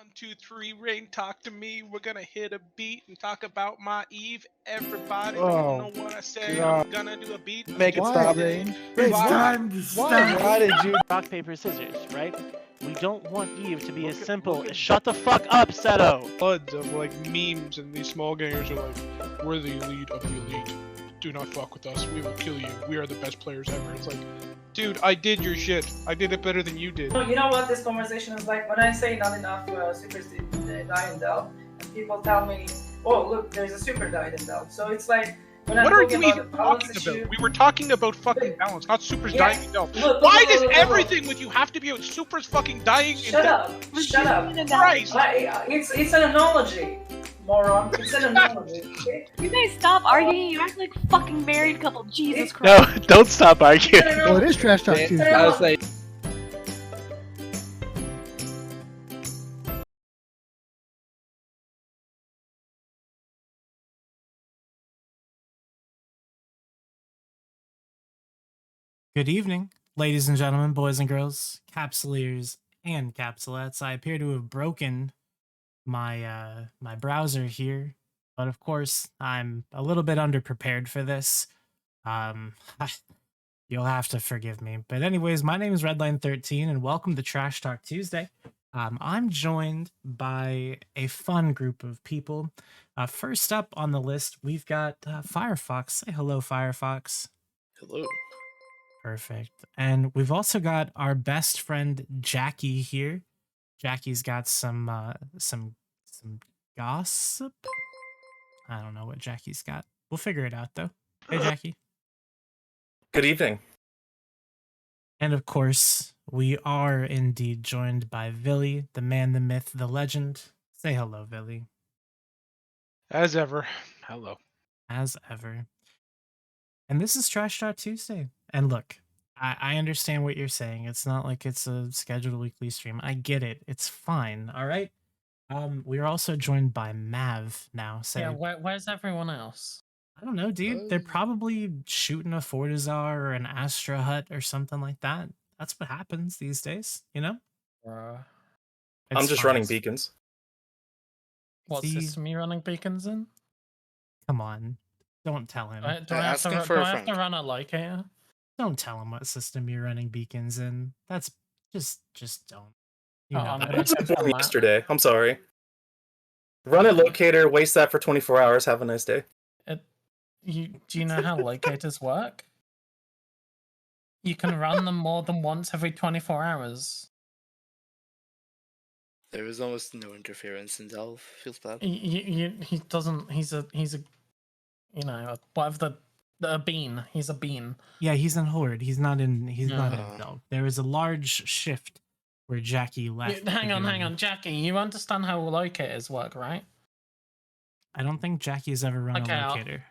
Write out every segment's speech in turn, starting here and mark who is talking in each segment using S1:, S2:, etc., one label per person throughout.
S1: 1, 2, 3, Rain, talk to me. We're gonna hit a beat and talk about my Eve. Everybody,
S2: Oh,
S1: know what I say.
S2: God.
S1: I'm gonna do a beat.
S2: Make it
S3: Why,
S2: stop.
S3: Rain?
S4: It's
S1: Why?
S4: time to stop.
S2: Why did you?
S3: Rock, paper, scissors, right? We don't want Eve to be as simple
S1: look
S3: as
S1: at-
S3: shut the fuck up, Seto!
S1: Floods of like memes, and these small gamers are like, "We're the elite of the elite. Do not fuck with us. We will kill you. We are the best players ever." It's like, dude, I did your shit. I did it better than you did.
S5: You know what this conversation is like? When I say not enough supers die in Dell, and people tell me, "Oh, look, there's a super died in Dell." So it's like when
S1: What
S5: I'm
S1: are
S5: talking
S1: you
S5: about
S1: even
S5: the balance
S1: talking
S5: issue.
S1: about? We were talking about fucking balance, not supers
S5: Yeah.
S1: dying in Delph.
S5: Look,
S1: Why does
S5: look.
S1: everything with you have to be about supers fucking dying in
S5: Shut
S1: Delph?
S5: up! Shut up!
S1: Christ!
S5: It's an analogy, moron. It's an analogy. Okay?
S6: You guys stop arguing. You act like a fucking married couple. Jesus Christ.
S3: No, don't stop arguing.
S5: It's an
S7: Well, it
S5: analogy.
S7: is Trash Talk
S2: I
S7: Tuesday.
S2: was like,
S8: Good evening, ladies and gentlemen, boys and girls, capsuleers and capsulettes. I appear to have broken my my browser here, but of course I'm a little bit underprepared for this. Um, you'll have to forgive me. But anyways, my name is Redline13, and welcome to Trash Talk Tuesday. I'm joined by a fun group of people. First up on the list, we've got Firefox. Say hello, Firefox.
S4: Hello.
S8: Perfect. And we've also got our best friend Jackie here. Jackie's got some gossip. I don't know what Jackie's got. We'll figure it out though. Hey Jackie.
S4: Good evening.
S8: And of course, we are indeed joined by Villy, the man, the myth, the legend. Say hello, Villy.
S1: As ever, hello.
S8: As ever. And this is Trash Talk Tuesday. And look, I understand what you're saying. It's not like it's a scheduled weekly stream. I get it. It's fine. All right. We are also joined by Mav now. So
S9: Yeah, where's everyone else?
S8: I don't know, dude. They're probably shooting a Fortizar or an Astra Hut or something like that. That's what happens these days, you know?
S4: I'm
S8: It's
S4: just
S8: fine.
S4: running beacons.
S9: What
S8: See?
S9: system are you running beacons in?
S8: Come on. Don't tell him.
S9: Do I have to run a locator?
S8: Don't tell him what system you're running beacons in. That's just don't. You
S9: Oh,
S8: know
S9: I'm
S8: that.
S9: gonna
S4: I was
S9: check on
S4: born
S9: that.
S4: yesterday. I'm sorry. Run a locator, waste that for 24 hours. Have a nice day.
S9: Do you know how locators work? You can run them more than once every 24 hours.
S10: There is almost no interference in Delph. Feels bad.
S9: He doesn't. He's a you know whatever the bean. He's a bean.
S8: Yeah, he's in Horde. He's not in
S9: Yeah.
S8: Delve. There was a large shift where Jackie left.
S9: Hang on, Jackie. You understand how locators work, right?
S8: I don't think Jackie's ever run
S9: Okay,
S8: a locator.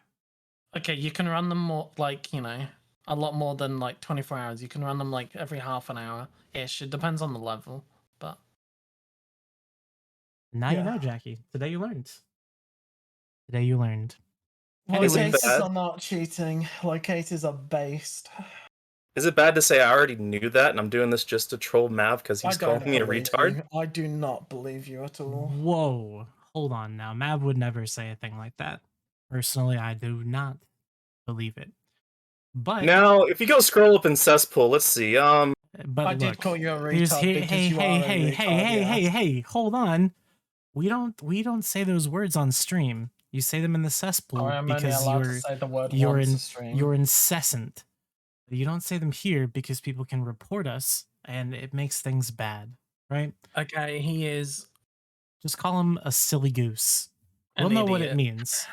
S9: Okay, you can run them more like a lot more than like 24 hours. You can run them like every half an hour ish. It depends on the level, but
S8: Now you know, Jackie. Today you learned. Today you learned.
S4: Is it
S9: locators
S4: bad?
S9: are not cheating. Locators are based.
S4: Is it bad to say I already knew that and I'm doing this just to troll Mav because he's calling me a retard?
S9: I do not believe you at all.
S8: Whoa. Hold on now. Mav would never say a thing like that. Personally, I do not believe it. But
S4: Now, if you go scroll up in cesspool, let's see.
S8: but
S9: I
S8: look,
S9: did call you a
S8: here's
S9: retard
S8: hey
S9: because
S8: hey
S9: you
S8: hey
S9: are a
S8: hey
S9: retard,
S8: hey
S9: yeah.
S8: hey, hold on. We don't say those words on stream. You say them in the cesspool
S9: I'm only
S8: because
S9: allowed to say the word
S8: you're
S9: once a stream.
S8: you're incessant. You don't say them here because people can report us and it makes things bad, right?
S9: Okay, he is.
S8: Just call him a silly goose.
S9: An
S8: We'll know what it
S9: idiot.
S8: means.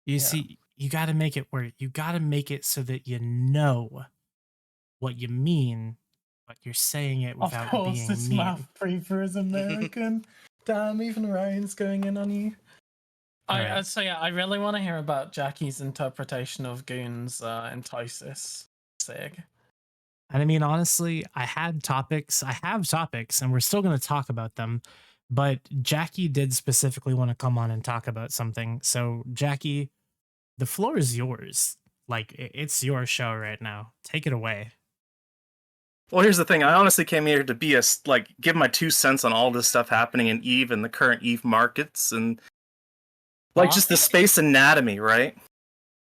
S8: You
S9: Yeah.
S8: see, you got to make it work. You got to make it so that you know what you mean, but you're saying it without
S9: Of course,
S8: being
S9: this
S8: mean.
S9: math prefer is American. Damn, even Ryan's going in on you.
S8: Alright.
S9: So yeah, I really want to hear about Jackie's interpretation of Goons Entices. Sig.
S8: And I mean, honestly, I have topics, and we're still going to talk about them. But Jackie did specifically want to come on and talk about something. So, Jackie, the floor is yours. Like, it's your show right now. Take it away.
S4: Well, here's the thing. I honestly came here to be give my 2 cents on all this stuff happening in EVE and the current EVE markets and just the space anatomy, right?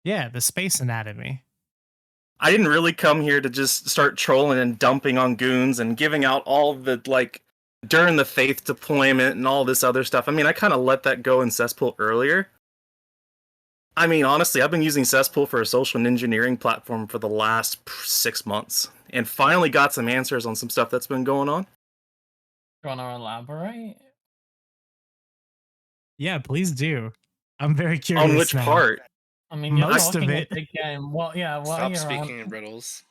S8: Yeah, the space anatomy.
S4: I didn't really come here to just start trolling and dumping on goons and giving out all the during the faith deployment and all this other stuff. I mean, I kind of let that go in Cesspool earlier. I mean, honestly, I've been using Cesspool for a social engineering platform for the last 6 months and finally got some answers on some stuff that's been going on.
S9: You want to elaborate?
S8: Yeah, please do. I'm very curious.
S4: On which
S8: now.
S4: part?
S9: I mean, you're
S8: Most of
S9: talking
S8: it.
S9: a big game. What are
S10: Stop
S9: your
S10: speaking in riddles.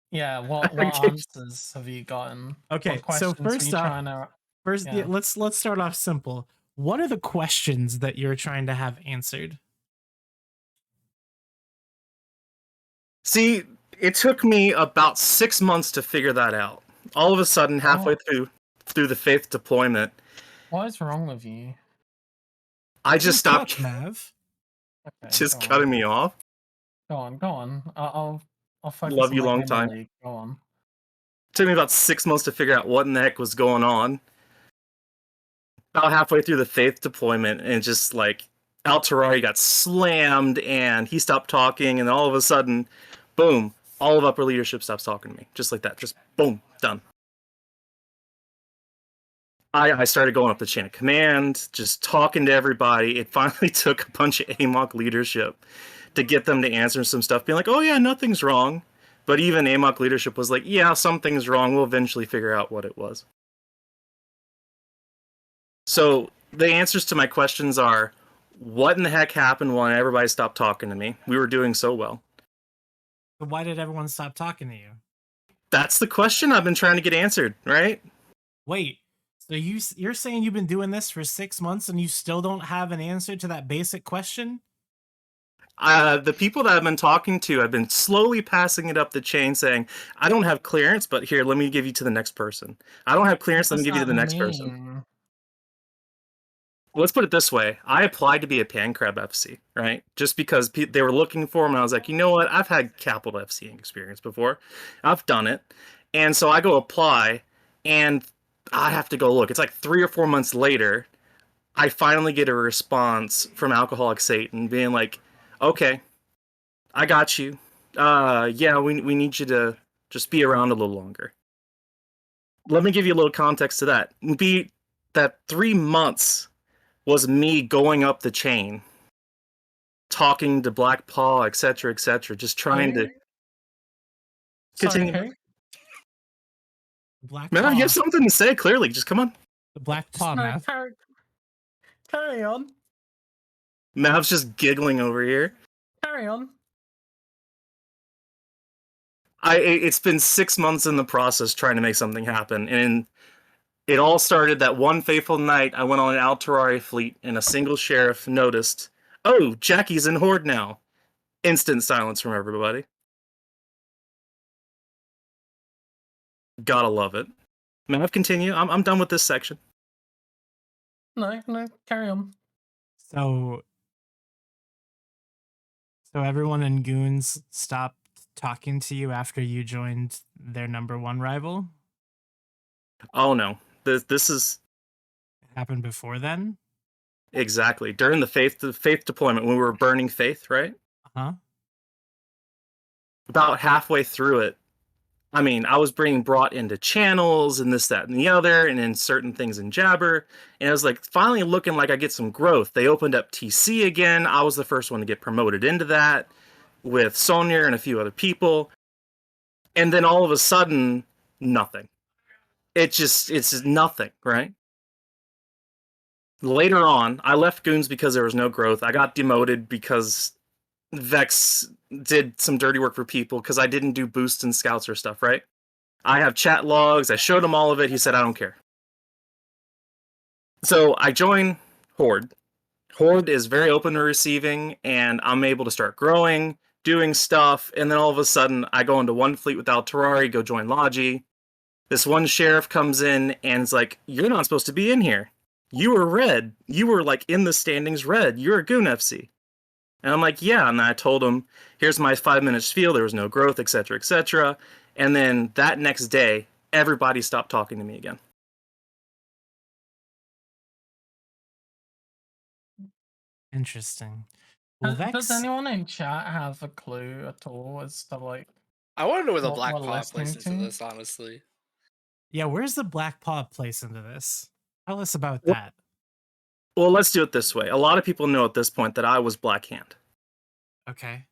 S9: Yeah, what
S4: Okay.
S9: answers have you gotten?
S8: Okay,
S9: What
S8: so
S9: questions were
S8: first
S9: you
S8: off,
S9: trying to...
S8: yeah, let's start off simple. What are the questions that you're trying to have answered?
S4: See, it took me about 6 months to figure that out. All of a sudden, halfway through the faith deployment,
S9: What is wrong with you?
S4: I just stopped
S8: Mav.
S9: Okay,
S4: just
S9: go
S4: cutting
S9: on.
S4: me off.
S9: Go on. I'll focus
S4: Love
S9: on
S4: you
S9: my
S4: long
S9: gamer
S4: time.
S9: league. Go on.
S4: Took me about 6 months to figure out what in the heck was going on. About halfway through the faith deployment, and just Alterari got slammed, and he stopped talking, and all of a sudden, boom, all of upper leadership stops talking to me. Just like that. Just boom, done. I started going up the chain of command, just talking to everybody. It finally took a bunch of AMOC leadership to get them to answer some stuff, being like, oh yeah, nothing's wrong. But even AMOC leadership was like, yeah, something's wrong. We'll eventually figure out what it was. So the answers to my questions are, what in the heck happened when everybody stopped talking to me? We were doing so well.
S8: So why did everyone stop talking to you?
S4: That's the question I've been trying to get answered, right?
S8: Wait, so you're saying you've been doing this for 6 months and you still don't have an answer to that basic question?
S4: The people that I've been talking to, I've been slowly passing it up the chain saying, I don't have clearance, but here, let me give you to the next person. I don't have clearance, let me give you to the next person. Let's put it this way. I applied to be a Pancrab FC, right? Just because they were looking for him, and I was like, you know what? I've had capital FC experience before. I've done it. And so I go apply, and I have to go look. It's like 3 or 4 months later, I finally get a response from Alcoholic Satan being like, okay, I got you. Yeah, we need you to just be around a little longer. Let me give you a little context to that. That 3 months was me going up the chain, talking to Black Paw, etc., just trying to continue.
S9: Sorry,
S8: Black
S4: Man,
S8: Paw.
S4: you have something to say, clearly. Just come on.
S8: The Black Paw, Mav.
S9: Carry on.
S4: Mav's just giggling over here.
S9: Carry on.
S4: It's been 6 months in the process trying to make something happen, and it all started that one fateful night. I went on an Alterari fleet, and a single sheriff noticed, oh, Jackie's in Horde now. Instant silence from everybody. Gotta love it. Mav, continue. I'm done with this section.
S9: No, carry on.
S8: So everyone in Goons stopped talking to you after you joined their #1 rival?
S4: Oh no. This is
S8: Happened before then?
S4: exactly during the faith deployment when we were burning faith, right?
S8: Uh-huh.
S4: About halfway through it, I mean, I was being brought into channels and this, that, and the other, and in certain things in Jabber, and it was like finally looking like I get some growth. They opened up TC again. I was the first one to get promoted into that with Sonia and a few other people, and then all of a sudden, nothing. It's just nothing, right? Later on, I left Goons because there was no growth. I got demoted because Vex did some dirty work for people because I didn't do boosts and scouts or stuff, right? I have chat logs. I showed him all of it. He said, I don't care. So I join Horde. Horde is very open to receiving, and I'm able to start growing, doing stuff, and then all of a sudden, I go into one fleet with Alterari, go join Logi. This one sheriff comes in and is like, you're not supposed to be in here. You were red. You were like in the standings red. You're a Goon FC. And I'm like, yeah. And I told him, here's my 5-minute spiel. There was no growth, etc., etc. And then that next day, everybody stopped talking to me again.
S8: Interesting. Well,
S9: Does
S8: Vex,
S9: anyone in chat have a clue at all as to like
S10: I want to know where the
S9: what
S10: Black
S9: we're
S10: Paw plays
S9: listening
S10: into
S9: to?
S10: this, honestly.
S8: yeah, where's the Black Paw place into this? Tell us about
S4: Well-
S8: that.
S4: Well, let's do it this way. A lot of people know at this point that I was Black Hand.
S8: Okay.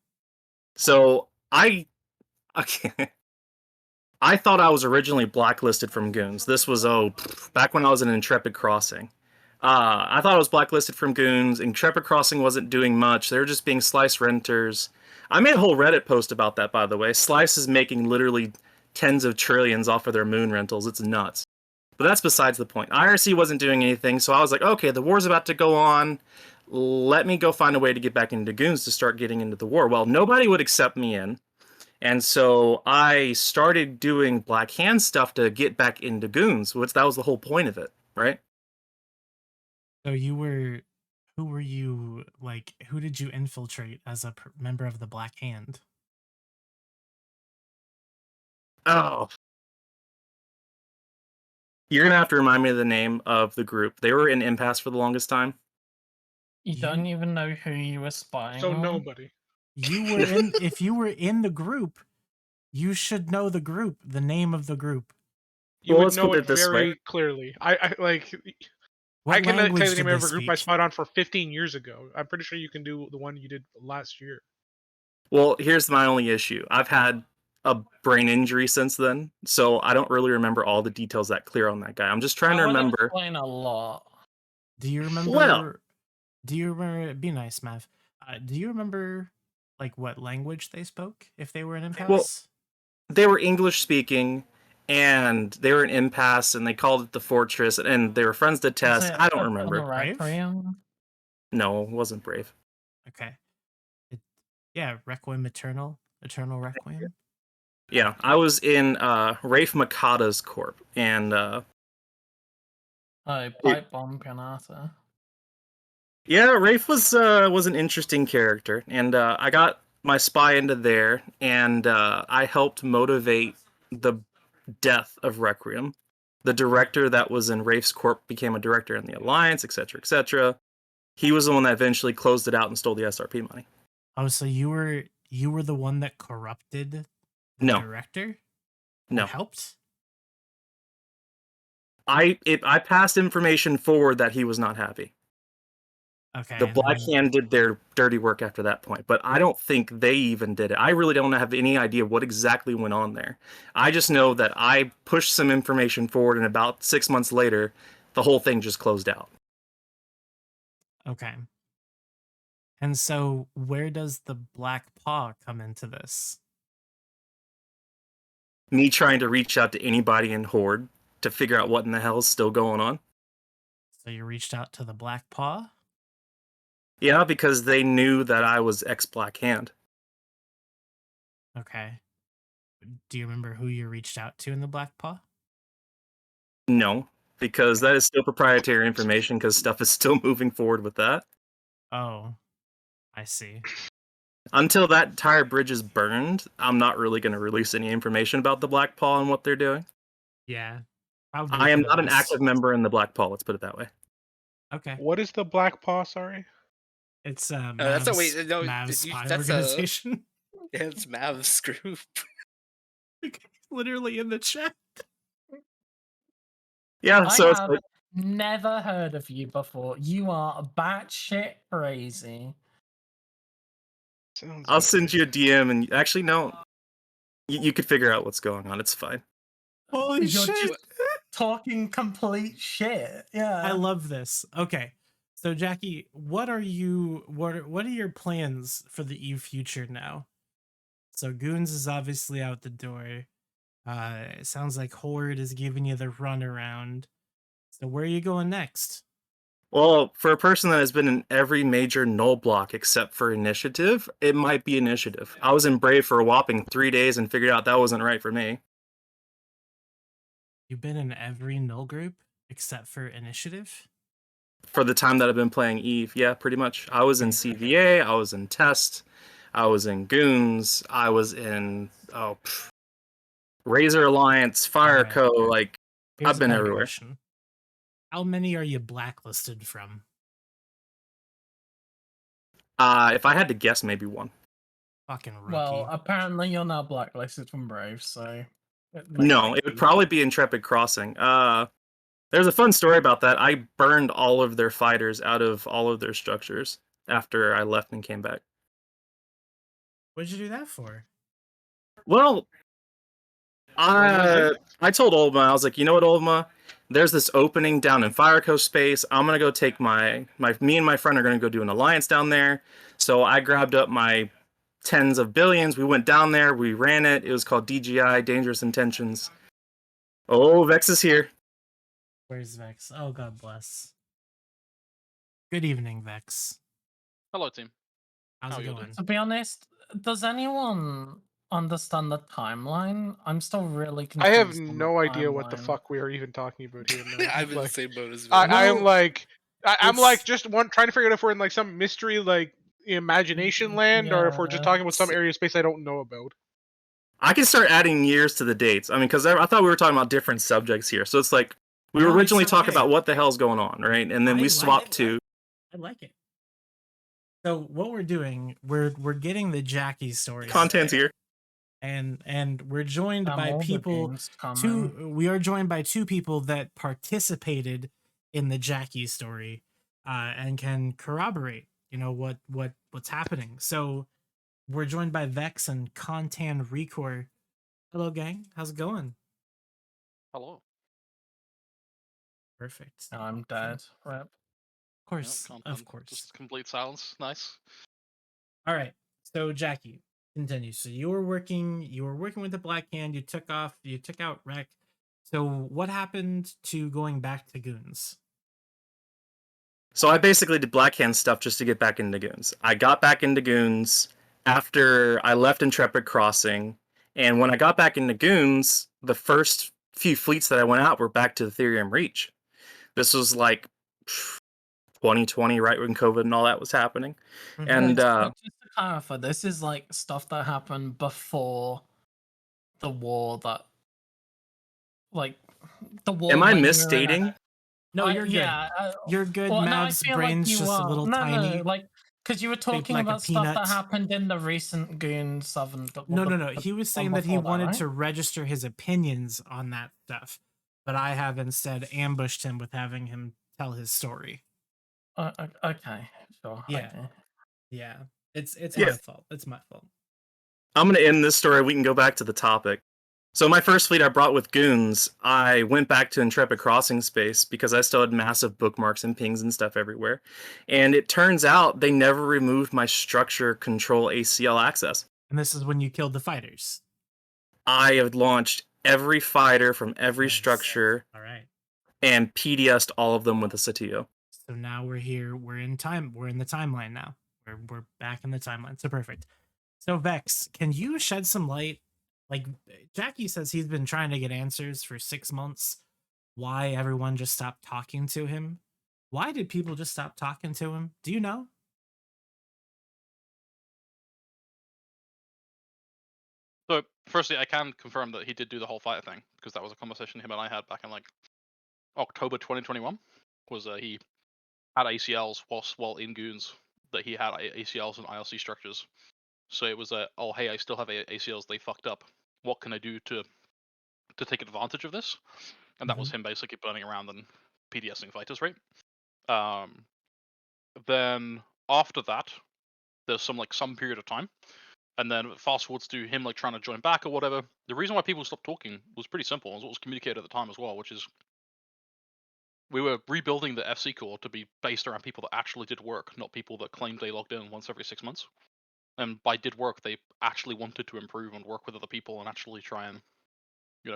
S4: So okay. I thought I was originally blacklisted from Goons. This was back when I was in Intrepid Crossing. I thought I was blacklisted from Goons. Intrepid Crossing wasn't doing much. They were just being Slice renters. I made a whole Reddit post about that, by the way. Slice is making literally tens of trillions off of their moon rentals. It's nuts. But that's besides the point. IRC wasn't doing anything, so I was like, okay, the war's about to go on. Let me go find a way to get back into Goons to start getting into the war. Well, nobody would accept me in. And so I started doing Black Hand stuff to get back into Goons, which that was the whole point of it, right?
S8: So who were you, like, who did you infiltrate as a member of the Black Hand?
S4: Oh. You're going to have to remind me of the name of the group. They were in Impasse for the longest time.
S9: You don't even know who you were spying
S1: So
S9: on?
S1: nobody.
S8: You were in, if you were in the group, you should know the group, the name of the group.
S1: You
S4: Well,
S1: would
S4: let's
S1: know
S4: put
S1: it
S4: it this
S1: very
S4: way.
S1: clearly. I like.
S8: What
S1: I can tell
S8: language
S1: you the
S8: did
S1: name
S8: they
S1: of a group I
S8: speak?
S1: spied on for 15 years ago. I'm pretty sure you can do the one you did last year.
S4: Well, here's my only issue. I've had a brain injury since then, so I don't really remember all the details that clear on that guy. I'm just trying to
S9: That would
S4: remember.
S9: explain a lot.
S8: Do you remember?
S4: Well-
S8: Do you remember? Be nice, Mav. Do you remember, like, what language they spoke if they were in impasse?
S4: They were English speaking, and they were in Impasse, and they called it the Fortress, and they were friends to
S9: Is
S4: Tess.
S9: it
S4: I don't
S9: Eternal
S4: remember.
S9: Requiem?
S4: No, it wasn't Brave.
S8: Okay. Yeah, Requiem Eternal, Eternal Requiem.
S4: Yeah, I was in Rafe Makata's corp, and
S9: Oh, Pipe Bomb Kanata.
S4: yeah, Rafe was an interesting character, and I got my spy into there, and I helped motivate the death of Requiem. The director that was in Rafe's corp became a director in the Alliance, etc., etc. He was the one that eventually closed it out and stole the SRP money.
S8: Oh, so you were the one that corrupted the
S4: No.
S8: director?
S4: No,
S8: That helped?
S4: I passed information forward that he was not happy.
S8: Okay.
S4: The
S8: and
S4: Black
S8: then-
S4: Hand did their dirty work after that point, but I don't think they even did it. I really don't have any idea what exactly went on there. I just know that I pushed some information forward, and about 6 months later, the whole thing just closed out.
S8: Okay. And so where does the Black Paw come into this?
S4: Me trying to reach out to anybody in Horde to figure out what in the hell is still going on.
S8: So you reached out to the Black Paw?
S4: Yeah, because they knew that I was ex-Black Hand.
S8: Okay. Do you remember who you reached out to in the Black Paw?
S4: No, because that is still proprietary information because stuff is still moving forward with that.
S8: Oh, I see.
S4: Until that entire bridge is burned, I'm not really going to release any information about the Black Paw and what they're doing.
S8: Yeah. Probably
S4: I am
S8: for the
S4: not an
S8: best.
S4: active member in the Black Paw, let's put it that way.
S8: Okay.
S1: What is the Black Paw? Sorry.
S8: It's
S10: that's a
S8: Mav's,
S10: wait. No,
S8: Mav's spy
S10: that's a
S8: organization.
S10: yeah, it's Mav's group.
S8: Literally in the chat.
S4: Yeah, so
S9: I
S4: it's
S9: have
S4: like,
S9: never heard of you before. You are batshit crazy.
S1: Sounds
S4: I'll send you a DM and actually, no, you could figure out what's going on. It's fine.
S8: Holy
S9: You're
S8: shit.
S9: just talking complete shit. Yeah.
S8: I love this. Okay. So Jackie, what are your plans for the Eve future now? So Goons is obviously out the door. It sounds like Horde is giving you the runaround. So where are you going next?
S4: Well, for a person that has been in every major null block except for Initiative, it might be Initiative. I was in Brave for a whopping 3 days and figured out that wasn't right for me.
S8: You've been in every null group except for Initiative?
S4: For the time that I've been playing Eve, yeah, pretty much. I was in CVA, I was in Test, I was in Goons, I was in Razor Alliance, Fire
S8: Alright.
S4: Co. Like
S8: Here's
S4: I've
S8: a
S4: been
S8: better
S4: everywhere.
S8: question. How many are you blacklisted from?
S4: If I had to guess, maybe one.
S8: Fucking rookie.
S9: Well, apparently you're now blacklisted from Brave, so.
S4: No, it would probably be Intrepid Crossing. There's a fun story about that. I burned all of their fighters out of all of their structures after I left and came back.
S8: What'd you do that for?
S4: Well, I told Olma, I was like, you know what, Olma? There's this opening down in Fire Coast space. I'm gonna go take me and my friend are gonna go do an alliance down there. So I grabbed up my tens of billions. We went down there. We ran it. It was called DGI, Dangerous Intentions. Oh, Vex is here.
S8: Where's Vex? Oh, God bless. Good evening, Vex.
S2: Hello, team.
S8: How's
S2: How
S8: it
S2: you
S8: going?
S9: To be honest, does anyone understand the timeline? I'm still really confused.
S1: I have
S9: on
S1: no
S9: the
S1: idea what the
S9: timeline.
S1: fuck we are even talking about here. Man.
S10: I'm in the
S1: Like,
S10: same boat as
S1: I am
S10: Vin.
S1: like, I'm
S9: it's-
S1: like just trying to figure out if we're in like some mystery like imagination land, or if we're just
S9: Yeah.
S1: talking about some area of space I don't know about.
S4: I can start adding years to the dates. I mean, because I thought we were talking about different subjects here. So it's like we were
S8: No,
S4: originally
S8: it's
S4: talking
S8: okay.
S4: about what the hell's going on, right? And then
S8: I
S4: we
S8: like
S4: swapped
S8: it.
S4: to.
S8: I like it. So what we're doing, we're getting the Jackie story,
S4: Content's here.
S8: and we're joined by
S9: all the
S8: people.
S9: games coming.
S8: We are joined by two people that participated in the Jackie story, and can corroborate, what's happening. So we're joined by Vex and Contan Recor. Hello, gang. How's it going?
S2: Hello.
S8: Perfect.
S9: I'm dead. Rip.
S8: Of course,
S2: Yep,
S8: of course.
S2: Just complete silence. Nice.
S8: All right. So Jackie, continue. So you were working with the Black Hand. You took out Wreck. So what happened to going back to Goons?
S4: So I basically did Black Hand stuff just to get back into Goons. I got back into Goons after I left Intrepid Crossing, and when I got back into Goons, the first few fleets that I went out were back to the Therium Reach. This was like 2020, right when COVID and all that was happening.
S8: Mhm.
S4: And
S9: Just to clarify, this is like stuff that happened before the war. The war.
S4: am I
S9: when you were in
S4: misstating?
S8: No, you're good.
S9: Yeah,
S8: You're good.
S9: well, no, I
S8: Mav's
S9: feel
S8: brain's
S9: like you
S8: just a
S9: are.
S8: little
S9: No,
S8: tiny.
S9: no, like because you were talking
S8: like a
S9: about stuff that
S8: peanut.
S9: happened in the recent Goon 7.
S8: No. He was saying that he
S9: before that,
S8: wanted
S9: right?
S8: to register his opinions on that stuff, but I have instead ambushed him with having him tell his story.
S9: Okay, sure.
S8: Yeah.
S9: Okay.
S8: Yeah. It's
S4: Yeah.
S8: my fault. It's my fault.
S4: I'm going to end this story. We can go back to the topic. So my first fleet I brought with Goons, I went back to Intrepid Crossing space because I still had massive bookmarks and pings and stuff everywhere. And it turns out they never removed my structure control ACL access.
S8: And this is when you killed the fighters.
S4: I have launched every fighter from every
S8: Nice.
S4: structure
S8: All right.
S4: and PDS'd all of them with a Satio.
S8: So now we're here. We're in time. We're in the timeline now. We're back in the timeline. So perfect. So Vex, can you shed some light? Like Jackie says, he's been trying to get answers for 6 months. Why everyone just stopped talking to him? Why did people just stop talking to him? Do you know?
S2: So, firstly, I can confirm that he did do the whole fighter thing because that was a conversation him and I had back in like October 2021. Was he had ACLs while in Goons, that he had ACLs and ILC structures. So it was oh hey, I still have ACLs. They fucked up. What can I do to take advantage of this? And that was him basically burning around and PDSing fighters, right? Then after that, there's some period of time, and then fast forwards to him like trying to join back or whatever. The reason why people stopped talking was pretty simple. It was what was communicated at the time as well, which is we were rebuilding the FC core to be based around people that actually did work, not people that claimed they logged in once every 6 months. And by did work, they actually wanted to improve and work with other people and actually try and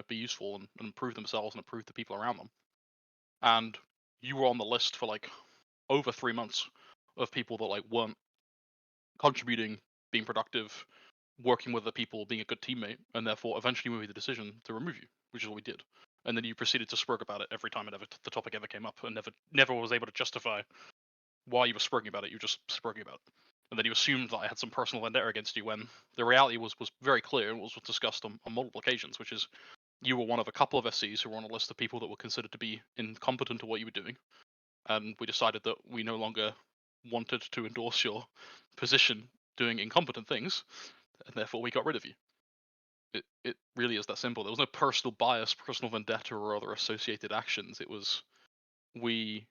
S2: be useful and improve themselves and improve the people around them. And you were on the list for like over 3 months of people that like weren't contributing, being productive, working with other people, being a good teammate, and therefore eventually we made the decision to remove you, which is what we did. And then you proceeded to spurg about it every time the topic ever came up, and never was able to justify why you were spurging about it. You just spurging about it. and then you assumed that I had some personal vendetta against you, when the reality was very clear and was discussed on multiple occasions, which is you were one of a couple of SCs who were on a list of people that were considered to be incompetent to what you were doing, and we decided that we no longer wanted to endorse your position doing incompetent things, and therefore we got rid of you. It really is that simple. There was no personal bias, personal vendetta, or other associated actions. It was, we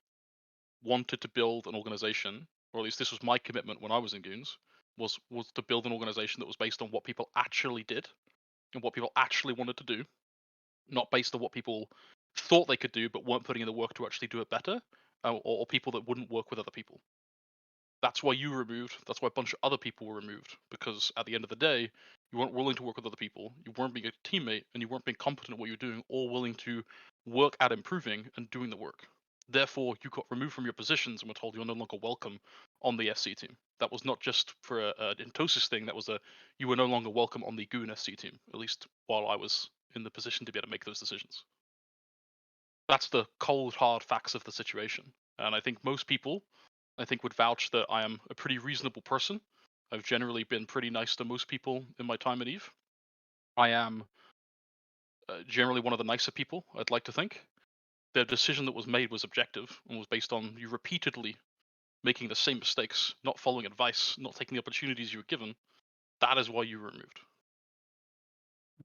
S2: wanted to build an organization, or at least this was my commitment when I was in Goons, was to build an organization that was based on what people actually did and what people actually wanted to do, not based on what people thought they could do but weren't putting in the work to actually do it better, or people that wouldn't work with other people. That's why you were removed. That's why a bunch of other people were removed, because at the end of the day, you weren't willing to work with other people, you weren't being a teammate, and you weren't being competent at what you were doing or willing to work at improving and doing the work. Therefore, you got removed from your positions and were told you're no longer welcome on the SC team. That was not just for an Intosis thing, that was you were no longer welcome on the Goon SC team, at least while I was in the position to be able to make those decisions. That's the cold, hard facts of the situation. And I think most people, would vouch that I am a pretty reasonable person. I've generally been pretty nice to most people in my time at EVE. I am generally one of the nicer people, I'd like to think. The decision that was made was objective and was based on you repeatedly making the same mistakes, not following advice, not taking the opportunities you were given. That is why you were removed.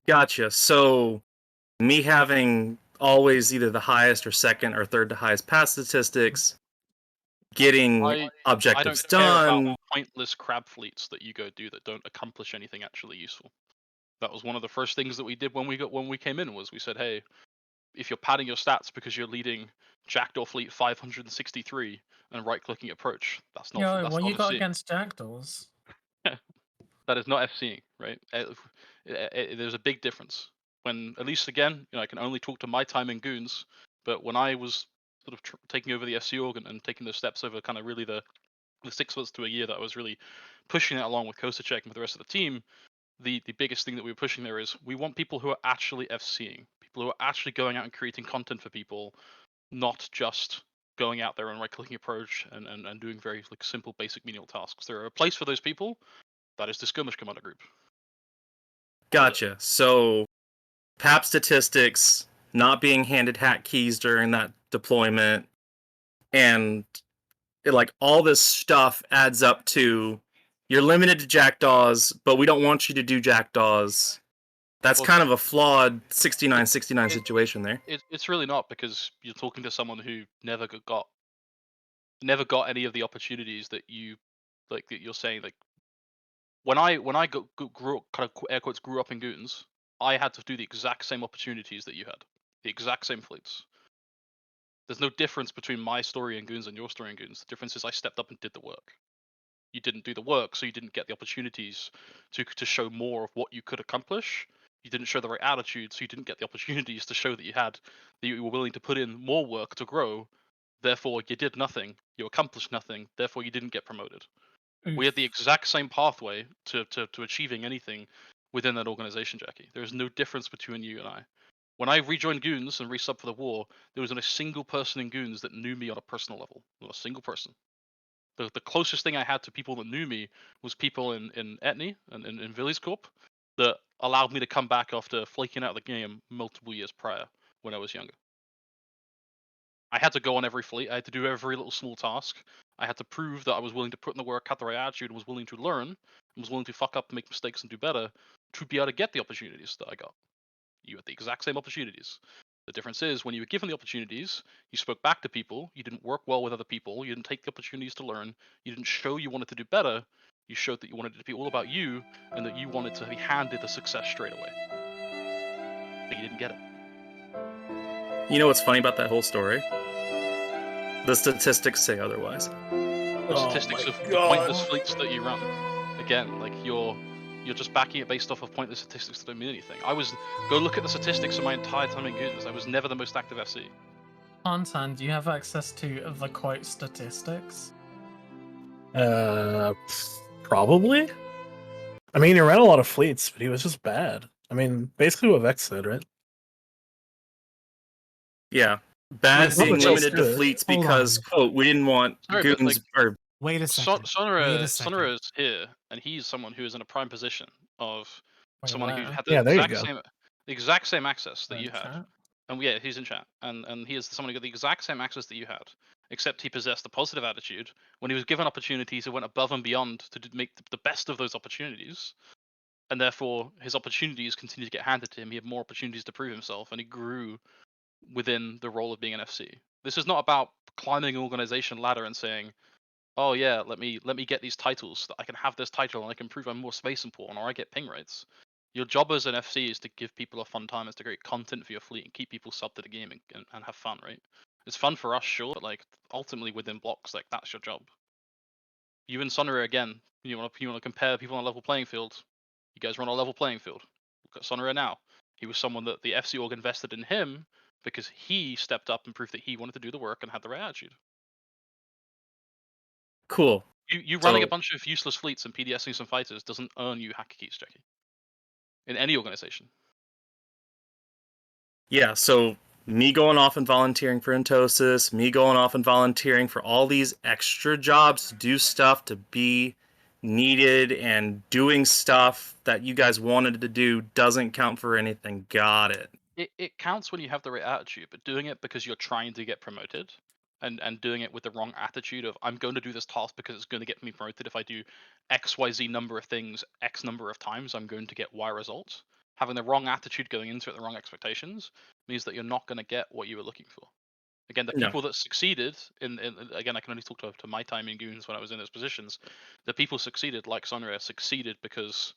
S4: Gotcha. So, me having always either the highest or second or third to highest pass statistics, getting
S2: I don't
S4: objectives
S2: care
S4: done.
S2: about pointless crab fleets that you go do that don't accomplish anything actually useful. That was one of the first things that we did when we came in, was we said, hey, if you're padding your stats because you're leading Jackdaw Fleet 563 and right-clicking approach, that's not.
S9: Yo,
S2: That's
S9: what
S2: not
S9: you got
S2: FCing.
S9: against Jackdaws?
S2: That is not FCing, right? There's a big difference. When, at least again, I can only talk to my time in Goons, but when I was sort of taking over the FC org and taking those steps over kind of really the 6 months to a year that I was really pushing that along with Kosacek and with the rest of the team, the biggest thing that we were pushing there is we want people who are actually FCing, people who are actually going out and creating content for people, not just going out there and right-clicking approach and doing very simple, basic, menial tasks. There are a place for those people. That is the skirmish commander group.
S4: Gotcha. So, PAP statistics, not being handed hat keys during that deployment, and all this stuff adds up to you're limited to Jackdaws, but we don't want you to do Jackdaws. That's kind of a flawed 69-69 situation there.
S2: It's really not, because you're talking to someone who never got any of the opportunities that you that you're saying. When I grew up, kind of air quotes, grew up in Goons, I had to do the exact same opportunities that you had, the exact same fleets. There's no difference between my story in Goons and your story in Goons. The difference is I stepped up and did the work. You didn't do the work, so you didn't get the opportunities to show more of what you could accomplish. You didn't show the right attitude, so you didn't get the opportunities to show that you were willing to put in more work to grow. Therefore, you did nothing. You accomplished nothing. Therefore, you didn't get promoted. We had the exact same pathway to achieving anything within that organization, Jackie. There is no difference between you and I. When I rejoined Goons and resubbed for the war, there wasn't a single person in Goons that knew me on a personal level. Not a single person. The closest thing I had to people that knew me was people in Etny and in Villies Corp that allowed me to come back after flaking out of the game multiple years prior when I was younger. I had to go on every fleet. I had to do every little small task. I had to prove that I was willing to put in the work, had the right attitude, and was willing to learn, and was willing to fuck up, make mistakes, and do better to be able to get the opportunities that I got. You had the exact same opportunities. The difference is, when you were given the opportunities, you spoke back to people, you didn't work well with other people, you didn't take the opportunities to learn, you didn't show you wanted to do better, you showed that you wanted it to be all about you, and that you wanted to be handed the success straight away. But you didn't get it.
S4: You know what's funny about that whole story? The statistics say otherwise.
S2: The statistics of the pointless fleets that you run. Again, you're just backing it based off of pointless statistics that don't mean anything. Go look at the statistics of my entire time in Goons. I was never the most active FC.
S9: Anton, do you have access to the quote statistics?
S7: Probably. I mean, he ran a lot of fleets, but he was just bad. I mean, basically what Vex said, right?
S4: Yeah. Bad
S7: There's
S4: being
S7: not much else
S4: limited
S7: to
S4: to
S7: it.
S4: fleets
S8: Hold
S4: because,
S8: on.
S4: quote, we didn't want
S2: Sorry, but,
S4: Goons or
S8: Wait a second. Wait a second.
S2: Sonora is here, and he's someone who is in a prime position of
S9: Wait,
S2: someone who
S9: where?
S2: had the
S7: Yeah, there you
S2: exact same access that
S9: In
S2: you had.
S9: chat?
S2: And yeah, he's in chat, and he is someone who got the exact same access that you had, except he possessed a positive attitude. When he was given opportunities, he went above and beyond to make the best of those opportunities, and therefore his opportunities continued to get handed to him. He had more opportunities to prove himself, and he grew within the role of being an FC. This is not about climbing an organization ladder and saying, "Oh yeah, let me get these titles so that I can have this title and I can prove I'm more space important or I get ping rates." Your job as an FC is to give people a fun time, is to create content for your fleet and keep people subbed to the game and have fun, right? It's fun for us, sure, but like ultimately within blocks, like that's your job. You and Sunray again, you want to compare people on a level playing field. You guys are on a level playing field. Look at Sunray now. He was someone that the FC org invested in him because he stepped up and proved that he wanted to do the work and had the right attitude.
S4: Cool.
S2: You running a
S4: So-
S2: bunch of useless fleets and PDSing some fighters doesn't earn you hacker keys, Jackie. In any organization.
S4: Yeah, so me going off and volunteering for Entosis, me going off and volunteering for all these extra jobs to do stuff, to be needed, and doing stuff that you guys wanted to do doesn't count for anything. Got it.
S2: It counts when you have the right attitude, but doing it because you're trying to get promoted and doing it with the wrong attitude of I'm going to do this task because it's going to get me promoted. If I do XYZ number of things X number of times, I'm going to get Y results. Having the wrong attitude going into it, the wrong expectations, means that you're not going to get what you were looking for. Again, the
S4: No.
S2: people that succeeded again, I can only talk to my time in Goons when I was in those positions. The people succeeded, like Sonra, succeeded because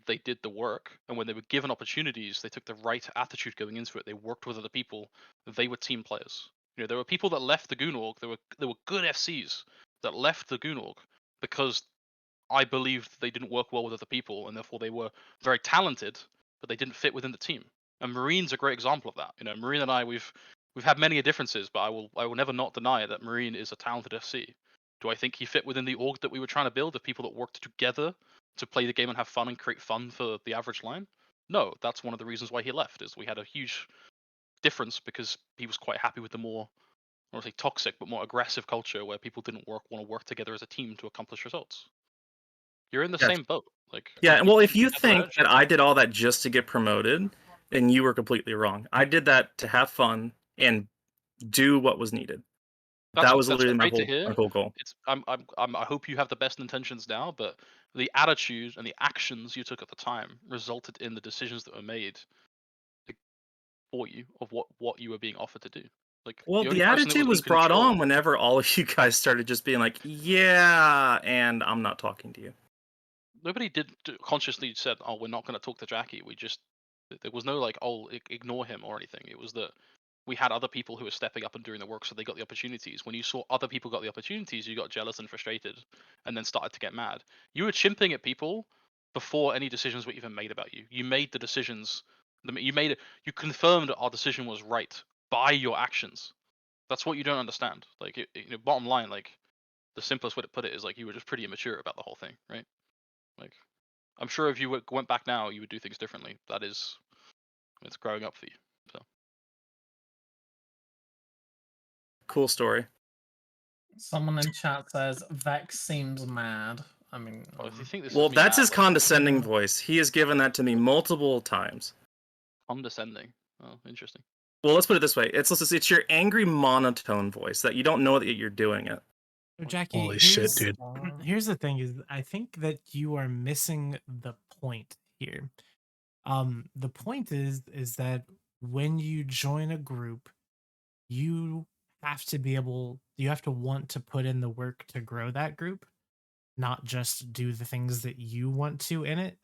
S2: they did the work, and when they were given opportunities, they took the right attitude going into it. They worked with other people. They were team players. You know, there were people that left the Goon org. There were good FCs that left the Goon org because I believed they didn't work well with other people, and therefore they were very talented, but they didn't fit within the team. And Marine's a great example of that. You know, Marine and I, we've had many differences, but I will never not deny that Marine is a talented FC. Do I think he fit within the org that we were trying to build, of people that worked together to play the game and have fun and create fun for the average line? No, that's one of the reasons why he left. Is we had a huge difference because he was quite happy with the more, I don't want to say toxic, but more aggressive culture where people didn't want to work together as a team to accomplish results. You're in the
S4: Yeah.
S2: same boat. Like,
S4: Yeah, well, if you
S2: have the right
S4: think
S2: attitude.
S4: that I did all that just to get promoted, then you were completely wrong. I did that to have fun and do what was needed. That was literally my
S2: great to hear.
S4: whole goal.
S2: It's I hope you have the best intentions now, but the attitude and the actions you took at the time resulted in the decisions that were made for you of what you were being offered to do. Like,
S4: Well,
S2: the only
S4: the
S2: person that
S4: attitude was
S2: in
S4: brought
S2: control-
S4: on whenever all of you guys started just being like, yeah, and I'm not talking to you.
S2: Nobody consciously said, "Oh, we're not going to talk to Jackie." There was no like, "Oh, ignore him" or anything. It was that we had other people who were stepping up and doing the work, so they got the opportunities. When you saw other people got the opportunities, you got jealous and frustrated, and then started to get mad. You were chimping at people before any decisions were even made about you. You made the decisions. You confirmed our decision was right by your actions. That's what you don't understand. Like, bottom line, like the simplest way to put it is like you were just pretty immature about the whole thing, right? Like, I'm sure if you went back now, you would do things differently. It's growing up for you. So.
S4: Cool story.
S9: Someone in chat says Vex seems mad. I mean,
S2: If you think this
S4: Well,
S2: is me
S4: that's
S2: mad,
S4: his
S2: like,
S4: condescending voice. He has given that to me multiple times.
S2: condescending. Oh, interesting.
S4: Well, let's put it this way: it's your angry monotone voice that you don't know that you're doing it.
S8: So Jackie,
S7: Holy shit, dude.
S8: Here's the thing: is I think that you are missing the point here. The point is that when you join a group, you have to want to put in the work to grow that group, not just do the things that you want to in it.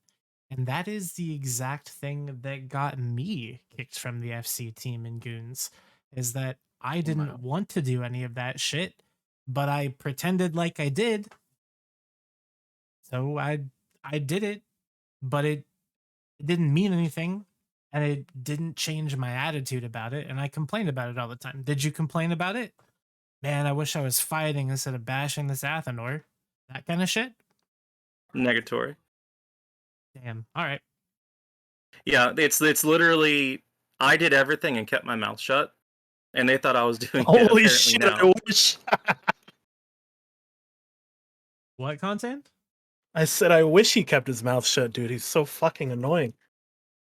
S8: And that is the exact thing that got me kicked from the FC team in Goons, is that I didn't want to do any of that shit, but I pretended like I did. So I did it, but it didn't mean anything, and it didn't change my attitude about it, and I complained about it all the time. Did you complain about it? Man, I wish I was fighting instead of bashing this Athenor. That kind of shit?
S4: Negatory.
S8: Damn. All right.
S4: Yeah, it's literally I did everything and kept my mouth shut, and they thought I was doing it.
S7: Holy
S4: apparently
S7: shit!
S4: now.
S7: I wish.
S8: What content?
S7: I said I wish he kept his mouth shut, dude. He's so fucking annoying.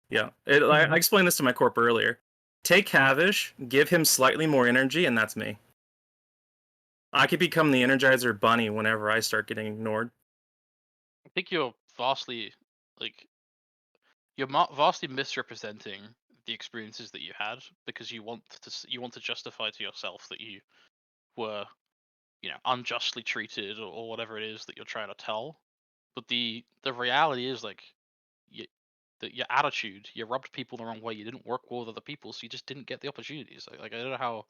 S4: Yeah, I explained this to my corp earlier. Take Havish, give him slightly more energy, and that's me. I could become the Energizer Bunny whenever I start getting ignored.
S2: I think you're vastly like vastly misrepresenting the experiences that you had because you want to justify to yourself that you were unjustly treated or whatever it is that you're trying to tell. But the reality is like that your attitude, you rubbed people the wrong way. You didn't work well with other people, so you just didn't get the opportunities. Like I don't know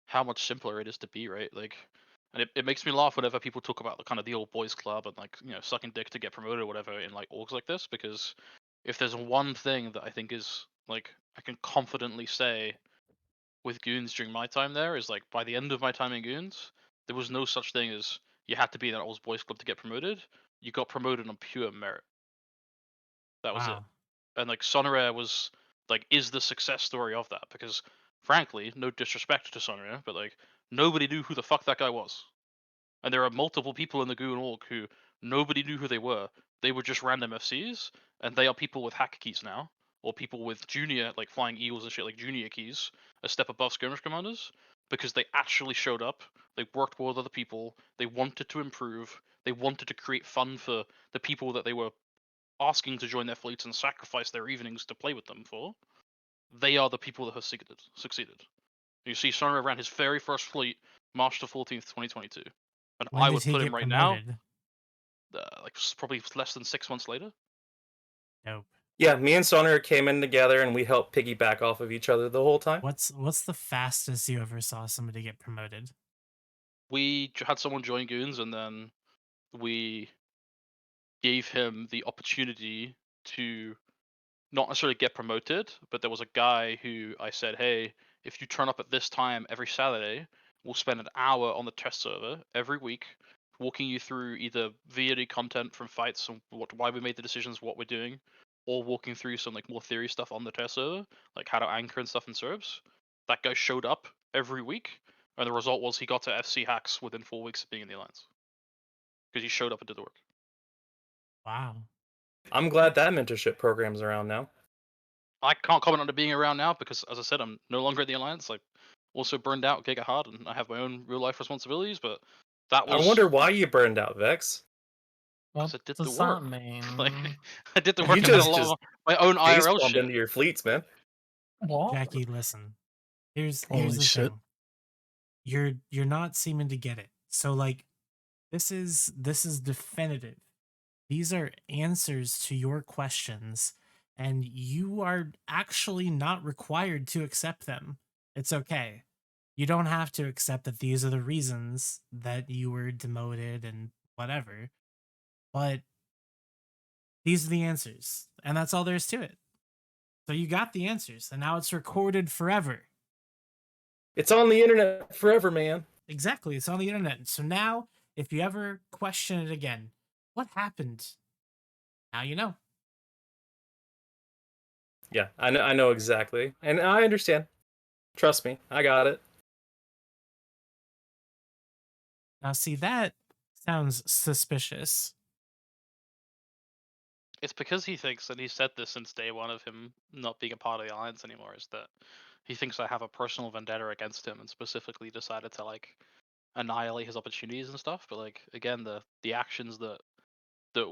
S2: how much simpler it is to be, right? Like, and it makes me laugh whenever people talk about the kind of the old boys club and like sucking dick to get promoted or whatever in like orgs like this, because if there's one thing that I think is like I can confidently say with Goons during my time there is like by the end of my time in Goons, there was no such thing as you had to be in that old boys club to get promoted. You got promoted on pure merit. That was it.
S8: Wow.
S2: And like Sonora was like is the success story of that because frankly, no disrespect to Sonora, but like nobody knew who the fuck that guy was. And there are multiple people in the Goon org who nobody knew who they were. They were just random FCs, and they are people with hack keys now, or people with junior like flying eagles and shit like junior keys, a step above skirmish commanders, because they actually showed up. They worked well with other people. They wanted to improve. They wanted to create fun for the people that they were asking to join their fleets and sacrifice their evenings to play with them for. They are the people that have succeeded. You see, Sonora ran his very first fleet March the 14th, 2022. And
S8: When
S2: I
S8: did
S2: would
S8: he
S2: put
S8: get
S2: him right now,
S8: promoted?
S2: probably less than 6 months later.
S8: Nope.
S4: Yeah, me and Sonora came in together and we helped piggyback off of each other the whole time.
S8: What's the fastest you ever saw somebody get promoted?
S2: We had someone join Goons, and then we gave him the opportunity to not necessarily get promoted, but there was a guy who I said, hey, if you turn up at this time every Saturday, we'll spend an hour on the test server every week walking you through either VOD content from fights and why we made the decisions, what we're doing, or walking through some like more theory stuff on the test server, like how to anchor and stuff in servs. That guy showed up every week, and the result was he got to FC hacks within 4 weeks of being in the alliance because he showed up and did the work.
S8: Wow.
S4: I'm glad that mentorship program's around now.
S2: I can't comment on it being around now because, as I said, I'm no longer in the alliance. I also burned out Giga hard, and I have my own real life responsibilities. But that was
S4: I wonder why you burned out, Vex.
S2: because
S9: What
S2: I did the
S9: does
S2: work.
S9: that mean?
S2: Like I did the
S4: You
S2: work and did a
S4: just
S2: lot of my own IRL
S4: facepalmed
S2: shit.
S4: into your fleets, man.
S9: What?
S8: Jackie, listen. Here's
S7: Holy
S8: the
S7: shit.
S8: thing. You're not seeming to get it. So like this is definitive. These are answers to your questions, and you are actually not required to accept them. It's okay. You don't have to accept that these are the reasons that you were demoted and whatever. But these are the answers, and that's all there is to it. So you got the answers, and now it's recorded forever.
S4: It's on the internet forever, man.
S8: Exactly, it's on the internet. So now, if you ever question it again, what happened? Now you know.
S4: Yeah, I know exactly. And I understand. Trust me, I got it.
S8: Now, see, that sounds suspicious.
S2: It's because he thinks, and he said this since day one of him not being a part of the alliance anymore, is that he thinks I have a personal vendetta against him, and specifically decided to like annihilate his opportunities and stuff. But like again, the actions that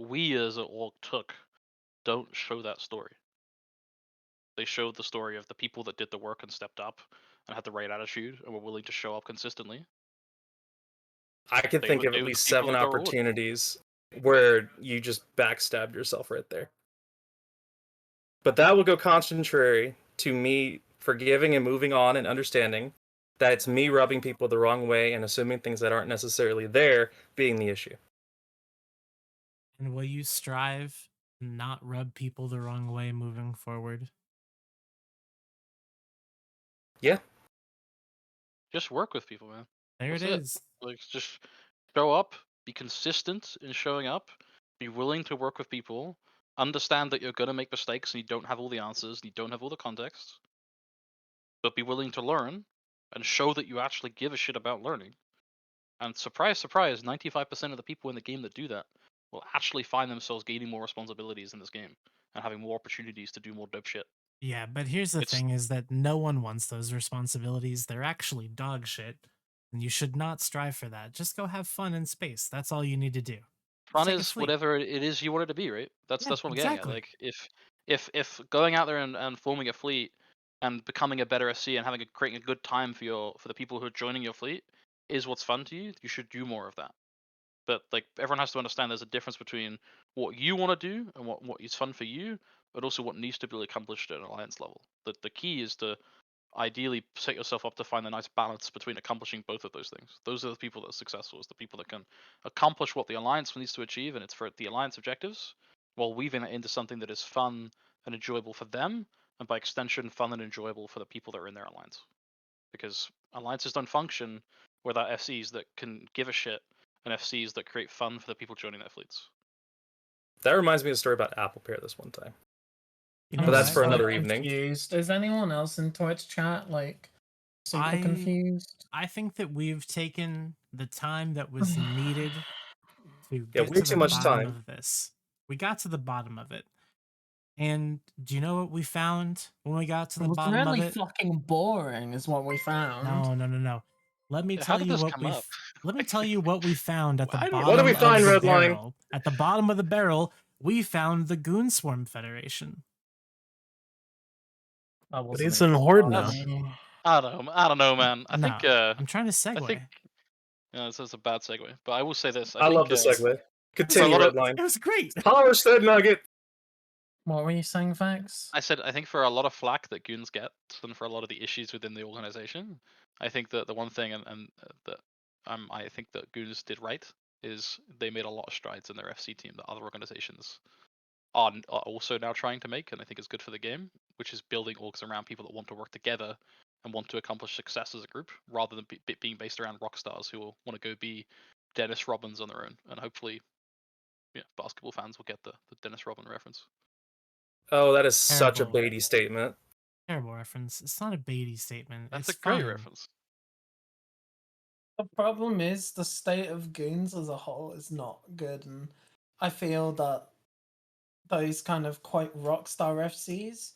S2: we as an org took don't show that story. They showed the story of the people that did the work and stepped up and had the right attitude and were willing to show up consistently.
S4: I can think of at
S2: They were the
S4: least
S2: people
S4: 7
S2: that got rewarded.
S4: opportunities where you just backstabbed yourself right there. But that will go contrary to me forgiving and moving on and understanding that it's me rubbing people the wrong way and assuming things that aren't necessarily there being the issue.
S8: And will you strive to not rub people the wrong way moving forward?
S4: Yeah.
S2: Just work with people, man.
S8: There
S2: That's
S8: it
S2: it.
S8: is.
S2: Like just show up, be consistent in showing up, be willing to work with people, understand that you're gonna make mistakes and you don't have all the answers, and you don't have all the context, but be willing to learn and show that you actually give a shit about learning. And surprise, surprise, 95% of the people in the game that do that will actually find themselves gaining more responsibilities in this game and having more opportunities to do more dope shit.
S8: Yeah, but here's the
S2: It's
S8: thing is that no one wants those responsibilities. They're actually dog shit. And you should not strive for that. Just go have fun in space. That's all you need to do.
S2: fun
S8: take a
S2: is
S8: fleet.
S2: whatever it is you want it to be, right? That's
S8: Yeah,
S2: that's what I'm getting at.
S8: exactly.
S2: Like if going out there and forming a fleet and becoming a better SC and having creating a good time for the people who are joining your fleet is what's fun to you, you should do more of that. But like everyone has to understand there's a difference between what you want to do and what is fun for you, but also what needs to be accomplished at an alliance level. The key is to ideally set yourself up to find a nice balance between accomplishing both of those things. Those are the people that are successful, is the people that can accomplish what the alliance needs to achieve, and it's for the alliance objectives, while weaving it into something that is fun and enjoyable for them, and by extension, fun and enjoyable for the people that are in their alliance. Because alliances don't function without FCs that can give a shit and FCs that create fun for the people joining their fleets.
S4: That reminds me of a story about Apple Pear this one time.
S8: You know
S4: But that's
S8: what?
S4: for
S9: so
S4: another evening.
S9: confused. Is anyone else in Twitch chat like super confused?
S8: I think that we've taken the time that was needed to
S4: Yeah,
S8: get
S4: way
S8: to
S4: too
S8: the
S4: much
S8: bottom
S4: time.
S8: of this. We got to the bottom of it. And do you know what we found when we got to
S9: It
S8: the
S9: was
S8: bottom of
S9: really
S8: it?
S9: fucking boring, is what we found.
S8: No. Let me
S2: How
S8: tell
S2: did
S8: you
S2: this
S8: what
S2: come
S8: we
S2: up?
S8: let me tell you what we found at the
S10: I don't
S8: bottom
S4: What do we
S8: of
S4: find,
S8: the
S4: Redline?
S8: barrel. At the bottom of the barrel, we found the Goon Swarm Federation.
S9: That
S7: But
S9: wasn't
S7: he's
S9: even
S7: in Horde
S2: That's-
S7: now.
S2: I don't know, man. I
S8: No,
S2: think
S8: I'm trying to segue.
S2: I think this is a bad segue, but I will say this.
S4: I
S2: think,
S4: love the segue.
S8: It
S4: Continue,
S2: lot of-
S4: Redline.
S8: It was great.
S4: Power Stud Nugget.
S9: What were you saying, Vex?
S2: I said I think for a lot of flack that goons get, and for a lot of the issues within the organization, I think that the one thing and that I think that goons did right is they made a lot of strides in their FC team that other organizations are also now trying to make, and I think it's good for the game, which is building orgs around people that want to work together and want to accomplish success as a group, rather than being based around rock stars who will want to go be Dennis Robbins on their own. And hopefully, yeah, basketball fans will get the Dennis Rodman reference.
S4: Oh, that is such a
S8: Terrible.
S4: baity statement.
S8: Terrible reference. It's not a baity statement.
S2: That's
S8: it's
S2: a great
S8: fine.
S2: reference.
S9: The problem is the state of Goons as a whole is not good, and I feel that those kind of quite rockstar FCs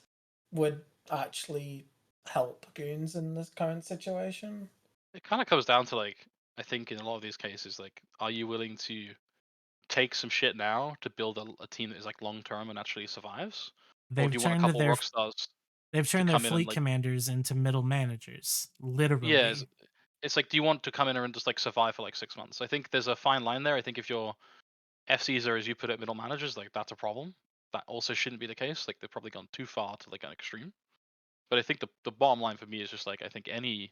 S9: would actually help Goons in this current situation.
S2: It kind of comes down to like, I think in a lot of these cases, like, are you willing to take some shit now to build a team that is like long term and actually survives, or
S8: They've
S2: do you want a
S8: turned
S2: couple
S8: their
S2: rock stars?
S8: they've turned their
S2: come in and,
S8: fleet
S2: like-
S8: commanders into middle managers. Literally.
S2: Yeah, it's like, do you want to come in and just like survive for like 6 months? I think there's a fine line there. I think if your FCs are, as you put it, middle managers, like that's a problem. That also shouldn't be the case. Like they've probably gone too far to like an extreme. But I think the bottom line for me is just like, I think any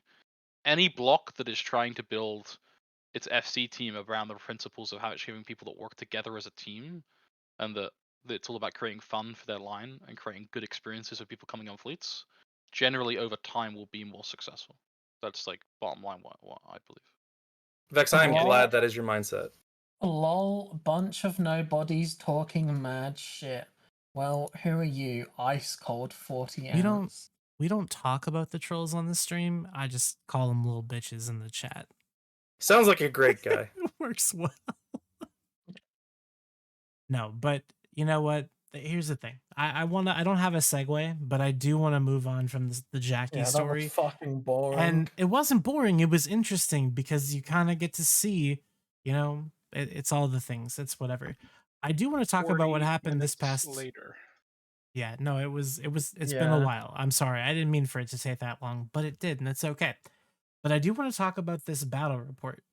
S2: block that is trying to build its FC team around the principles of how it's giving people that work together as a team, and that it's all about creating fun for their line and creating good experiences for people coming on fleets, generally over time will be more successful. That's like bottom line what I believe.
S4: Vex, I am
S9: Lol.
S4: glad that is your mindset.
S9: Lol, bunch of nobodies talking mad shit. Well, who are you? Ice cold 40 ounce.
S8: We don't talk about the trolls on the stream. I just call them little bitches in the chat.
S4: Sounds like a great guy.
S8: It works well. No, but you know what? Here's the thing. I don't have a segue, but I do want to move on from the Jackie
S9: Yeah, that
S8: story.
S9: was fucking boring.
S8: And it wasn't boring. It was interesting because you kind of get to see, you know, it's all the things. It's whatever. I do want to talk about what
S1: 40
S8: happened this
S1: minutes
S8: past.
S1: later.
S8: Yeah, no, it's been a
S9: Yeah.
S8: while. I'm sorry. I didn't mean for it to take that long, but it did, and it's okay. But I do want to talk about this battle report.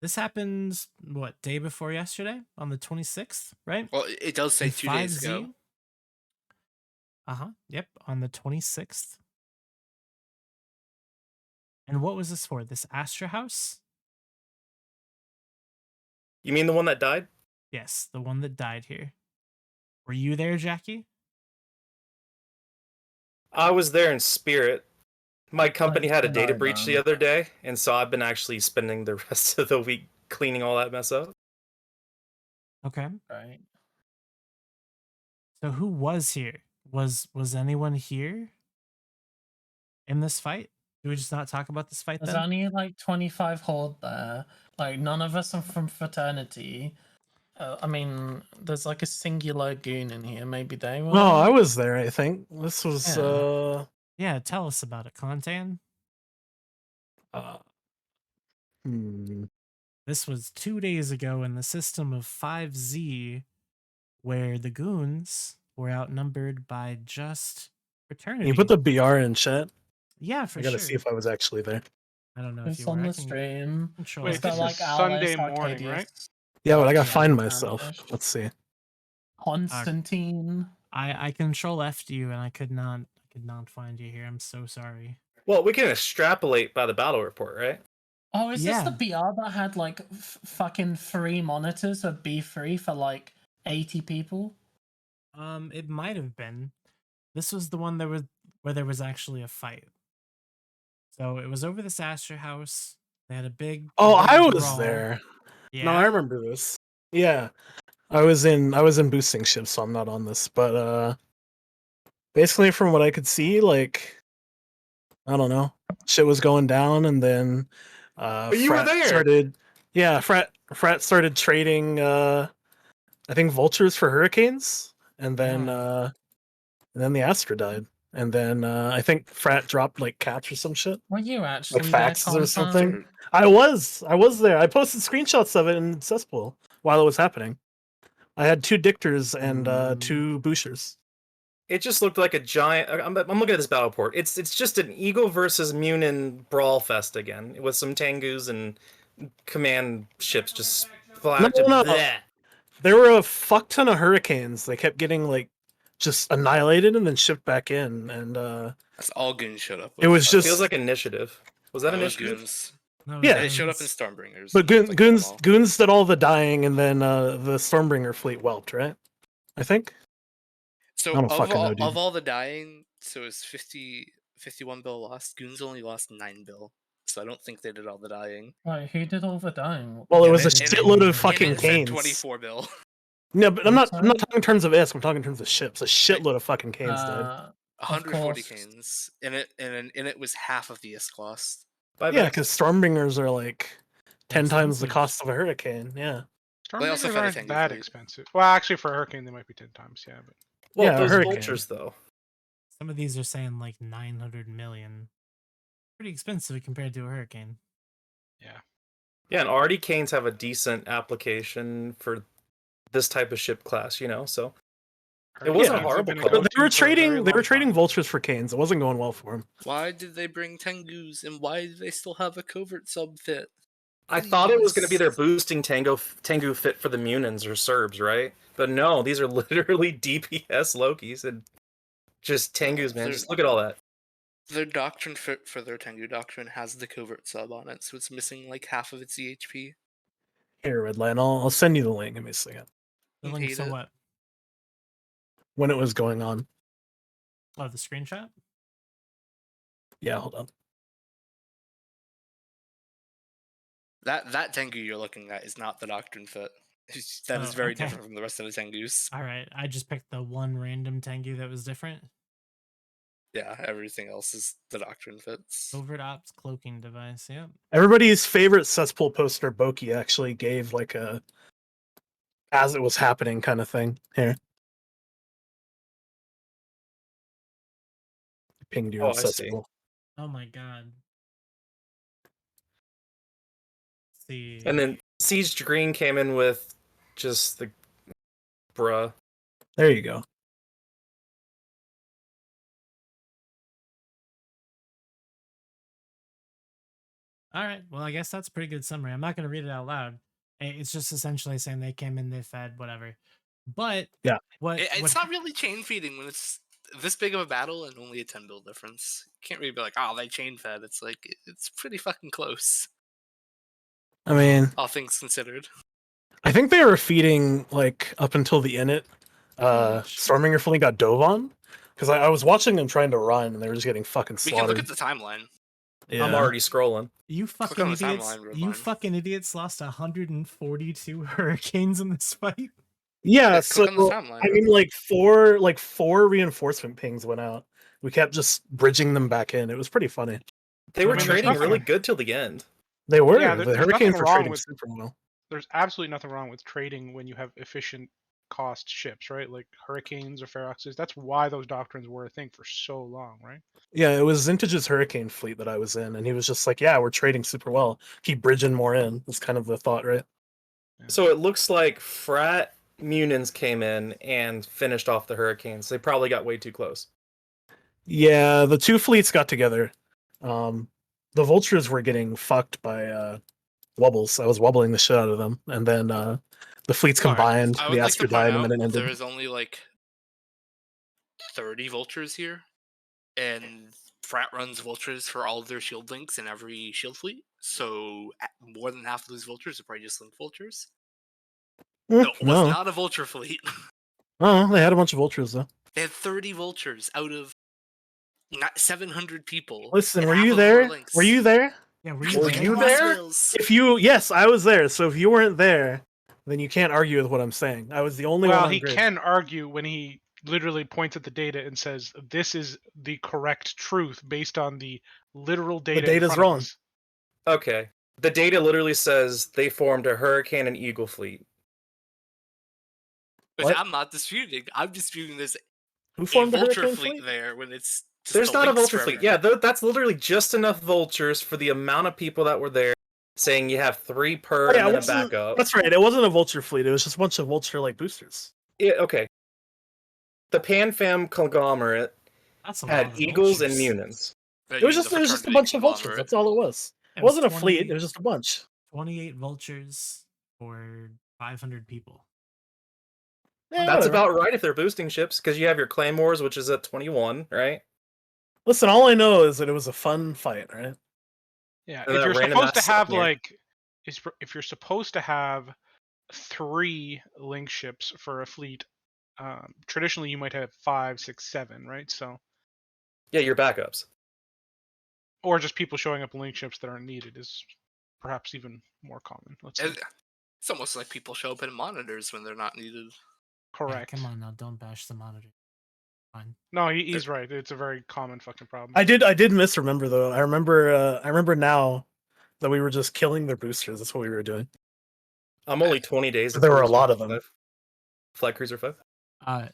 S8: This happened, what, day before yesterday? On the 26th, right?
S10: Well, it does say
S8: In
S10: 2 days ago.
S8: 5Z? Yep, on the 26th. And what was this for? This Astra House?
S4: You mean the one that died?
S8: Yes, the one that died here. Were you there, Jackie?
S4: I was there in spirit. My company had a data
S9: no,
S4: breach the
S9: man.
S4: other day, and so I've been actually spending the rest of the week cleaning all that mess up.
S8: Okay.
S9: Right.
S8: So who was here? Was anyone here in this fight? Do we just not talk about this fight
S9: There's
S8: then?
S9: only like 25 horde there. Like none of us are from fraternity. I mean, there's like a singular goon in here. Maybe they were.
S7: No, I was there. I think this was.
S9: Yeah.
S8: Yeah, tell us about it, Contan.
S7: Uh, hmm.
S8: This was 2 days ago in the system of 5Z, where the goons were outnumbered by just
S7: Can
S8: fraternity.
S7: you put the BR in chat?
S8: Yeah, for
S7: I gotta
S8: sure.
S7: see if I was actually there.
S8: I don't know if
S9: It's
S8: you were.
S9: on
S8: I
S9: the
S8: can
S9: stream.
S8: control
S1: Wait,
S9: It's
S8: it.
S9: got
S1: this is
S9: like
S1: Sunday
S9: Alice,
S1: morning, right?
S9: Arcadius,
S7: Yeah, but I gotta
S9: yeah,
S7: find
S9: and
S7: myself.
S9: Vanquish.
S7: Let's see.
S9: Constantine.
S8: I control F'd you and I could not find you here. I'm so sorry.
S4: Well, we can extrapolate by the battle report, right?
S9: Oh, is this
S8: Yeah.
S9: the BR that had like fucking 3 monitors of B3 for like 80 people?
S8: It might have been. This was the one where there was actually a fight. So it was over the Sasser house. They had a big.
S7: Oh,
S8: big
S7: I was
S8: brawl.
S7: there.
S8: Yeah.
S7: No, I remember this. Yeah, I was in boosting ships, so I'm not on this. But basically, from what I could see, like, I don't know, shit was going down, and then
S4: But you were
S7: Frat
S4: there!
S7: started. Yeah, Frat started trading. I think vultures for hurricanes, and then the Astra died, and then I think Frat dropped like caps or some shit,
S9: Were you
S7: like
S9: actually there,
S7: faxes or
S9: Contan?
S7: something. I was there. I posted screenshots of it in Cesspool while it was happening. I had 2 Dictors and 2 Bouchers.
S4: It just looked like a giant. I'm looking at this battle report. It's just an Eagle versus Munin brawl fest again, with some Tengus and command ships just flat.
S7: No.
S4: Bleh.
S7: There were a fuck ton of hurricanes. They kept getting like just annihilated and then shipped back in, and
S10: That's all Goons showed up with.
S7: it was
S4: It
S7: just
S4: feels like initiative. Was that
S10: That was
S4: initiative?
S10: Goons.
S8: No,
S7: Yeah.
S10: They showed up in
S8: Goons.
S10: Stormbringers.
S7: But
S10: and, like, got 'em all.
S7: Goons did all the dying, and then the Stormbringer fleet whelped, right? I think.
S10: So
S7: I don't
S10: of
S7: fucking
S10: all,
S7: know, dude.
S10: of all the dying, so it's 51 bill lost. Goons only lost 9 bill. So I don't think they did all the dying.
S9: Right, who did all the dying?
S7: Well, it
S10: And
S7: was a
S10: it- and it-
S7: shitload of
S10: And
S7: fucking
S10: it said
S7: canes.
S10: 24 bill.
S7: No, but I'm
S9: What's
S7: not
S9: that?
S7: talking in terms of ISK. I'm talking in terms of ships. A shitload of fucking canes died.
S10: 140
S9: course.
S10: canes. And it was half of the ISK lost.
S4: By
S7: Yeah,
S4: Vex.
S7: because Stormbringers are like 10 times the
S8: Expensive.
S7: cost of a hurricane. Yeah.
S10: They also
S1: Stormbringers
S10: fed a
S1: aren't
S10: Tengu
S1: that
S10: fleet.
S1: expensive. Well, actually, for a hurricane, they might be 10 times. Yeah, but
S4: Well,
S7: Yeah, a
S4: those
S7: hurricane.
S4: vultures though.
S8: Some of these are saying like 900 million. Pretty expensive compared to a hurricane.
S4: Yeah, and already canes have a decent application for this type of ship class, you know. So it wasn't
S1: hurricanes have
S4: horrible
S1: been a
S4: call.
S1: go-to
S7: They were
S1: for a very
S7: trading. They
S1: long
S7: were trading
S1: time.
S7: vultures for canes. It wasn't going well for them.
S10: Why did they bring Tengus? And why do they still have a covert sub fit?
S4: I thought it was going to be
S10: Please.
S4: their boosting Tengu fit for the Munins or Serbs, right? But no, these are literally DPS Lokis and just Tengus, man.
S10: They're-
S4: Just look at all that.
S10: Their doctrine fit for their Tengu doctrine has the covert sub on it, so it's missing like half of its EHP.
S7: Here, Redline, I'll send you the link. Give me a second.
S8: The
S10: I
S8: link
S10: hate
S8: to
S10: it.
S8: what?
S7: When it was going on.
S8: Oh, the screenshot?
S7: Yeah, hold on.
S10: That Tengu you're looking at is not the doctrine fit. That is
S8: Oh,
S10: very
S8: okay.
S10: different from the rest of the Tengus.
S8: Alright, I just picked the one random Tengu that was different.
S10: Yeah, everything else is the doctrine fits.
S8: Covert Ops cloaking device, yep.
S7: Everybody's favorite cesspool poster, Boki, actually gave like a as it was happening kind of thing. Here. Pinged you
S4: Oh,
S7: in
S4: I see.
S7: cesspool.
S8: Oh my god. Let's see.
S4: And then Siege Green came in with just the bruh.
S7: There you go.
S8: Alright, well, I guess that's a pretty good summary. I'm not going to read it out loud. It's just essentially saying they came in, they fed, whatever. But
S7: Yeah.
S10: It's not really chain feeding when it's this big of a battle and only a 10 bill difference. You can't really be like, oh, they chain fed. It's like, it's pretty fucking close,
S7: I mean,
S10: all things considered.
S7: I think they were feeding like up until the init. Storminger fleet got dove on because I was watching them trying to run and they were just getting fucking
S10: We can look
S7: slaughtered.
S10: at the timeline.
S7: Yeah.
S4: I'm already scrolling.
S8: You
S10: Click
S8: fucking
S10: on the
S8: idiots!
S10: timeline,
S8: You
S10: Redline.
S8: fucking idiots lost 142 hurricanes in this fight.
S7: Yeah,
S10: Yeah,
S7: so
S10: click on the timeline.
S7: I mean, like four reinforcement pings went out. We kept just bridging them back in. It was pretty funny.
S4: They were
S1: I mean,
S4: trading
S1: there's
S4: really
S1: nothing-
S4: good till the end.
S7: They were.
S1: Yeah,
S7: the
S1: there's
S7: Hurricanes
S1: nothing
S7: were
S1: wrong
S7: trading
S1: with
S7: super well.
S1: there's absolutely nothing wrong with trading when you have efficient cost ships, right? Like Hurricanes or Feroxes. That's why those doctrines were a thing for so long, right?
S7: Yeah, it was Vintage's Hurricane fleet that I was in, and he was just like, "Yeah, we're trading super well. Keep bridging more in." That's kind of the thought, right?
S4: So it looks like Frat Munins came in and finished off the Hurricanes. They probably got way too close.
S7: Yeah, the two fleets got together. The Vultures were getting fucked by wobbles. I was wobbling the shit out of them, and then the fleets
S10: Alright,
S7: combined.
S10: I
S7: The
S10: would like to
S7: Aster
S10: point
S7: died, and
S10: out
S7: then it ended.
S10: there is only like 30 vultures here, and Frat runs vultures for all of their shield links in every shield fleet. So more than half of those vultures are probably just link vultures. So it was
S7: No,
S10: not a vulture fleet.
S7: oh, they had a bunch of Vultures though.
S10: They had 30 vultures out of 700 people.
S7: Listen,
S10: and
S7: were
S10: half
S7: you
S10: of them were
S7: there?
S10: links.
S7: Were you there?
S8: Yeah, were
S10: Because
S8: you
S4: Were
S10: we
S8: there?
S4: you
S10: lost
S4: there?
S10: whales.
S7: If you, yes, I was there. So if you weren't there, then you can't argue with what I'm saying. I was the only one
S1: Well,
S7: on
S1: he
S7: grid.
S1: can argue when he literally points at the data and says this is the correct truth based on the literal data.
S7: The data's
S1: in front of
S7: wrong.
S1: us.
S4: Okay. The data literally says they formed a Hurricane and Eagle fleet.
S10: Which
S7: What?
S10: I'm not disputing. I'm disputing there's
S7: Who
S10: a
S7: formed the
S10: vulture
S7: Hurricane
S10: fleet
S7: fleet?
S10: there when it's just
S4: There's
S10: the
S4: not a
S10: links
S4: vulture
S10: for
S4: fleet.
S10: everyone.
S4: Yeah, that's literally just enough vultures for the amount of people that were there, saying you have 3 per
S7: Oh, yeah,
S4: and then
S7: it
S4: a
S7: wasn't-
S4: backup.
S7: That's right. It wasn't a Vulture fleet. It was just a bunch of Vulture like boosters.
S4: Yeah, okay. The PanFam conglomerate
S8: That's a lot
S4: had
S8: of
S4: Eagles and
S8: vultures.
S4: Munins.
S10: They're
S7: It was
S10: using
S7: just
S10: the
S7: a
S10: fraternity
S7: bunch of Vultures.
S10: conglomerate.
S7: That's all it was. It
S8: It was
S7: wasn't a fleet.
S8: 20
S7: It was just a bunch.
S8: 28 vultures for 500 people.
S7: Yeah,
S4: That's
S7: whatever.
S4: about right if they're boosting ships, because you have your Claymores, which is at 21, right?
S7: Listen, all I know is that it was a fun fight, right?
S1: Yeah,
S4: And
S1: if
S4: that
S1: you're
S4: random
S1: supposed to
S4: ass
S1: have
S4: Sutner.
S1: like, if you're supposed to have 3 link ships for a fleet, traditionally you might have 5, 6, 7, right? So,
S4: Yeah, your backups.
S1: or just people showing up in link ships that aren't needed is perhaps even more common. Let's say.
S10: It's almost like people show up in monitors when they're not needed.
S8: Yeah,
S1: Correct.
S8: come on now, don't bash the monitor. Fine.
S1: No, he's right. It's a very common fucking problem.
S7: I did misremember though. I remember now that we were just killing their boosters. That's what we were doing.
S4: I'm only 20 days.
S7: There were a
S4: into
S7: lot of them.
S4: 5. Flight Cruiser 5.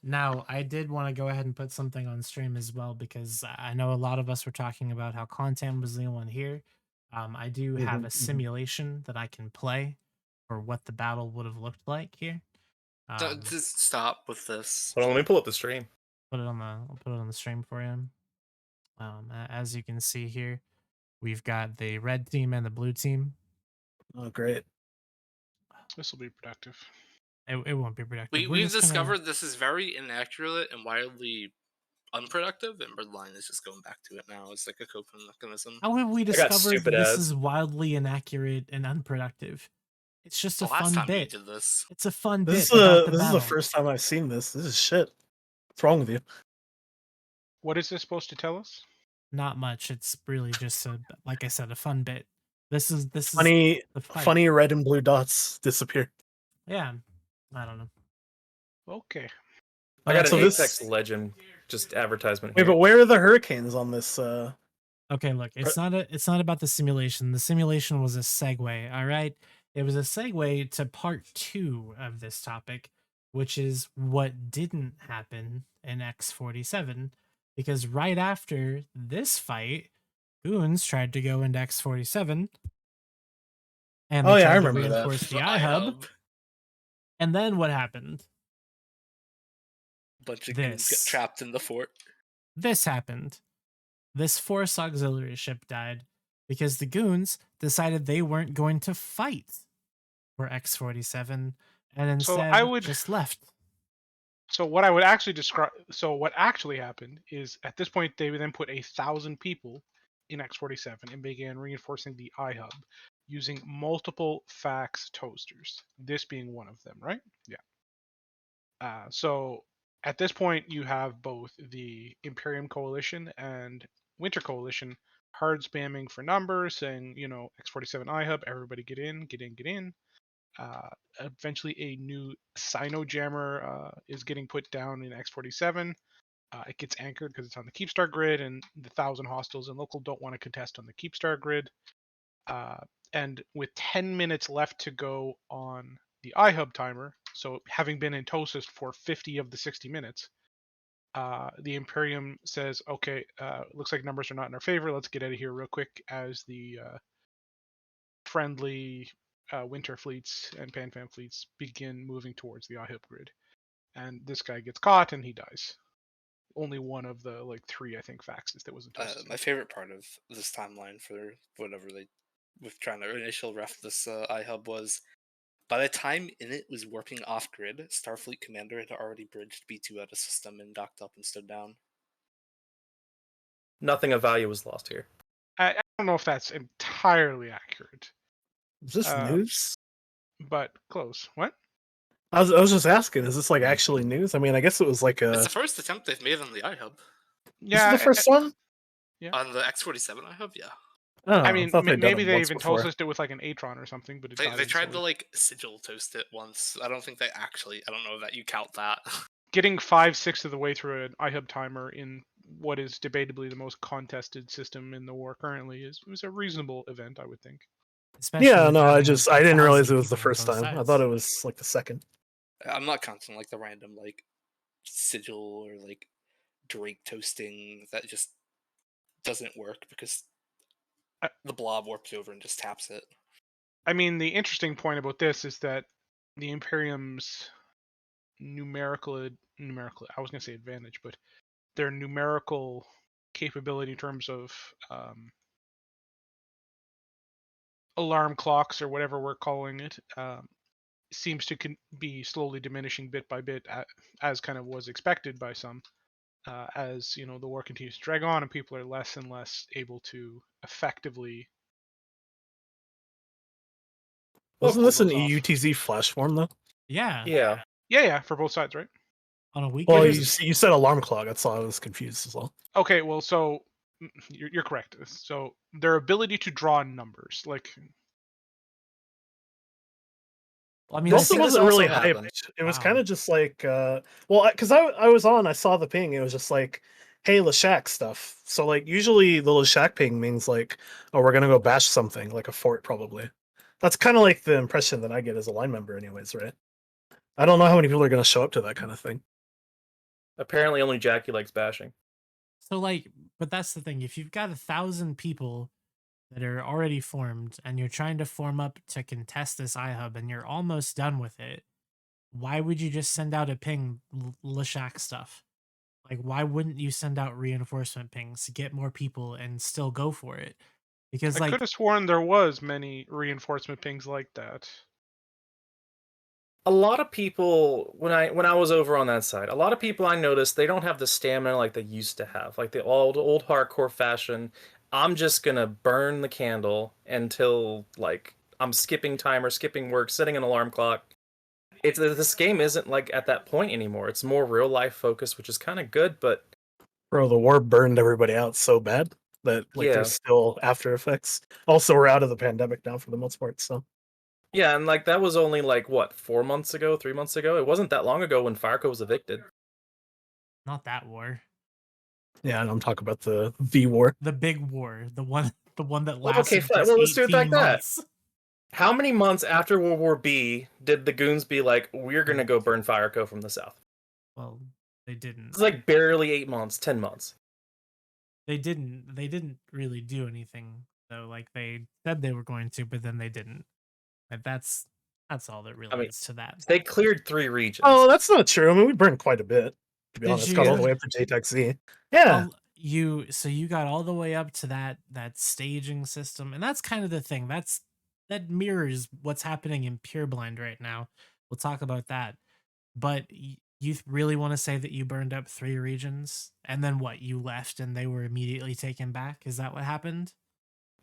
S8: Now, I did want to go ahead and put something on stream as well because I know a lot of us were talking about how content was the only one here. I do have a simulation that I can play for what the battle would have looked like here.
S10: Just stop with this.
S4: Hold on, let me pull up the stream.
S8: I'll put it on the stream for you. As you can see here, we've got the red team and the blue team.
S7: Oh, great.
S1: This will be productive.
S8: It won't be productive.
S10: We've discovered this is very inaccurate and wildly unproductive, and Redline is just going back to it now. It's like a coping mechanism.
S8: How have we
S4: I got
S8: discovered
S4: stupid
S8: this
S4: ads.
S8: is wildly inaccurate and unproductive? It's just a
S10: The last
S8: fun
S10: time we
S8: bit.
S10: did this.
S8: It's a fun
S7: This
S8: bit. about
S7: is the
S8: battle.
S7: first time I've seen this. This is shit. What's wrong with you?
S1: What is this supposed to tell us?
S8: Not much. It's really just like I said, a fun bit. This is
S7: Funny,
S8: the fight.
S7: funny red and blue dots disappear.
S8: Yeah, I don't know.
S1: Okay.
S4: I got an
S7: So this-
S4: Apex Legend just advertisement
S7: Wait,
S4: here.
S7: but where are the Hurricanes on this?
S8: Okay, look, it's not about the simulation. The simulation was a segue, all right? It was a segue to part 2 of this topic, which is what didn't happen in X47, because right after this fight, Goons tried to go into X47, and they
S7: Oh, yeah, I
S8: tried to
S7: remember that.
S8: reinforce the iHub. And then what happened?
S10: Bunch of goons get
S8: This.
S10: trapped in the fort.
S8: This happened. This force auxiliary ship died because the Goons decided they weren't going to fight for X47 and instead just left.
S1: So what I would actually describe. So what actually happened is at this point they then put 1,000 people in X47 and began reinforcing the iHub using multiple fax toasters. This being one of them, right? Yeah. So at this point you have both the Imperium Coalition and Winter Coalition hard spamming for numbers, saying, X47 iHub, everybody get in, get in, get in. Eventually, a new Sino Jammer is getting put down in X47. It gets anchored because it's on the Keepstar grid, and the 1,000 hostiles and local don't want to contest on the Keepstar grid. and with 10 minutes left to go on the iHub timer, so having been in Toast for 50 of the 60 minutes, the Imperium says, okay, looks like numbers are not in our favor. Let's get out of here real quick as the friendly winter fleets and Pan-Fan fleets begin moving towards the iHub grid. And this guy gets caught and he dies. Only one of the like 3, I think, faxes that was in Toast.
S10: My favorite part of this timeline for whatever they with trying to initial ref this iHub was, by the time Init was warping off grid, Starfleet Commander had already bridged B2 out of system and docked up and stood down.
S4: Nothing of value was lost here.
S1: I don't know if that's entirely accurate.
S7: Is this news?
S1: But close. What?
S7: I was just asking, is this like actually news? I mean, I guess it was like
S10: It's the first attempt they've made on the iHub.
S7: Yeah, this is the first one?
S1: Yeah.
S10: On the X47 iHub, yeah.
S7: Oh,
S1: I mean,
S7: thought they'd done
S1: maybe
S7: it
S1: they
S7: once
S1: even
S7: before.
S1: toasted it with like an Atron or something, but it
S10: They
S1: died
S10: tried to
S1: instantly.
S10: like sigil toast it once. I don't think they actually. I don't know that you count that.
S1: Getting 5/6 of the way through an iHub timer in what is debatably the most contested system in the war currently was a reasonable event, I would think.
S8: Especially
S7: Yeah,
S8: with
S7: no, I
S8: having
S7: didn't realize it
S8: 1,000
S7: was the
S8: people on
S7: first
S8: both
S7: time. I
S8: sides.
S7: thought it was like the second.
S10: I'm not counting like the random like sigil or like Drake toasting that just doesn't work because the blob warps over and just taps it.
S1: I mean, the interesting point about this is that the Imperium's numerical, I was going to say advantage, but their numerical capability in terms of alarm clocks or whatever we're calling it seems to be slowly diminishing bit by bit, as kind of was expected by some, as you know the war continues to drag on and people are less and less able to effectively.
S7: Wasn't this
S1: pull
S7: an
S1: those off.
S7: EUTZ flash form though?
S8: Yeah.
S1: Yeah, for both sides, right?
S8: On a week.
S7: Well, you said alarm clock. That's all I was confused as well.
S1: Okay, well, so you're correct. So their ability to draw numbers, like.
S8: I mean,
S7: also wasn't really
S4: happened.
S7: hyped. It was kind of just like, well, because I was on, I saw the ping. It was just like, hey, Lashak stuff. So like, usually the Lashak ping means like, oh, we're gonna go bash something, like a fort probably. That's kind of like the impression that I get as a line member, anyways, right? I don't know how many people are gonna show up to that kind of thing.
S4: Apparently, only Jackie likes bashing.
S8: So like, but that's the thing. If you've got 1,000 people that are already formed and you're trying to form up to contest this iHub and you're almost done with it, why would you just send out a ping Lashak stuff? Like, why wouldn't you send out reinforcement pings to get more people and still go for it? Because
S1: I
S8: like,
S1: could have sworn there was many reinforcement pings like that.
S4: A lot of people, when I was over on that side, a lot of people I noticed they don't have the stamina like they used to have, like the old hardcore fashion. I'm just gonna burn the candle until like I'm skipping timer, skipping work, setting an alarm clock. This game isn't like at that point anymore. It's more real life focused, which is kind of good. But
S7: bro, the war burned everybody out so bad that like there's still after effects. Also, we're out of the pandemic now for the most part, so.
S4: Yeah, and like that was only like what 4 months ago, 3 months ago. It wasn't that long ago when Fireco was evicted.
S8: not that war.
S7: Yeah, and I'm talking about the V war,
S8: the big war, the one that
S4: Well,
S8: lasted.
S4: okay, fine. Well, let's do it like
S8: months.
S4: that. How many months after World War B did the Goons be like, we're gonna go burn Fireco from the south?
S8: Well, they didn't.
S4: It's like barely 8 months, 10 months.
S8: They didn't really do anything though. Like they said they were going to, but then they didn't. Like that's all that really is to that.
S4: They cleared 3 regions.
S7: Oh, that's not true. I mean, we burned quite a bit. To be
S8: Did
S7: honest,
S8: you-
S7: got all the way up to JTAC Z. Yeah.
S8: You got all the way up to that staging system, and that's kind of the thing. That mirrors what's happening in Pureblind right now. We'll talk about that. But you really want to say that you burned up 3 regions, and then what? You left, and they were immediately taken back. Is that what happened?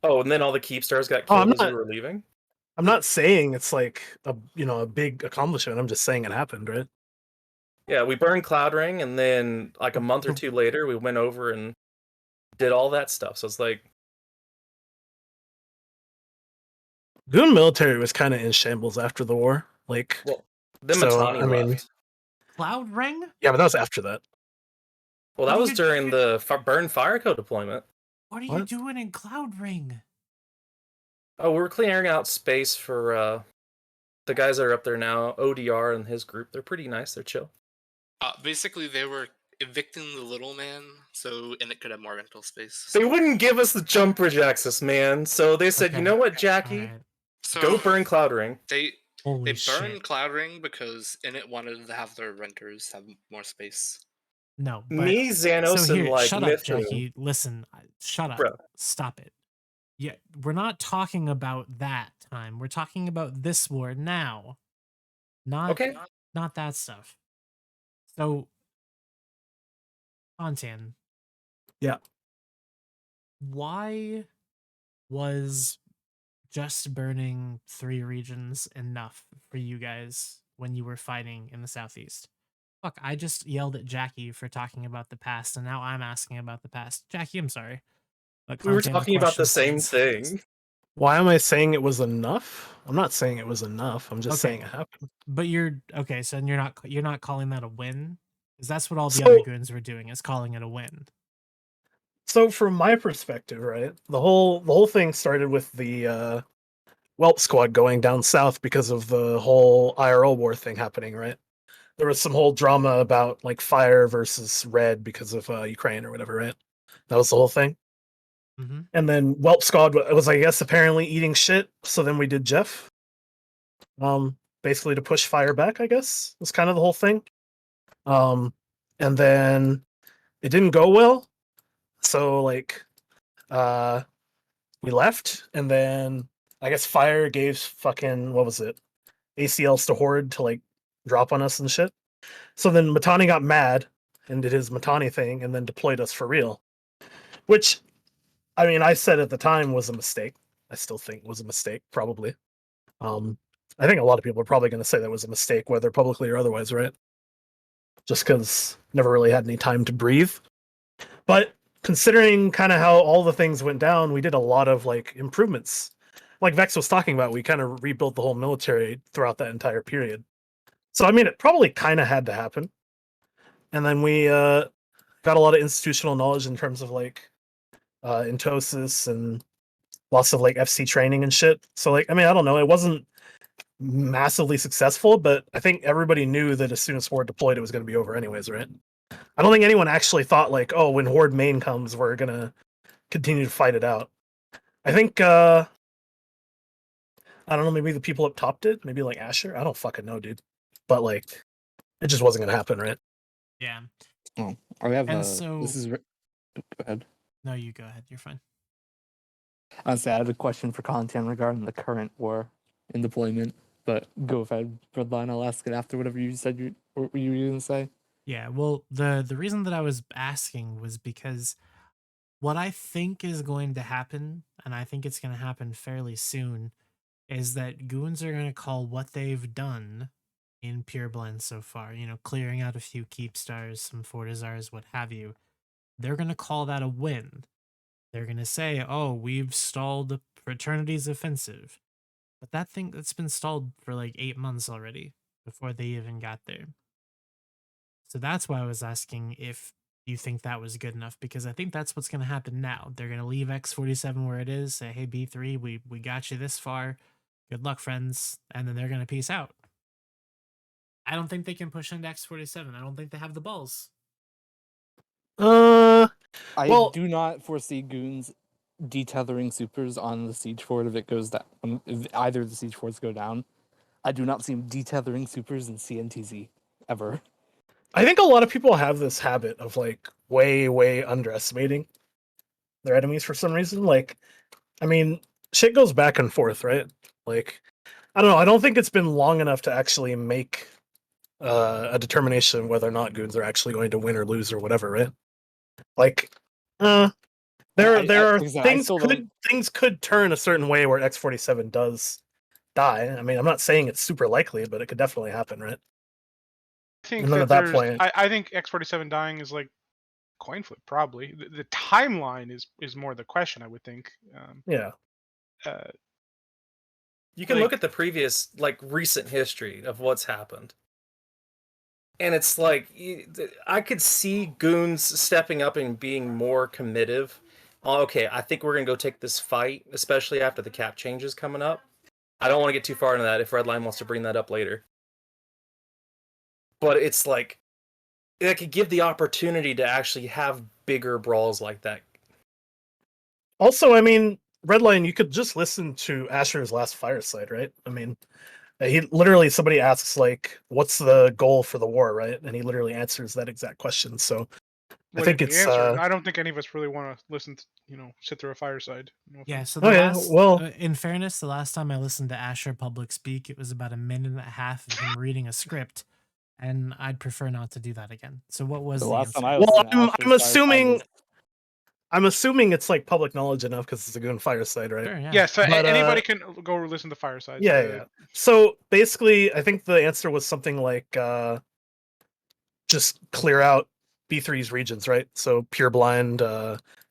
S4: Oh, and then all the keep stars got killed as we were leaving.
S7: I'm not saying it's like a big accomplishment. I'm just saying it happened, right?
S4: Yeah, we burned Cloud Ring, and then like a month or 2 later, we went over and did all that stuff. So it's like
S7: Goon military was kind of in shambles after the war. Like,
S4: well, then Matani left.
S8: Cloud Ring?
S7: Yeah, but that was after that.
S4: Well, that was during the Burn Fireco deployment.
S8: What are you doing in Cloud Ring?
S4: Oh, we're clearing out space for the guys that are up there now. ODR and his group. They're pretty nice. They're chill.
S10: Basically, they were evicting the little man, so and it could have more rental space.
S4: They wouldn't give us the jump bridge access, man. So they said, you know what, Jackie?
S8: Alright.
S10: So
S4: Go burn Cloud Ring.
S10: They
S8: Holy
S10: burned
S8: shit.
S10: Cloud Ring because Init wanted to have their renters have more space.
S8: No, but
S4: Me, Xanos,
S8: so here,
S4: and like
S8: shut up,
S4: Mithrin.
S8: Jackie. Listen, shut up.
S4: Bro.
S8: Stop it. Yeah, we're not talking about that time. We're talking about this war now. Not
S4: Okay.
S8: not that stuff. So Fontan.
S7: Yeah.
S8: Why was just burning 3 regions enough for you guys when you were fighting in the southeast? Fuck, I just yelled at Jackie for talking about the past, and now I'm asking about the past. Jackie, I'm sorry. But
S4: We were
S8: Fontaine,
S4: talking about the
S8: question
S4: same
S8: stands.
S4: thing.
S7: Why am I saying it was enough? I'm not saying it was enough. I'm just
S8: Okay.
S7: saying it happened.
S8: But you're okay, so you're not calling that a win? Because that's what all the
S7: So-
S8: other goons were doing, is calling it a win.
S7: So from my perspective, right, the whole thing started with the Whelp squad going down south because of the whole IRL war thing happening, right? There was some whole drama about like fire versus red because of Ukraine or whatever, right? That was the whole thing.
S8: Mm-hmm.
S7: And then Whelp squad was, I guess, apparently eating shit. So then we did Jeff, basically to push fire back. I guess was kind of the whole thing. And then it didn't go well. So like, we left, and then I guess fire gave fucking what was it, ACLs to Horde to like drop on us and shit. So then Matani got mad and did his Matani thing, and then deployed us for real. Which, I mean, I said at the time was a mistake. I still think was a mistake, probably. I think a lot of people are probably going to say that was a mistake, whether publicly or otherwise, right? Just because never really had any time to breathe. But considering kind of how all the things went down, we did a lot of like improvements. Like Vex was talking about, we kind of rebuilt the whole military throughout that entire period. So I mean, it probably kind of had to happen. And then we got a lot of institutional knowledge in terms of like Intosis and lots of like FC training and shit. So like, I mean, I don't know, it wasn't massively successful, but I think everybody knew that as soon as Horde deployed, it was going to be over anyways, right? I don't think anyone actually thought like, oh, when Horde main comes, we're gonna continue to fight it out. I think I don't know, maybe the people up top did, maybe like Asher. I don't fucking know, dude. But like, it just wasn't gonna happen, right?
S8: Yeah.
S11: Oh, I have
S8: And
S11: a.
S8: so-
S11: This is. Go ahead.
S8: No, you go ahead. You're fine.
S11: Honestly, I had a question for content regarding the current war in deployment, but go ahead, Redline. I'll ask it after whatever you said what you were going to say.
S8: Yeah, well, the reason that I was asking was because what I think is going to happen, and I think it's going to happen fairly soon, is that goons are going to call what they've done in Pure Blend so far, you know, clearing out a few keep stars, some Fortizars, what have you. They're going to call that a win. They're going to say, oh, we've stalled Fraternity's offensive. But that thing that's been stalled for like 8 months already before they even got there. So that's why I was asking if you think that was good enough, because I think that's what's going to happen now. They're going to leave X47 where it is, say, hey, B3, we got you this far. Good luck, friends. And then they're going to peace out. I don't think they can push into X47. I don't think they have the balls.
S11: I
S7: Well-
S11: do not foresee goons detethering supers on the siege fort if it goes down. If either of the siege forts go down, I do not see them detethering supers in CNTZ ever.
S7: I think a lot of people have this habit of like way underestimating their enemies for some reason. Like, I mean, shit goes back and forth, right? Like, I don't know. I don't think it's been long enough to actually make a determination whether or not goons are actually going to win or lose or whatever, right? Like, there
S11: like
S7: are
S11: I said, I
S7: things
S11: still
S7: things could turn a certain way where X47 does die. I mean, I'm not saying it's super likely, but it could definitely happen, right?
S1: I think
S7: And then
S1: that
S7: at that
S1: there's.
S7: point-
S1: I think X47 dying is like coin flip, probably. The timeline is more the question, I would think.
S7: Yeah.
S4: You can
S1: Like-
S4: look at the previous, like, recent history of what's happened. And it's like, I could see goons stepping up and being more committive oh, okay, I think we're gonna go take this fight, especially after the cap changes coming up. I don't want to get too far into that if Redline wants to bring that up later. But it's like it could give the opportunity to actually have bigger brawls like that.
S7: Also, I mean, Redline, you could just listen to Asher's last fireside, right? I mean, he literally somebody asks like, "What's the goal for the war?" Right, and he literally answers that exact question. So I
S1: What
S7: think
S1: did he
S7: it's
S1: answer? I don't think any of us really want to listen to, sit through a fireside. No
S8: Yeah,
S1: offense.
S8: so
S7: Oh,
S8: the
S7: yeah,
S8: last,
S7: well-
S8: in fairness, the last time I listened to Asher public speak, it was about a minute and a half of him reading a script, and I'd prefer not to do that again. So what was
S11: The
S8: the
S11: last time
S8: answer?
S11: I
S7: well,
S11: listened to Asher's
S7: I'm
S11: fireside
S7: assuming
S11: was-
S7: I'm assuming it's like public knowledge enough because it's a Goon fireside, right?
S8: Sure, yeah.
S1: Yeah, so
S7: But,
S1: anybody can go listen to firesides.
S7: Yeah, yeah. So basically, I think the answer was something like just clear out B3's regions, right? So Pure Blind,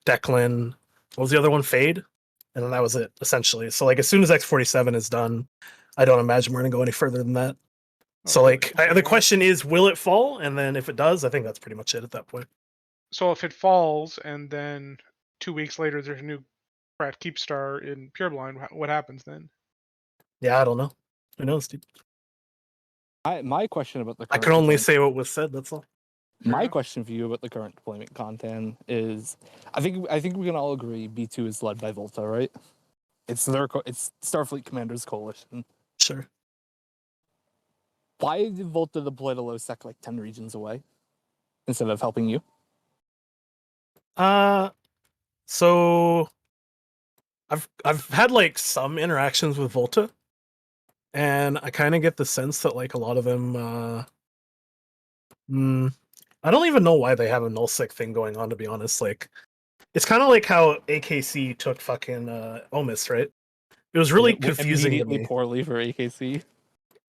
S7: Declan, what was the other one? Fade? And then that was it, essentially. So like as soon as X47 is done, I don't imagine we're gonna go any further than that. So like the question is, will it fall? And then if it does, I think that's pretty much it at that point.
S1: So if it falls and then 2 weeks later there's a new Pratt Keepstar in Pureblind, what happens then?
S7: Yeah, I don't know. Who knows, dude?
S11: My question about the
S7: I
S11: current
S7: can only
S11: deployment-
S7: say what was said, that's all.
S11: My question for you about the current deployment content is, I think we can all agree B2 is led by Volta, right? It's it's Starfleet Commander's coalition.
S7: Sure.
S11: Why did Volta deploy to low sec like 10 regions away instead of helping you?
S7: So I've had like some interactions with Volta, and I kind of get the sense that like a lot of them I don't even know why they have a nullsec thing going on, to be honest. Like it's kind of like how AKC took fucking Omis, right? It was really confusing to
S11: Immediately
S7: me.
S11: poorly for AKC.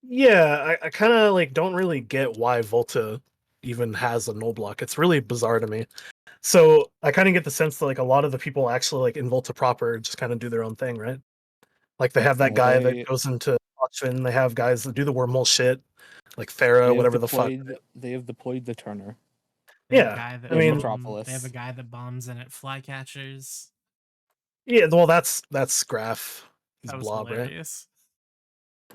S7: Yeah, I kind of like don't really get why Volta even has a null block. It's really bizarre to me. So I kind of get the sense that like a lot of the people actually like in Volta proper just kind of do their own thing, right? Like they have that
S11: Yeah,
S7: guy
S11: they-
S7: that goes into Watchmen. They have guys that do the wormhole shit, like Thera, whatever the fuck.
S11: They have deployed the Turner.
S8: They have a
S7: Yeah,
S8: guy that,
S7: I mean-
S11: Metropolis.
S8: they have a guy that bombs in at Flycatchers.
S7: Yeah, well, that's Graph. He's
S8: That was
S7: Blob, right?
S8: hilarious.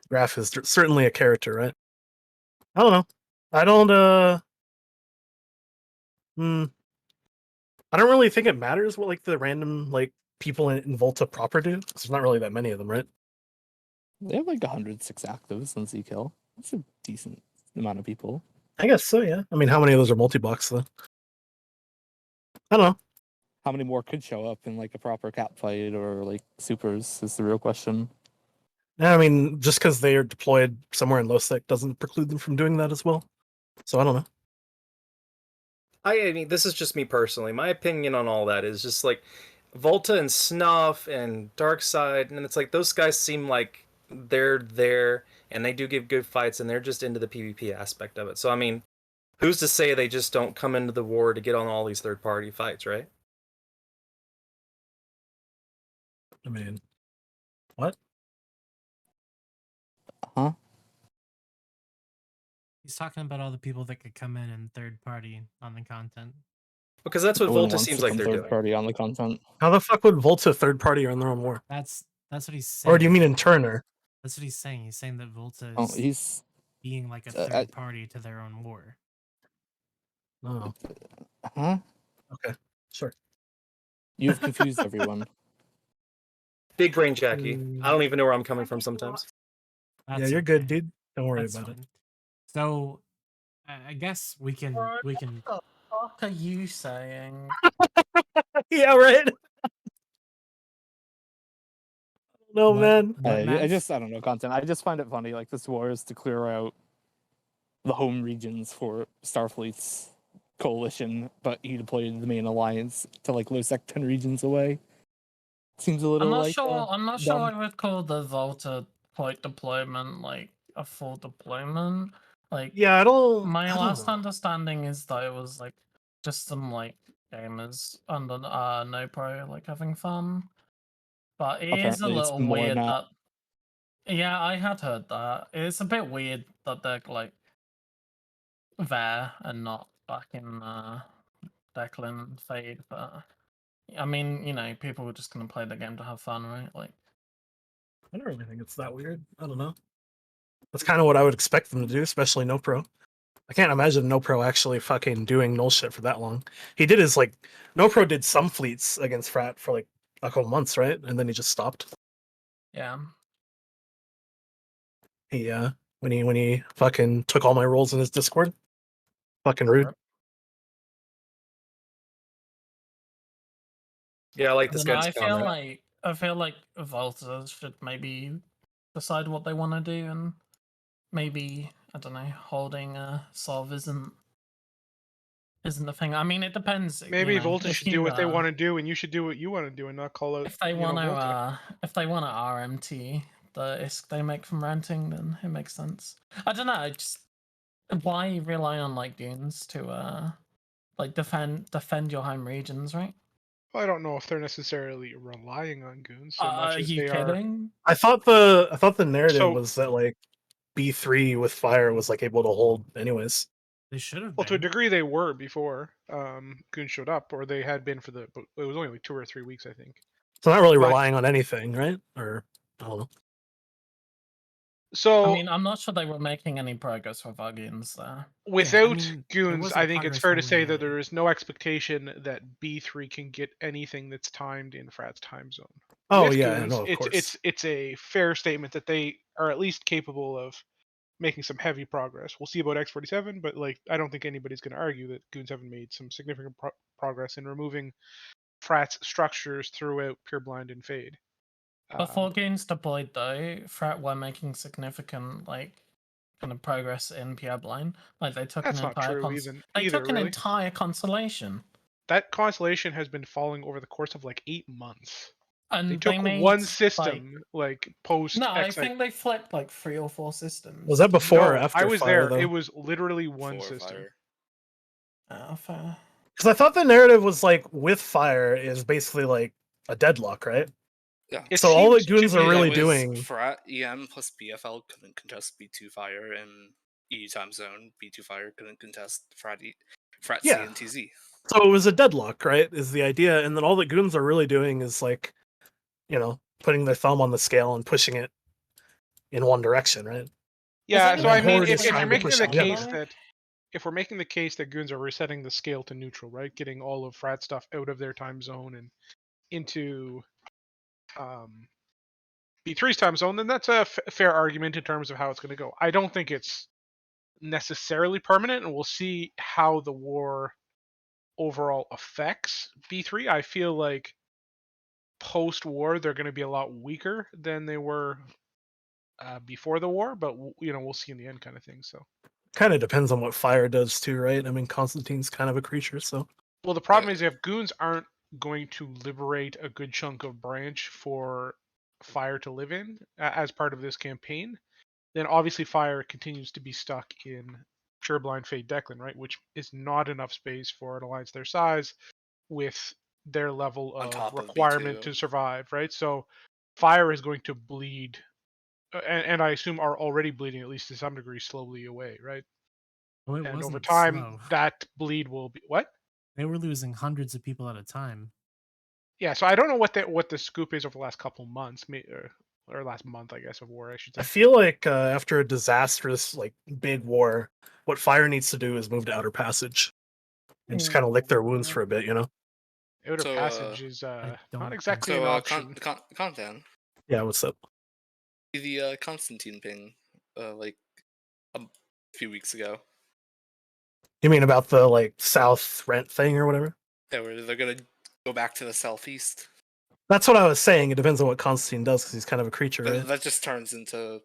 S7: Graph is certainly a character, right? I don't know. I don't. I don't really think it matters what like the random like people in Volta proper do. 'Cause there's not really that many of them, right?
S11: They have like 106 actives on Zkill. That's a decent amount of people.
S7: I guess so. Yeah. I mean, how many of those are multi-box though? I don't know.
S11: How many more could show up in like a proper cap fight or like supers is the real question.
S7: Yeah, I mean, just because they are deployed somewhere in low sec doesn't preclude them from doing that as well. So I don't know.
S4: I mean, this is just me personally. My opinion on all that is just like Volta and Snuff and Darkseid, and it's like those guys seem like they're there and they do give good fights and they're just into the PvP aspect of it. So I mean, who's to say they just don't come into the war to get on all these third-party fights, right?
S7: I mean, what?
S11: Huh?
S8: He's talking about all the people that could come in and third party on the content.
S4: Because that's what
S11: No one
S4: Volta
S11: wants
S4: seems
S11: to
S4: like
S11: come
S4: they're
S11: third
S4: doing.
S11: party on the content.
S7: How the fuck would Volta third party on their own war?
S8: That's what he's saying.
S7: Or do you mean in Turner?
S8: That's what he's saying. He's saying that Volta
S11: Oh,
S8: is
S11: he's
S8: being like a
S11: I-
S8: third party to their own war.
S7: Oh,
S11: huh?
S7: okay, sure.
S11: You've confused everyone.
S4: Big brain Jackie. I don't even know where I'm coming from sometimes.
S7: Yeah,
S8: That's
S7: you're good,
S8: okay.
S7: dude. Don't worry
S8: That's
S7: about
S8: fine. So, I guess we can
S9: What the fuck are you saying?
S7: it. Yeah, right. No,
S8: What?
S7: man.
S8: What,
S11: I
S8: Max?
S11: just I don't know content. I just find it funny. Like this war is to clear out the home regions for Starfleet's coalition, but he deployed the main alliance to like low sec 10 regions away. Seems a little
S9: I'm not
S11: like
S9: sure. I'm not sure
S11: dumb.
S9: I would call the Volta point deployment like a full deployment. Like,
S7: Yeah, I don't.
S9: my
S7: I don't
S9: last
S7: know.
S9: understanding is that it was like just some like gamers under no pro like having fun. But it is a
S11: Apparently it's
S9: little
S11: more
S9: weird
S11: now.
S9: that. Yeah, I had heard that. It's a bit weird that they're like there and not back in Declan and Fade, but I mean, people were just gonna play the game to have fun, right? Like,
S7: I don't really think it's that weird. I don't know. That's kind of what I would expect them to do, especially No Pro. I can't imagine No Pro actually fucking doing null shit for that long. He did his No Pro did some fleets against Frat for like a couple months, right? And then he just stopped.
S9: yeah.
S7: He when he fucking took all my roles in his Discord. Fucking rude.
S4: Yeah, I like
S9: I
S4: this
S9: don't know,
S4: guy's comment.
S9: I feel like Volta should maybe decide what they want to do, and maybe I don't know, holding a Solve isn't a thing. I mean, it depends.
S1: Maybe Volta
S9: If
S1: should do what they
S9: you
S1: want to do, and you should do what you want to do, and not call out
S9: if they
S1: Volta.
S9: want to RMT the ISK they make from renting, then it makes sense. I don't know. Just why rely on like Goons to defend your home regions, right?
S1: Well, I don't know if they're necessarily relying on Goons so much
S9: Are
S1: as
S9: you
S1: they are.
S9: kidding?
S7: I thought the narrative
S1: So-
S7: was that like B3 with Fire was like able to hold anyways.
S8: They should have
S1: Well, to a
S8: been.
S1: degree, they were before Goons showed up, or they had been but it was only like 2 or 3 weeks, I think.
S7: So not really
S1: But-
S7: relying on anything, right? Or I don't know.
S1: So
S9: I mean, I'm not sure they were making any progress with our Goons there.
S1: without
S8: there
S1: Goons,
S8: wasn't
S1: I think it's
S8: progress
S1: fair
S8: one
S1: to
S8: way or
S1: say
S8: the
S1: that
S8: other.
S1: there is no expectation that B3 can get anything that's timed in Frat's time zone.
S7: Oh
S1: With
S7: yeah,
S1: Goons,
S7: no, of course.
S1: it's a fair statement that they are at least capable of making some heavy progress. We'll see about X47, but like I don't think anybody's going to argue that Goons haven't made some significant progress in removing Frat's structures throughout Pureblind and Fade.
S9: Before Goons deployed, though, Frat were making significant kind of progress in Pureblind. Like they took
S1: That's
S9: an
S1: not
S9: entire
S1: true either, really.
S9: entire constellation.
S1: That constellation has been falling over the course of like 8 months.
S9: And
S1: They took
S9: made,
S1: one system post
S9: No, I
S1: X.
S9: think they flipped like 3 or 4 systems.
S7: Was that before or
S1: No,
S7: after
S1: I was
S7: Fire,
S1: there.
S7: though?
S1: It was literally one
S10: For
S1: system.
S10: Fire.
S9: Fair.
S7: Because I thought the narrative was like with Fire is basically like a deadlock, right?
S10: Yeah.
S1: It
S7: So all the
S1: seems to
S7: Goons are
S1: be-
S7: really
S10: It was
S7: doing.
S10: Frat EM plus BFL couldn't contest B2 Fire, and EU time zone B2 Fire couldn't contest Frat C
S7: Yeah.
S10: and TZ.
S7: So it was a deadlock, right? Is the idea, and then all the Goons are really doing is like, putting their thumb on the scale and pushing it in one direction, right?
S1: Yeah, so I mean,
S7: Horde is
S1: if you're
S7: trying to
S1: making
S7: push
S1: the
S7: on the other.
S1: case that if we're making the case that Goons are resetting the scale to neutral, right, getting all of Frat stuff out of their time zone and into B3's time zone, then that's a fair argument in terms of how it's going to go. I don't think it's necessarily permanent, and we'll see how the war overall affects B3. I feel like post-war they're going to be a lot weaker than they were before the war, but we'll see in the end, kind of thing. So
S7: Kind of depends on what Fire does too, right? I mean, Constantine's kind of a creature, so.
S1: well, the problem is if Goons aren't going to liberate a good chunk of branch for Fire to live in as part of this campaign, then obviously Fire continues to be stuck in Pureblind Fade Declan, right? Which is not enough space for an alliance their size with their level
S10: On
S1: of
S10: top of
S1: requirement
S10: B2.
S1: to survive, right? So Fire is going to bleed, and I assume are already bleeding at least to some degree slowly away, right?
S8: Well, it
S1: And
S8: wasn't
S1: over time,
S8: slow.
S1: that bleed will be what?
S8: They were losing hundreds of people at a time.
S1: Yeah, so I don't know what the scoop is over the last couple months, or last month, I guess, of war, I should say.
S7: I feel like after a disastrous, big war, what Fire needs to do is move to Outer Passage and just kind of lick their wounds for a bit,
S1: Outer
S10: So,
S1: Passage is not exactly an option.
S10: Contan,
S7: Yeah, what's up?
S10: the Constantine ping, like a few weeks ago.
S7: You mean about the South rent thing or whatever?
S10: Yeah, where they're gonna go back to the southeast.
S7: That's what I was saying. It depends on what Constantine does because he's kind of a creature, right?
S10: That just turns into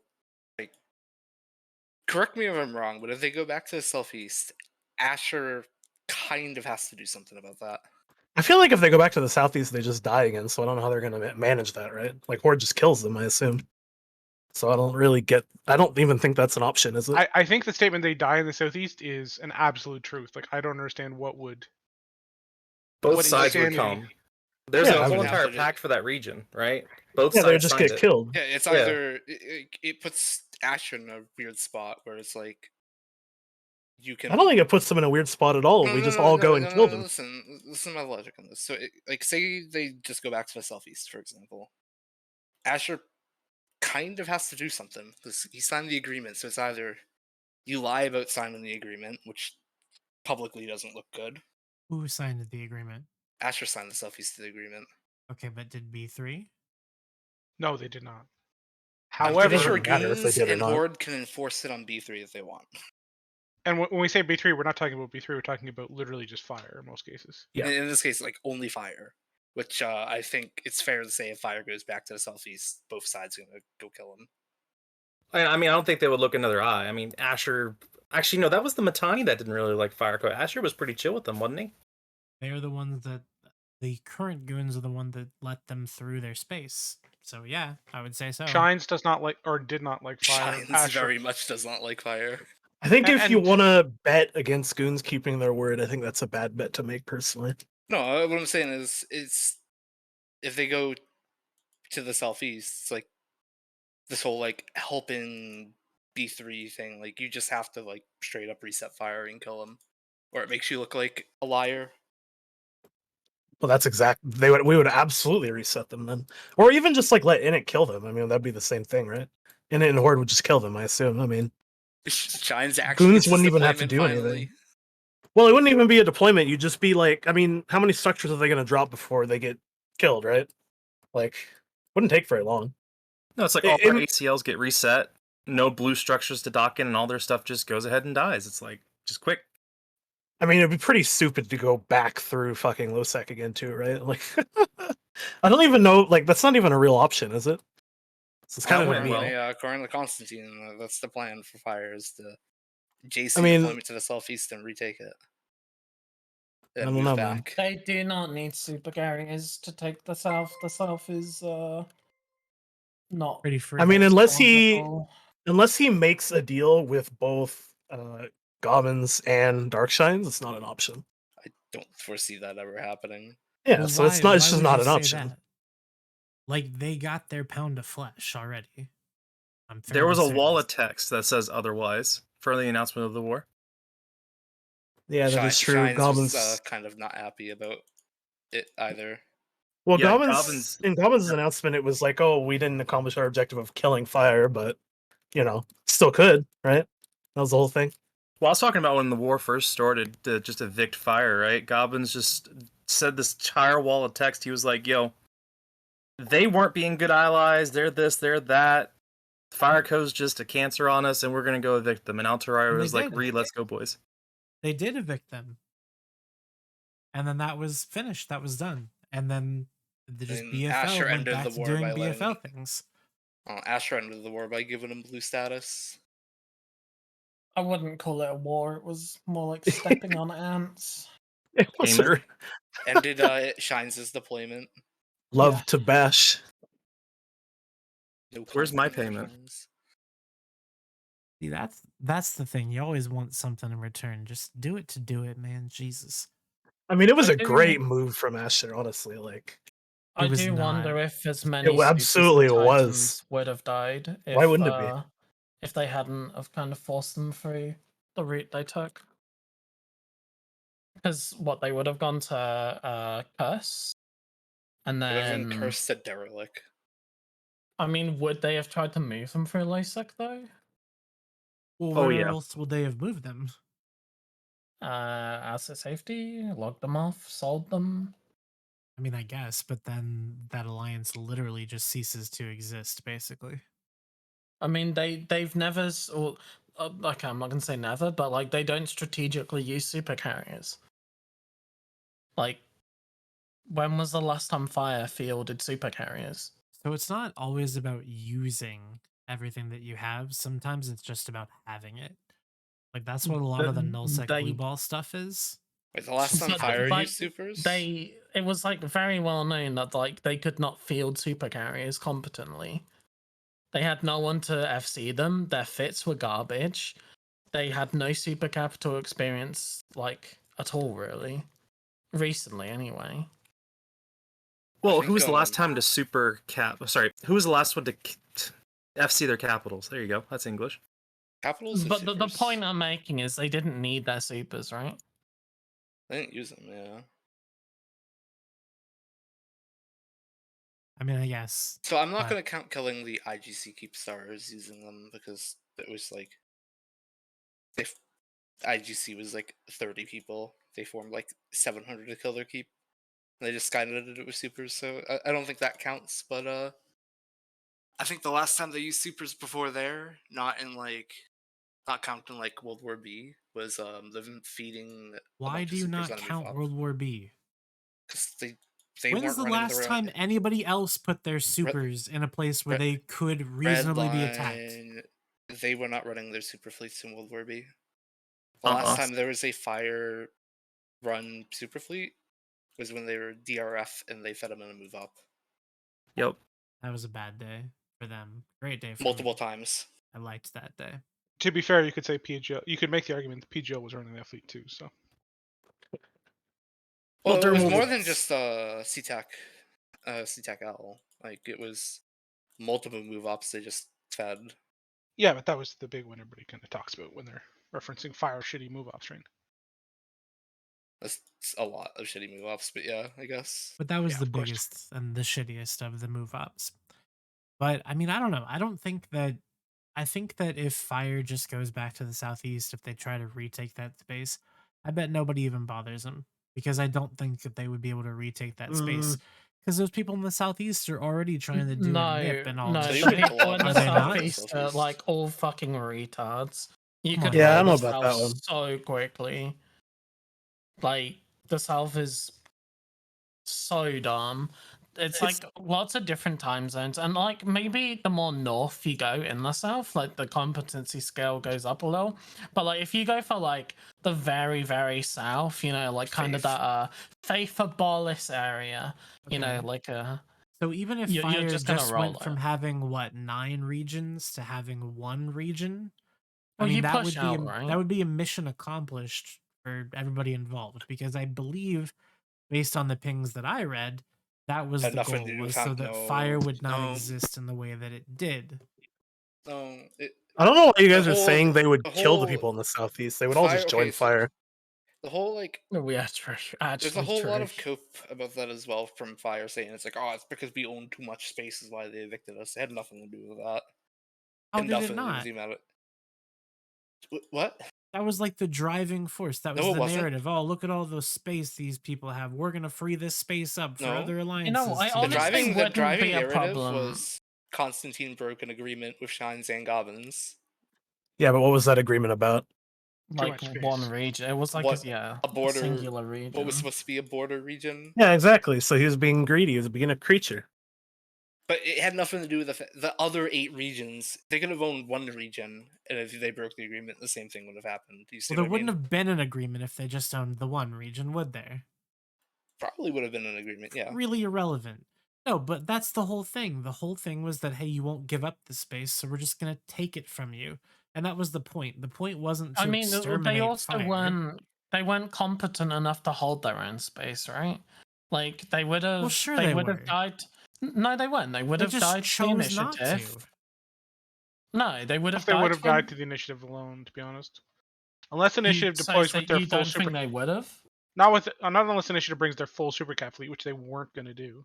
S10: correct me if I'm wrong, but if they go back to the southeast, Asher kind of has to do something about that.
S7: I feel like if they go back to the Southeast, they just die again. So I don't know how they're going to manage that, right? Like Horde just kills them, I assume. So I don't even think that's an option, is it?
S1: I think the statement they die in the Southeast is an absolute truth. Like, I don't understand what would.
S4: Both
S1: what
S4: sides would
S1: insanity-
S4: come. There's
S7: Yeah,
S4: a
S7: I
S4: whole
S7: would
S4: entire
S10: have to
S4: pack for that region, right? Both
S7: Yeah, they would
S4: sides
S7: just
S4: signed
S7: get
S4: it.
S7: killed.
S10: Yeah, it's
S4: Yeah.
S10: either it puts Asher in a weird spot where it's like you can.
S7: I don't think it puts them in a weird spot at all. We just all go and kill them.
S10: Listen to my logic on this. So, like, say they just go back to the Southeast, for example. Asher kind of has to do something because he signed the agreement. So it's either you lie about signing the agreement, which publicly doesn't look good.
S8: Who signed the agreement?
S10: Asher signed the Southeast agreement.
S8: Okay, but did B3?
S1: No, they did not.
S10: I'm pretty
S1: However,
S10: sure
S7: doesn't matter if they
S10: Goons
S7: did or
S10: and
S7: not.
S10: Horde can enforce it on B3 if they want.
S1: and when we say B3, we're not talking about B3. We're talking about literally just fire in most cases.
S7: Yeah.
S10: In this case, like only fire, which I think it's fair to say if fire goes back to the Southeast, both sides are gonna go kill him.
S4: I mean, I don't think they would look another eye. I mean, Asher. Actually, no, that was the Matani that didn't really like fire code. Asher was pretty chill with them, wasn't he?
S8: They are the ones that the current goons are the one that let them through their space. So yeah, I would say so.
S1: Shines does not like or did not like fire.
S10: Shines
S1: Asher,
S10: very much does not like fire.
S7: I think if you
S1: And-
S7: want to bet against Goons keeping their word, I think that's a bad bet to make personally.
S10: No, what I'm saying is if they go to the Southeast, it's like this whole like helping B3 thing. Like you just have to like straight up reset fire and kill them, or it makes you look like a liar.
S7: Well, that's exact. We would absolutely reset them then, or even just like let Init kill them. I mean, that'd be the same thing, right? Init and Horde would just kill them. I assume. I mean,
S10: Shines actually
S7: Goons
S10: gets his
S7: wouldn't even have to
S10: deployment
S7: do
S10: finally.
S7: anything. Well, it wouldn't even be a deployment. You'd just be like, I mean, how many structures are they going to drop before they get killed, right? Like, wouldn't take very long.
S4: No, it's like all our ACLs get reset. No blue structures to dock in, and all their stuff just goes ahead and dies. It's like just quick.
S7: I mean, it'd be pretty stupid to go back through fucking Losec again, too, right? Like, I don't even know. Like, that's not even a real option, is it? So it's kind of
S10: According to Constantine, that's the plan for fire is to JC
S7: I mean-
S10: deployment to the Southeast and retake it.
S7: I
S10: Then
S7: don't
S10: move
S7: know, man.
S10: back.
S9: They do not need super carriers to take the South. The South is not.
S8: Pretty free.
S7: I mean, unless he
S9: vulnerable.
S7: makes a deal with both Goblins and Darkshines, it's not an option.
S10: I don't foresee that ever happening.
S7: Yeah,
S8: Well,
S7: so it's not. It's
S8: why
S7: just
S8: would
S7: not
S8: you
S7: an
S8: say
S7: option.
S8: that? Like they got their pound of flesh already. I'm
S4: There was a
S8: fairly
S4: wall
S8: certain.
S4: of text that says otherwise for the announcement of the war.
S7: Yeah, that is true.
S10: Shines
S7: Goblins.
S10: was kind of not happy about it either.
S7: Well,
S4: Yeah,
S7: Goblins. In Goblins' announcement, it was like, "Oh, we didn't accomplish our objective of killing fire, but still could, right?" That was the whole thing.
S4: Well, I was talking about when the war first started to just evict fire, right? Goblins just said this entire wall of text. He was like, yo, they weren't being good allies. They're this, they're that. Fire Co's just a cancer on us, and we're going to go evict them. And Altair
S8: And they
S4: was like,
S8: did.
S4: let's go, boys.
S8: They did evict them, and then that was finished. That was done, and then just
S10: And
S8: BFL
S10: Asher
S8: went
S10: ended
S8: back
S10: the
S8: to
S10: war
S8: doing
S10: by
S8: BFL
S10: letting-
S8: things.
S10: Asher ended the war by giving him blue status.
S9: I wouldn't call it a war. It was more like stepping on ants.
S7: It was
S4: Payment.
S7: her
S10: Ended Shines' deployment.
S7: love
S9: Yeah.
S7: to bash.
S10: No
S4: Where's my
S10: Constantine
S4: payment?
S10: Shines.
S8: See, that's the thing. You always want something in return. Just do it to do it, man. Jesus.
S7: I mean, it was
S9: I
S7: a
S9: do-
S7: great move from Asher, honestly. Like,
S9: I
S8: was
S9: do wonder
S8: not.
S9: if as many
S7: It absolutely
S9: Supers and
S7: was.
S9: Titans would have died if,
S7: Why wouldn't it be?
S9: If they hadn't have kind of forced them through the route they took. Because what they would have gone to Curse, and
S10: Would have been
S9: then
S10: cursed to derelict.
S9: I mean, would they have tried to move them through Losec though?
S8: Well,
S4: Oh,
S8: where
S4: yeah.
S8: else would they have moved them?
S9: Asset safety, logged them off, sold them.
S8: I mean, I guess, but then that alliance literally just ceases to exist, basically.
S9: I mean, they've never. Okay, I'm not gonna say never, but like they don't strategically use super carriers. Like, when was the last time Fire fielded super carriers?
S8: So it's not always about using everything that you have. Sometimes it's just about having it. Like that's what a lot of the nullsec blue ball stuff is.
S10: Wait, the last time
S9: But,
S10: Fire
S9: like,
S10: used supers?
S9: It was like very well known that like they could not field super carriers competently. They had no one to FC them. Their fits were garbage. They had no super capital experience like at all, really. Recently, anyway.
S4: Well,
S10: think,
S4: who was the last time to super cap? Sorry, who was the last one to FC their capitals? There you go. That's English.
S10: Capitals.
S9: But the point I'm making is they didn't need their supers, right?
S10: They didn't use them. Yeah.
S8: I mean, I guess.
S10: So I'm not
S8: but-
S10: gonna count killing the IGC keep stars using them because it was like if IGC was like 30 people, they formed like 700 to kill their keep. And they just skynetted it with supers, so I don't think that counts. But I think the last time they used supers before there, not counting like World War B, was them feeding.
S8: Why do you not count World War B?
S10: Because they
S8: When's
S10: weren't
S8: the
S10: running
S8: last
S10: their own
S8: time anybody else put their supers in a place where they could reasonably be attacked?
S10: Redline, they were not running their super fleets in World War B. The last time there was a fire run super fleet was when they were DRF and they fed them in a move up.
S4: Yep.
S8: That was a bad day for them. Great day for
S10: Multiple
S8: me.
S10: times.
S8: I liked that day.
S1: To be fair, you could say PGL. You could make the argument that PGL was running that fleet too. So.
S10: Well, it was more than just CTAC L. Like it was multiple move ups they just fed.
S1: Yeah, but that was the big one everybody kind of talks about when they're referencing fire shitty move ops, right?
S10: That's a lot of shitty move ups, but yeah, I guess.
S8: But that was the biggest and the shittiest of the move ups. But I mean, I don't know. I think that if fire just goes back to the southeast, if they try to retake that space, I bet nobody even bothers them because I don't think that they would be able to retake that space because those people in the southeast are already trying to do a nip and all this
S9: the
S8: shit.
S9: people in the
S8: Are they not?
S9: southeast are like all fucking retards. You
S8: Come
S9: could
S8: on.
S7: Yeah, I
S9: roll
S7: don't know
S9: the
S7: about that
S9: south
S7: one.
S9: so quickly. Like the south is so dumb. It's like lots of different time zones, and like maybe the more north you go in the south, like the competency scale goes up a little. But like if you go for like the very very south, you know, like kind of that Faith of Ballis area, you know,
S8: Okay.
S9: like
S8: So even if
S9: you're
S8: fire
S9: just
S8: just,
S9: gonna roll
S8: went from
S9: it.
S8: having what 9 regions to having 1 region, I
S9: Well,
S8: mean
S9: you
S8: that
S9: push
S8: would be
S9: out, right?
S8: that would be a mission accomplished for everybody involved because I believe, based on the pings that I read, that was
S10: Had
S8: the
S10: nothing
S8: goal,
S10: to do
S8: was
S10: with
S8: so that
S10: no,
S8: fire would not
S10: no.
S8: exist in the way that it did.
S10: No,
S7: I don't know why you guys
S10: the
S7: are
S10: whole-
S7: saying they would
S10: the
S7: kill the
S10: whole
S7: people in the southeast. They would all just join
S10: okay, so
S7: fire.
S10: the whole like
S9: We actually
S10: there's a whole lot of
S9: true.
S10: cope about that as well from Fire saying it's like, oh, it's because we own too much space is why they evicted us. It had nothing to do with that.
S8: How
S10: Had
S8: did it
S10: nothing to do with
S8: not?
S10: the amount of what?
S8: That was like the driving force. That was
S10: No, it
S8: the
S10: wasn't.
S8: narrative. Oh, look at all the space these people have. We're gonna free this space up for
S10: No.
S8: other
S9: You
S8: alliances.
S9: know, I
S8: to
S10: The
S8: use.
S9: honestly
S10: driving
S9: wouldn't be a
S10: narrative
S9: problem.
S10: was Constantine broke an agreement with Shines and Goblins.
S7: Yeah, but what was that agreement about?
S9: Like one region. It was like
S10: A border
S9: singular region.
S10: What was supposed to be a border region.
S7: Yeah, exactly. So he was being greedy. He was being a creature.
S10: But it had nothing to do with the other 8 regions. They could have owned one region, and if they broke the agreement, the same thing would have happened. Do you see
S8: Well, there
S10: what I
S8: wouldn't
S10: mean?
S8: have been an agreement if they just owned the one region, would there?
S10: Probably would have been an agreement, yeah.
S8: Really irrelevant. No, but that's the whole thing. The whole thing was that, hey, you won't give up the space, so we're just going to take it from you. And that was the point. The point wasn't to
S9: I mean,
S8: exterminate
S9: they also
S8: fire.
S9: weren't competent enough to hold their own space, right? Like they would have.
S8: Well, sure
S9: they
S8: they
S9: would
S8: were.
S9: have died. No, they weren't. They would
S8: They
S9: have
S8: just
S9: died to the
S8: chose not to.
S9: initiative. No, they would have
S1: If they would
S9: died.
S1: have died to the initiative alone, to be honest. Unless initiative
S9: So
S1: deploys with their
S9: you
S1: full
S9: don't
S1: super.
S9: think they would have?
S1: Not unless initiative brings their full supercat fleet, which they weren't going to do.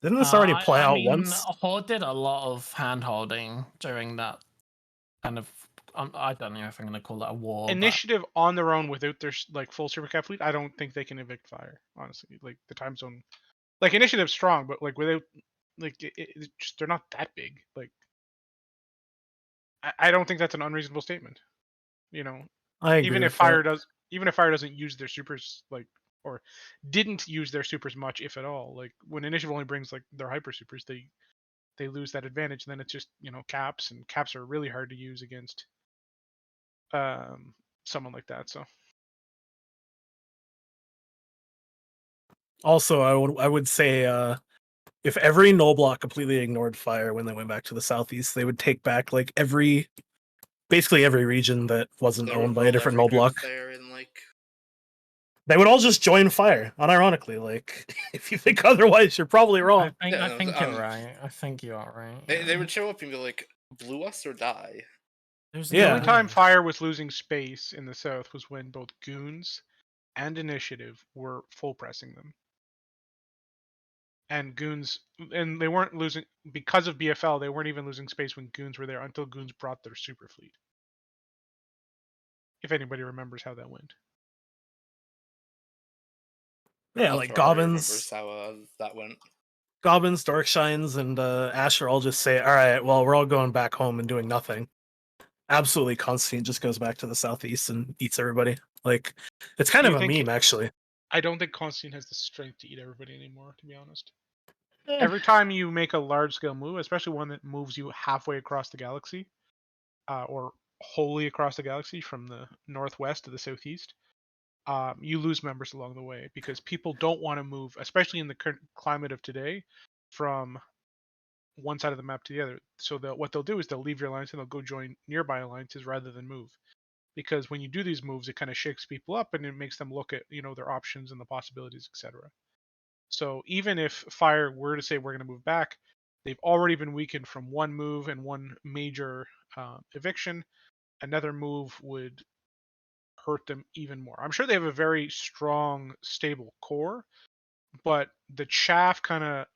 S7: Didn't this already play out
S9: mean,
S7: once?
S9: Horde did a lot of hand holding during that kind of. I don't know if I'm going to call that a war.
S1: Initiative on their own without their like full supercat fleet, I don't think they can evict fire. Honestly, like the time zone, like initiative's strong, but like without, like it just they're not that big. Like I don't think that's an unreasonable statement. You know,
S7: I agree
S1: even if
S7: with
S1: fire
S7: that.
S1: doesn't use their supers like or didn't use their supers much if at all. Like when initiative only brings like their hyper supers, they lose that advantage. And then it's just caps, and caps are really hard to use against someone like that. So
S7: Also, I would say if every null block completely ignored fire when they went back to the southeast, they would take back like basically every region that wasn't
S10: They
S7: owned
S10: would
S7: by a
S10: roll
S7: different
S10: every
S7: null
S10: group
S7: block.
S10: there in like
S7: They would all just join fire. Unironically, like if you think otherwise, you're probably wrong.
S9: I think you're right. I think you are right.
S10: they would show up and be like, "Blue us or die."
S8: There's
S1: The
S7: Yeah.
S1: only
S8: no
S1: time
S8: way.
S1: Fire was losing space in the South was when both Goons and Initiative were full pressing them. And Goons, and they weren't losing because of BFL. They weren't even losing space when Goons were there until Goons brought their super fleet. If anybody remembers how that went.
S7: Yeah,
S10: Not
S7: like
S10: sure everybody remembers
S7: Goblins,
S10: how that went.
S7: Goblins, Darkshines, and Asher all just say, "All right, well, we're all going back home and doing nothing." Absolutely, Constantine just goes back to the southeast and eats everybody. Like, it's kind
S1: Do
S7: of
S1: you
S7: a
S1: think-
S7: meme, actually.
S1: I don't think Constantine has the strength to eat everybody anymore, to be honest.
S7: Eh.
S1: Every time you make a large scale move, especially one that moves you halfway across the galaxy, or wholly across the galaxy from the northwest to the southeast, you lose members along the way because people don't want to move, especially in the current climate of today, from one side of the map to the other. So what they'll do is they'll leave your alliance and they'll go join nearby alliances rather than move. Because when you do these moves, it kind of shakes people up and it makes them look at their options and the possibilities, etc. So even if Fire were to say we're going to move back, they've already been weakened from one move and one major eviction. Another move would hurt them even more. I'm sure they have a very strong, stable core, but the chaff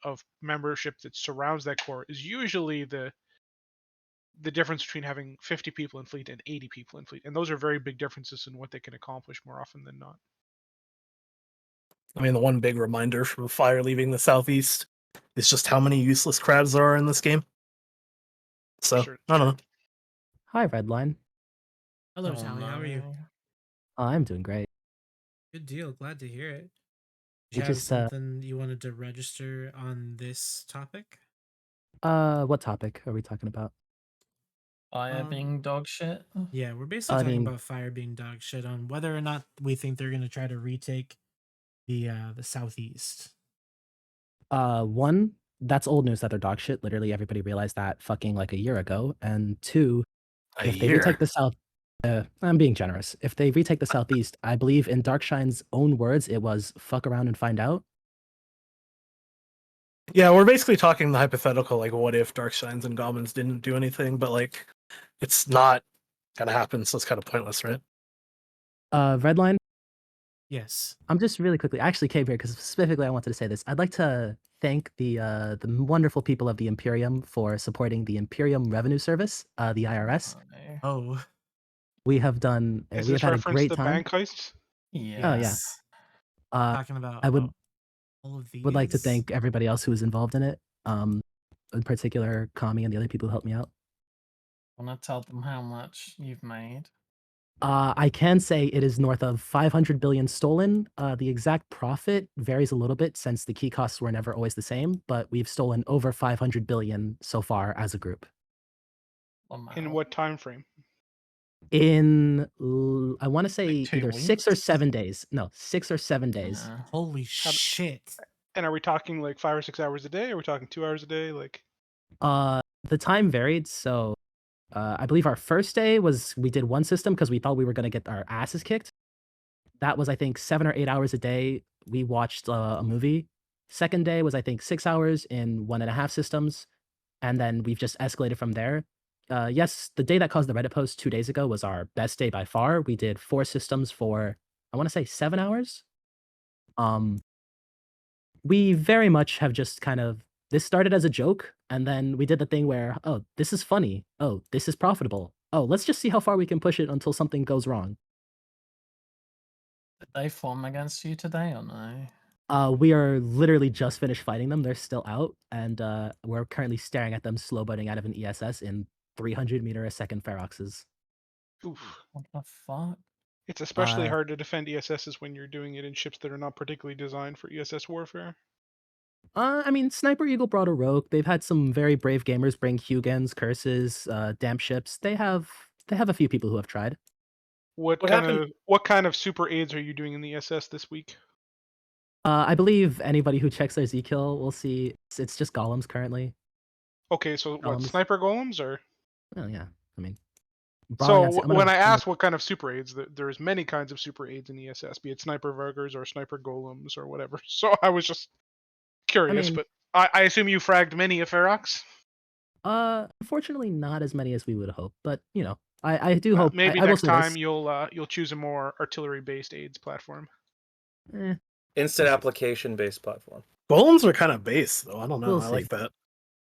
S1: of membership that surrounds that core is usually the difference between having 50 people in fleet and 80 people in fleet. And those are very big differences in what they can accomplish more often than not.
S7: I mean, the one big reminder from Fire leaving the southeast is just how many useless crabs there are in this game. So,
S1: Sure.
S7: I don't know.
S12: Hi, Redline.
S8: Hello, Tally. How are you?
S12: I'm doing great.
S8: Good deal. Glad to hear it. Did
S12: We
S8: you have
S12: just,
S8: something you wanted to register on this topic?
S12: What topic are we talking about?
S9: Fire being dog shit.
S8: Yeah, we're basically
S12: I
S8: talking
S12: mean-
S8: about Fire being dog shit on whether or not we think they're going to try to retake the southeast.
S12: One, that's old news that they're dog shit. Literally, everybody realized that fucking like a year ago. And two, if they retake the south, I'm being generous. If they retake the southeast, I believe in Darkshine's own words, it was "fuck around and find out."
S7: Yeah, we're basically talking the hypothetical, like, what if Darkshines and Goblins didn't do anything, but, like, it's not gonna happen, so it's kind of pointless, right?
S12: Redline.
S8: Yes.
S12: I'm just really quickly. I actually came here because specifically I wanted to say this. I'd like to thank the wonderful people of the Imperium for supporting the Imperium Revenue Service, the IRS.
S8: Oh.
S12: We have done.
S1: Is
S12: We have
S1: this
S12: had a
S1: reference
S12: great
S1: to
S12: time.
S1: bank heists?
S9: Yes.
S12: Oh yeah.
S8: Talking about
S12: I would
S8: all of these.
S12: would like to thank everybody else who was involved in it. In particular, Kami and the other people who helped me out.
S9: Want to tell them how much you've made?
S12: I can say it is north of 500 billion stolen. The exact profit varies a little bit since the key costs were never always the same, but we've stolen over 500 billion so far as a group.
S1: In what time frame?
S12: I want to say
S1: Like 2
S12: either 6 or
S1: weeks?
S12: 7 days. No, 6 or 7 days.
S8: Holy shit.
S1: And are we talking like 5 or 6 hours a day? Are we talking 2 hours a day? Like,
S12: The time varied. So I believe our first day was we did one system because we thought we were going to get our asses kicked. That was, I think, 7 or 8 hours a day. We watched a movie. Second day was, I think, 6 hours in 1.5 systems. And then we've just escalated from there. Yes, the day that caused the Reddit post 2 days ago was our best day by far. We did 4 systems for, I want to say, 7 hours. We very much have just kind of, this started as a joke, and then we did the thing where, oh, this is funny. Oh, this is profitable. Oh, let's just see how far we can push it until something goes wrong.
S9: Did they form against you today or no?
S12: We are literally just finished fighting them. They're still out, and we're currently staring at them slow boating out of an ESS in 300 meter a second feroxes.
S1: oof.
S9: What the fuck?
S1: It's especially hard to defend ESSs when you're doing it in ships that are not particularly designed for ESS warfare.
S12: I mean, Sniper Eagle brought a rogue. They've had some very brave gamers bring Hugans, curses, damp ships. They have a few people who have tried.
S1: What kind of super aids are you doing in the ESS this week?
S12: I believe anybody who checks their Z kill will see it's just golems currently.
S1: Okay, so what,
S12: Golems.
S1: sniper golems or?
S12: Oh yeah, I mean.
S1: So when I asked what kind of super aids, there's many kinds of super aids in ESS, be it sniper Vargers or sniper golems or whatever. So I was just curious,
S12: mean-
S1: but I assume you fragged many a Ferox?
S12: Unfortunately not as many as we would hope, but you know, I do hope.
S1: Maybe
S12: I will
S1: next
S12: say
S1: time
S12: this.
S1: you'll choose a more artillery-based aids platform.
S12: Eh,
S4: Instant
S12: We'll see.
S4: application-based platform.
S7: Golems are kind of base though. I don't know.
S12: We'll
S7: I
S12: see.
S7: like that.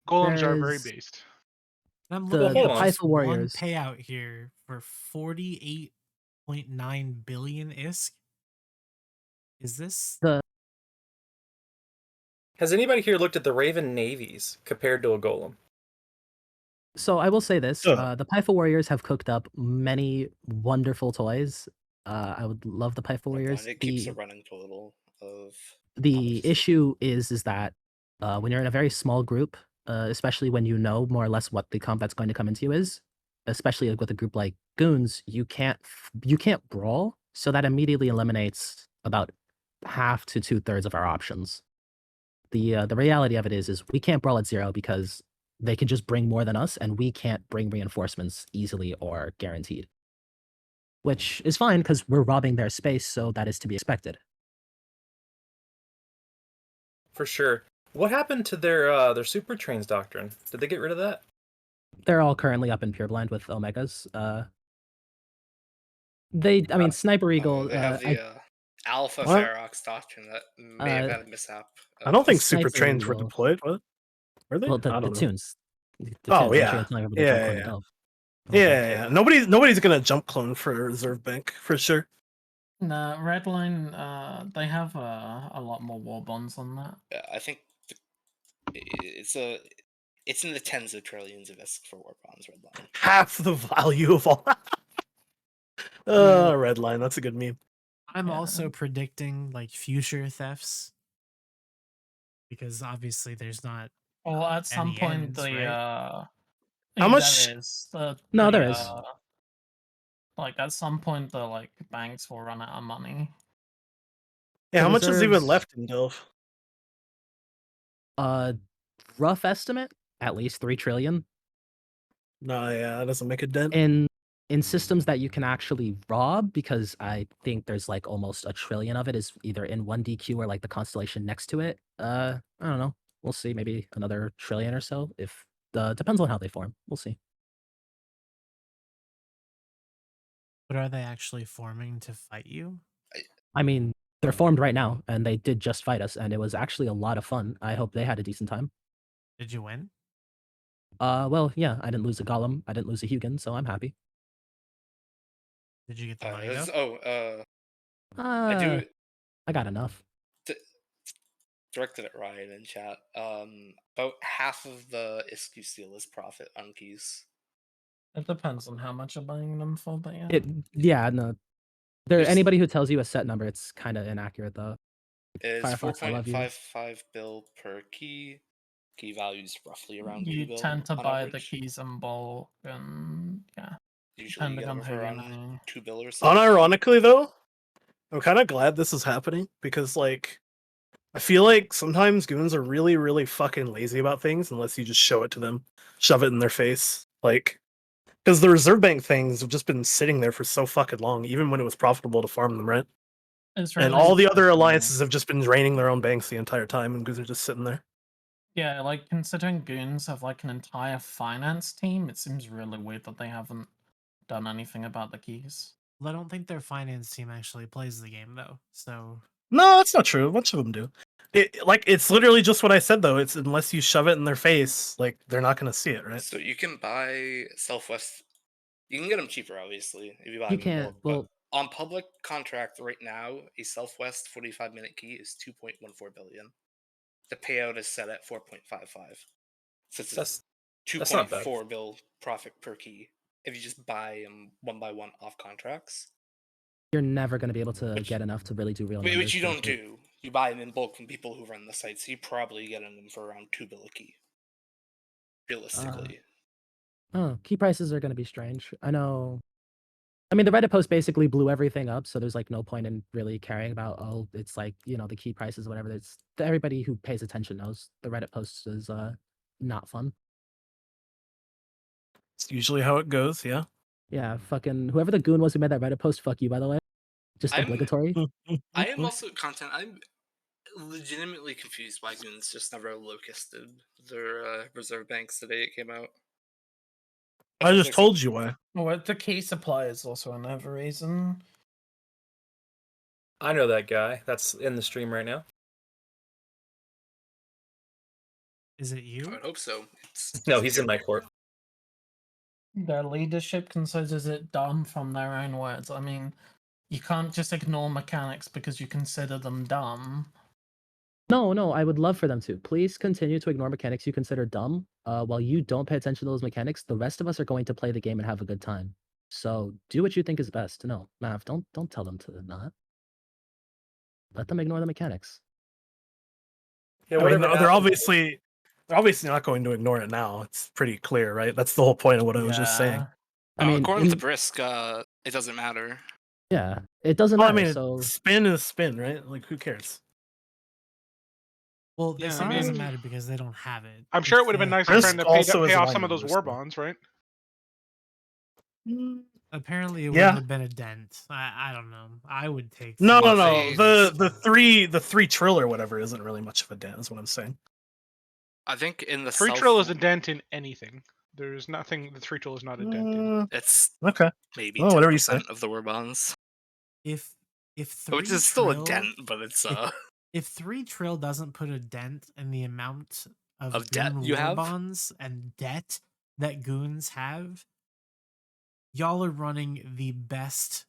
S1: Golems are very
S12: There's
S1: based.
S8: I'm
S12: the
S8: looking
S4: hold
S8: at
S4: on.
S8: this
S12: Python
S8: one
S12: Warriors.
S8: payout here for 48.9 billion ISK. Is this
S12: The
S4: Has anybody here looked at the Raven navies compared to a golem?
S12: So I will say this:
S7: Ugh.
S12: the Python Warriors have cooked up many wonderful toys. I would love the Python
S10: My
S12: Warriors.
S10: point, it keeps a running total of
S12: The issue is that when you're in a very small group, especially when you know more or less what the combat's going to come into you is, especially like with a group like Goons, you can't brawl, so that immediately eliminates about half to 2/3 of our options. The reality of it is we can't brawl at 0 because they can just bring more than us, and we can't bring reinforcements easily or guaranteed. Which is fine because we're robbing their space, so that is to be expected.
S4: For sure. What happened to their super trains doctrine? Did they get rid of that?
S12: They're all currently up in Pureblind with Omegas. I mean, Sniper Eagle.
S10: They have the Alpha
S7: What?
S10: Ferox doctrine that may have had a mishap.
S7: I don't think
S12: Sniper
S7: super trains were
S12: Eagle.
S7: deployed. What? Were they?
S12: Well,
S7: I
S12: the
S7: don't know.
S12: tunes. The
S7: Oh
S12: tunes. I'm sure
S7: yeah,
S12: you're telling me about the
S7: yeah,
S12: jump
S7: yeah,
S12: clone
S7: yeah.
S12: Delve.
S7: Yeah. Nobody's gonna jump clone for Reserve Bank for sure.
S9: No, Redline, they have a lot more war bonds on that.
S10: Yeah, I think it's in the tens of trillions of ISK for war bonds. Redline.
S7: Half the value of all. Red line. That's a good meme.
S8: I'm also predicting like future thefts because obviously there's not
S9: Well, at some
S8: any
S9: point
S8: ends,
S9: the
S8: right?
S7: How much-
S9: there is the
S12: No,
S9: the,
S12: there is.
S9: like at some point the like banks will run out of money.
S7: Yeah,
S12: The
S7: how much is even
S12: reserves-
S7: left in Delve?
S12: Rough estimate, at least 3 trillion.
S7: No, yeah, that doesn't make a dent.
S12: In systems that you can actually rob, because I think there's like almost 1 trillion of it is either in 1DQ or like the constellation next to it. I don't know. We'll see. Maybe another 1 trillion or so. If depends on how they form. We'll see.
S8: But are they actually forming to fight you?
S12: I mean, they're formed right now, and they did just fight us, and it was actually a lot of fun. I hope they had a decent time.
S8: Did you win?
S12: Well, yeah, I didn't lose a Golem, I didn't lose a Hugin, so I'm happy.
S8: Did you get the money though?
S10: I
S12: got enough.
S10: Directed at Ryan in chat. About half of the ISK you steal is profit on keys.
S9: It depends on how much you're buying them for, but
S12: Yeah, no. Anybody who tells you a set number, it's kind of inaccurate though.
S10: It's
S12: Firefox, I love you.
S10: 4.55 bill per key. Key values roughly around 2
S9: you
S10: bill.
S9: tend to
S10: on
S9: buy
S10: average.
S9: the keys in bulk, and yeah.
S10: Usually you get
S9: depending on
S10: them for
S9: who you
S10: around
S9: know.
S10: 2 bill or so.
S7: Unironically, though, I'm kind of glad this is happening because, like, I feel like sometimes goons are really, really fucking lazy about things unless you just show it to them, shove it in their face. Like, because the reserve bank things have just been sitting there for so fucking long, even when it was profitable to farm them, right?
S9: It's
S7: And
S9: really
S7: all the other
S9: interesting.
S7: alliances have just been draining their own banks the entire time, and goons are just sitting there.
S9: Yeah, like considering goons have like an entire finance team, it seems really weird that they haven't done anything about the keys.
S8: Well, I don't think their finance team actually plays the game though. So
S7: No, that's not true. A bunch of them do. It's literally just what I said though. It's unless you shove it in their face, like they're not gonna see it, right?
S10: So you can buy Southwest. You can get them cheaper, obviously, if you buy
S12: You
S10: them in
S12: can't,
S10: bulk. But on public contract right now, a Southwest 45-minute key is 2.14 billion. The payout is set at 4.55. So it's 2.4 bill profit per key if you just buy them one by one off contracts.
S12: You're never going to be able to get enough to really do real numbers.
S10: Which you don't do. You buy them in bulk from people who run the site, so you're probably getting them for around 2 bill a key. Realistically.
S12: Key prices are going to be strange. I know. I mean, the Reddit post basically blew everything up, so there's like no point in really caring about, it's like, the key prices, whatever. It's everybody who pays attention knows the Reddit post is not fun.
S7: It's usually how it goes, yeah.
S12: Yeah, fucking whoever the goon was who made that Reddit post, fuck you, by the way. Just obligatory.
S10: I am also I'm legitimately confused why goons just never locusted their reserve banks the day it came out.
S7: I just told you why.
S9: Well, the key supply is also another reason.
S4: I know that guy. That's in the stream right now.
S8: Is it
S10: I
S8: you?
S10: would hope so.
S4: No, he's in my court.
S9: Their leadership considers it dumb from their own words. I mean, you can't just ignore mechanics because you consider them dumb.
S12: No, I would love for them to. Please continue to ignore mechanics you consider dumb. While you don't pay attention to those mechanics, the rest of us are going to play the game and have a good time. So do what you think is best. No, Mav, don't tell them to not. Let them ignore the mechanics.
S7: Yeah, I mean, they're obviously not going to ignore it now. It's pretty clear, right? That's the whole point of what I was just saying.
S12: I mean,
S10: according to Brisk, it doesn't matter.
S12: Yeah, it doesn't
S7: Well,
S12: matter.
S7: I mean,
S12: so
S7: spin is spin, right? Like, who cares?
S8: Well, they
S1: Yeah,
S8: say
S1: I
S8: it doesn't
S1: mean-
S8: matter because they don't have it.
S1: I'm sure it would have been nicer for
S7: Risk
S1: him to
S7: also is
S1: pay
S7: a
S1: off
S7: line
S1: some of those
S7: number,
S1: war
S7: so-
S1: bonds, right?
S8: Apparently, it
S7: Yeah.
S8: wouldn't have been a dent. I don't know. I would take.
S7: No.
S8: some-
S7: The 3 trill or whatever isn't really much of a dent, is what I'm saying.
S10: I think in the
S1: 3 trill is a dent in anything. There's nothing. The 3 trill is not a dent in.
S10: It's
S7: Okay.
S10: maybe
S7: Well, whatever you say.
S10: 10% of the war bonds,
S8: If
S10: which is still a dent, but it's
S8: if 3 trill doesn't put a dent in the amount
S10: Of debt
S8: goon
S10: you
S8: war
S10: have?
S8: bonds and debt that goons have, y'all are running the best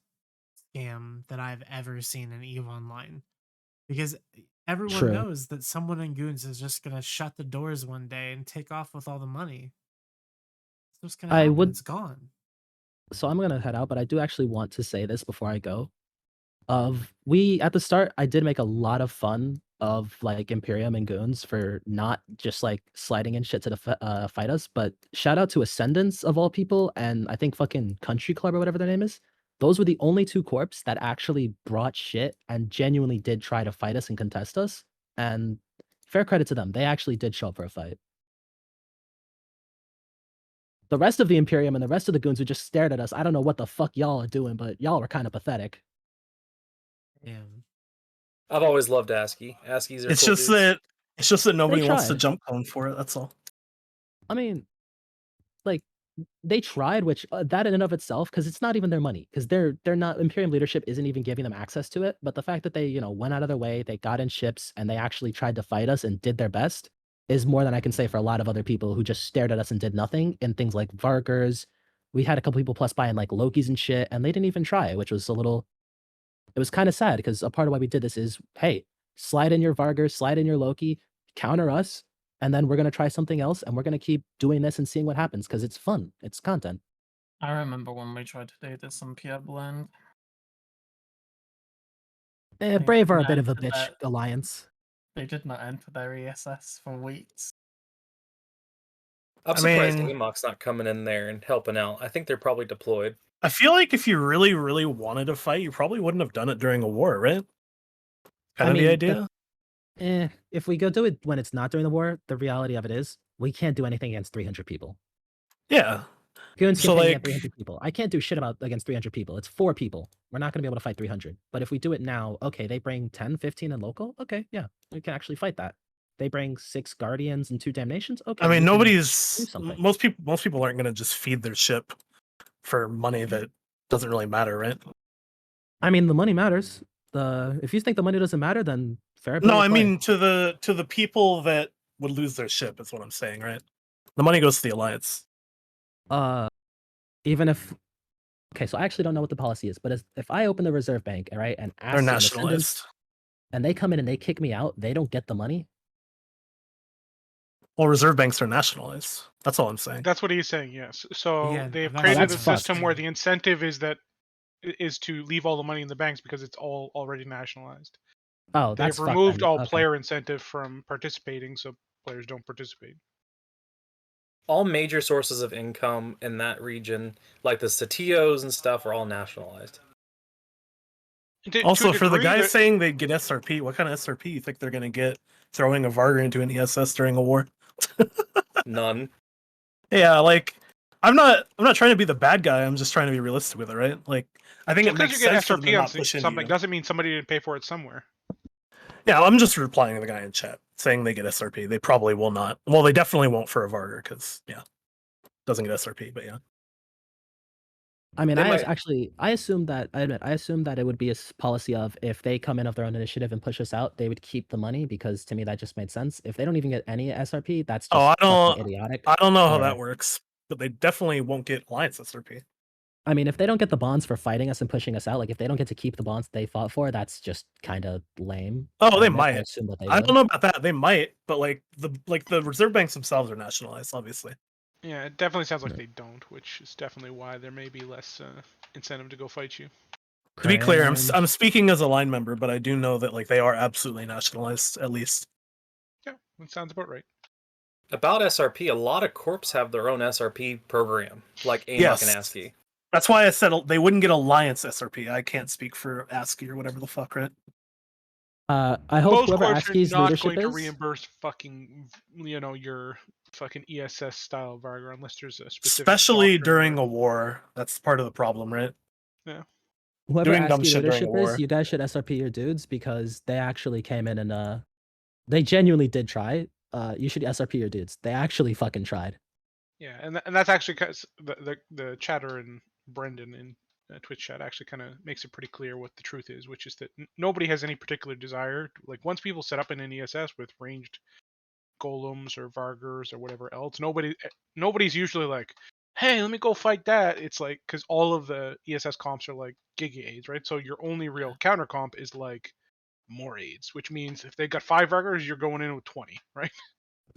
S8: scam that I've ever seen in EVE Online. Because everyone
S12: True.
S8: knows that someone in Goons is just gonna shut the doors one day and take off with all the money. So what's gonna
S12: I
S8: happen?
S12: would-
S8: It's gone.
S12: So I'm gonna head out, but I do actually want to say this before I go. We at the start, I did make a lot of fun of like Imperium and Goons for not just like sliding in shit to fight us, but shout out to Ascendants of all people, and I think fucking Country Club or whatever their name is. Those were the only 2 corps that actually brought shit and genuinely did try to fight us and contest us. And fair credit to them, they actually did show up for a fight. The rest of the Imperium and the rest of the Goons who just stared at us, I don't know what the fuck y'all are doing, but y'all were kind of pathetic.
S8: Yeah.
S4: I've always loved ASCII. ASCII's are
S7: It's
S4: cool
S7: just
S4: dudes.
S7: that nobody wants to
S12: tried.
S7: jump clone for it. That's all.
S12: I mean, like they tried, which that in and of itself, because it's not even their money, because they're not Imperium leadership isn't even giving them access to it. But the fact that they went out of their way, they got in ships, and they actually tried to fight us and did their best is more than I can say for a lot of other people who just stared at us and did nothing. In things like Vargers, we had a couple people plus buying like Lokis and shit, and they didn't even try, which was it was kind of sad because a part of why we did this is, hey, slide in your Vargers, slide in your Loki, counter us, and then we're going to try something else, and we're going to keep doing this and seeing what happens because it's fun. It's content.
S9: I remember when we tried to do this on Pure Blend.
S12: Brave are a
S9: did
S12: bit
S9: not
S12: of a
S9: enter
S12: bitch
S9: that-
S12: alliance.
S9: They did not enter their ESS for weeks.
S4: I'm
S7: I
S4: surprised
S7: mean-
S4: Amok's not coming in there and helping out. I think they're probably deployed.
S7: I feel like if you really, really wanted to fight, you probably wouldn't have done it during a war, right? Kind of the idea.
S12: If we go do it when it's not during the war, the reality of it is we can't do anything against 300 people.
S7: Yeah.
S12: Goons
S7: So,
S12: can ping
S7: like-
S12: 300 people. I can't do shit against 300 people. It's 4 people. We're not going to be able to fight 300. But if we do it now, okay, they bring 10, 15 in local. Okay, yeah, we can actually fight that. They bring 6 guardians and 2 damnations. Okay,
S7: I mean,
S12: we can do
S7: nobody's
S12: something.
S7: most people aren't going to just feed their ship for money that doesn't really matter, right?
S12: I mean, the money matters. If you think the money doesn't matter, then fair.
S7: No,
S12: play
S7: I
S12: to play.
S7: mean to the people that would lose their ship is what I'm saying, right? The money goes to the alliance.
S12: Even if okay, so I actually don't know what the policy is, but if I open the reserve bank, all right, and ask
S7: They're
S12: an
S7: nationalized.
S12: Ascendant, and they come in and they kick me out, they don't get the money.
S7: Well, reserve banks are nationalized. That's all I'm saying.
S1: That's what he's saying. Yes. So
S8: Yeah,
S1: they've
S8: that's-
S1: created a
S12: that's fucked.
S1: system where the incentive is to leave all the money in the banks because it's all already nationalized.
S12: Oh,
S1: They've
S12: that's fucked
S1: removed
S12: then.
S1: all
S12: Okay.
S1: player incentive from participating, so players don't participate.
S4: All major sources of income in that region, like the Satios and stuff, are all nationalized.
S1: To
S7: Also,
S1: a
S7: for the
S1: degree,
S7: guys
S1: they're-
S7: saying they get SRP, what kind of SRP you think they're going to get throwing a Vargar into an ESS during a war?
S4: None.
S7: Yeah, like I'm not trying to be the bad guy. I'm just trying to be realistic with it, right? Like I think
S1: just
S7: it
S1: because
S7: makes
S1: you get
S7: sense for them to
S1: SRP on
S7: not push into
S1: something
S7: you.
S1: doesn't mean somebody didn't pay for it somewhere.
S7: Yeah, I'm just replying to the guy in chat saying they get SRP. They probably will not. Well, they definitely won't for a Vargar because yeah, doesn't get SRP. But yeah,
S12: I mean,
S4: They
S12: I
S4: might-
S12: actually I assumed that it would be a policy of if they come in of their own initiative and push us out, they would keep the money because to me that just made sense. If they don't even get any SRP, that's just fucking idiotic.
S7: I don't know how
S12: Or-
S7: that works, but they definitely won't get Alliance SRP.
S12: I mean, if they don't get the bonds for fighting us and pushing us out, like if they don't get to keep the bonds they fought for, that's just kind of lame.
S7: Oh, they
S12: I
S7: might.
S12: assume that they
S7: I
S12: would.
S7: don't know about that. They might, but like the reserve banks themselves are nationalized, obviously.
S1: Yeah, it definitely sounds like they don't, which is definitely why there may be less incentive to go fight you.
S7: To be clear, I'm speaking as a line member, but I do know that like they are absolutely nationalized, at least.
S1: Yeah, that sounds about right.
S4: About SRP, a lot of corps have their own SRP program, like AMOC
S7: Yes.
S4: and ASCII.
S7: That's why I said they wouldn't get Alliance SRP. I can't speak for ASCII or whatever the fuck, right?
S12: I hope
S1: Most
S12: whoever
S1: corps are
S12: ASCII's
S1: not
S12: leadership
S1: going to
S12: is.
S1: reimburse fucking, your fucking ESS style Vargar unless there's a specific.
S7: Especially
S1: doctrine
S7: during
S1: where-
S7: a war. That's part of the problem, right?
S1: Yeah.
S12: Whoever
S7: Doing dumb
S12: ASCII
S7: shit during
S12: leadership
S7: a war.
S12: is, you guys should SRP your dudes because they actually came in and they genuinely did try. You should SRP your dudes. They actually fucking tried.
S1: Yeah, and that's actually because the chatter and Brendan in Twitch chat actually kind of makes it pretty clear what the truth is, which is that nobody has any particular desire. Like once people set up an ESS with ranged golems or Vargars or whatever else, nobody's usually like, hey, let me go fight that. It's like because all of the ESS comps are like Giga aids, right? So your only real counter comp is like more aids, which means if they got 5 Vargars, you're going in with 20, right?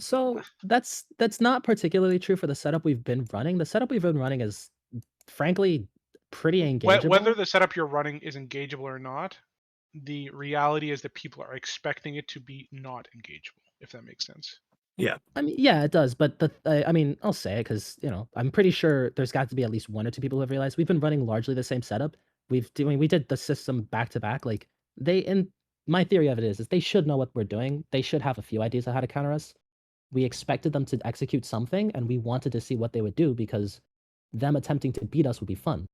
S12: So that's not particularly true for the setup we've been running. The setup we've been running is frankly pretty engageable.
S1: Whether the setup you're running is engageable or not, the reality is that people are expecting it to be not engageable, if that makes sense.
S7: Yeah.
S12: I mean, yeah, it does. But I mean, I'll say it because I'm pretty sure there's got to be at least 1 or 2 people who have realized we've been running largely the same setup. We did the system back to back. Like and my theory of it is they should know what we're doing. They should have a few ideas of how to counter us. We expected them to execute something, and we wanted to see what they would do because them attempting to beat us would be fun.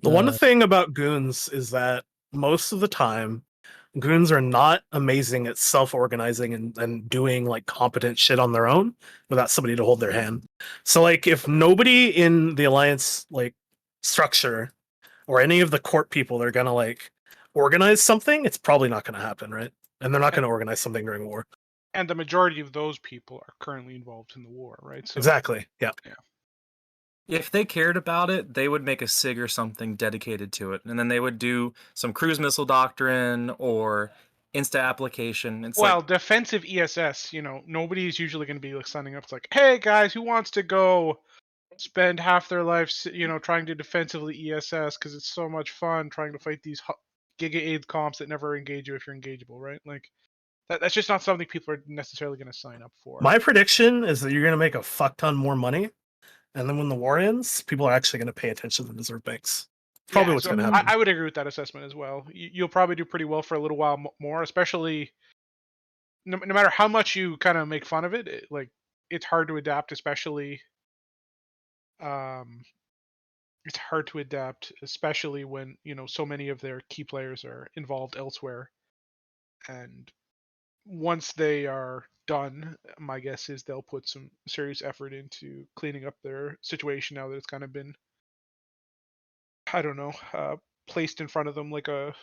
S7: The one thing about Goons is that most of the time, Goons are not amazing at self-organizing and doing like competent shit on their own without somebody to hold their hand. So like if nobody in the Alliance like structure or any of the court people are gonna like organize something, it's probably not gonna happen, right? And they're not gonna organize something during war.
S1: And the majority of those people are currently involved in the war, right? So
S7: Exactly. Yeah.
S4: If they cared about it, they would make a SIG or something dedicated to it, and then they would do some cruise missile doctrine or insta application. It's
S1: well, defensive ESS, nobody's usually going to be like signing up. It's like, hey guys, who wants to go spend half their life, trying to defensively ESS because it's so much fun trying to fight these Giga aid comps that never engage you if you're engageable, right? Like that's just not something people are necessarily going to sign up for.
S7: My prediction is that you're gonna make a fuck ton more money, and then when the war ends, people are actually gonna pay attention to the reserve banks. Probably what's gonna happen.
S1: I would agree with that assessment as well. You'll probably do pretty well for a little while more, especially no matter how much you kind of make fun of it. Like it's hard to adapt, especially it's hard to adapt, especially when so many of their key players are involved elsewhere. And once they are done, my guess is they'll put some serious effort into cleaning up their situation now that it's kind of been, I don't know, placed in front of them like a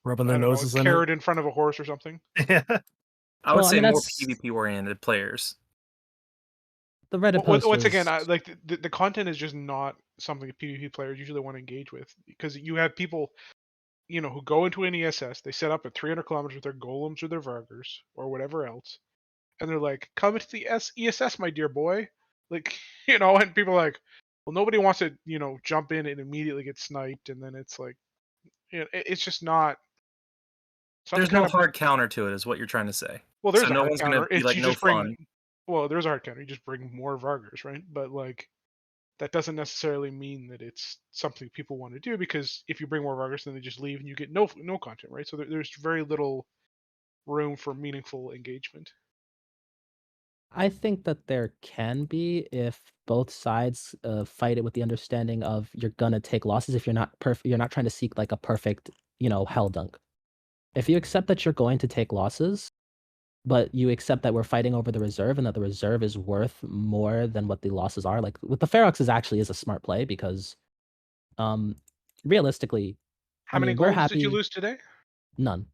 S7: rubbing their noses
S1: a
S7: in
S1: carrot
S7: it.
S1: in front of a horse or something.
S4: I would
S12: Well, I
S4: say
S12: mean,
S4: more
S12: that's-
S4: PvP oriented players.
S12: The Reddit
S1: Once again,
S12: posters-
S1: the content is just not something PvP players usually want to engage with because you have people, who go into an ESS, they set up at 300 kilometers with their golems or their Vargars or whatever else, and they're like, "Come into the ESS, my dear boy," like and people are like, well, nobody wants to jump in and immediately get sniped, and then it's like, it's just not.
S4: There's no hard counter to it, is what you're trying to say.
S1: Well, there's
S4: so
S1: a
S4: no
S1: hard
S4: one's
S1: counter.
S4: gonna be
S1: It's
S4: like
S1: you
S4: no
S1: just bring.
S4: fun.
S1: Well, there's a hard counter. You just bring more Vargars, right? But like, that doesn't necessarily mean that it's something people want to do because if you bring more Vargars, then they just leave and you get no content, right? So there's very little room for meaningful engagement.
S12: I think that there can be if both sides fight it with the understanding of you're gonna take losses if you're not you're not trying to seek like a perfect hell dunk. If you accept that you're going to take losses, but you accept that we're fighting over the reserve and that the reserve is worth more than what the losses are. Like with the Feroxes actually is a smart play because realistically,
S1: How
S12: I
S1: many
S12: mean, we're
S1: golds did you
S12: happy.
S1: lose today?
S12: None.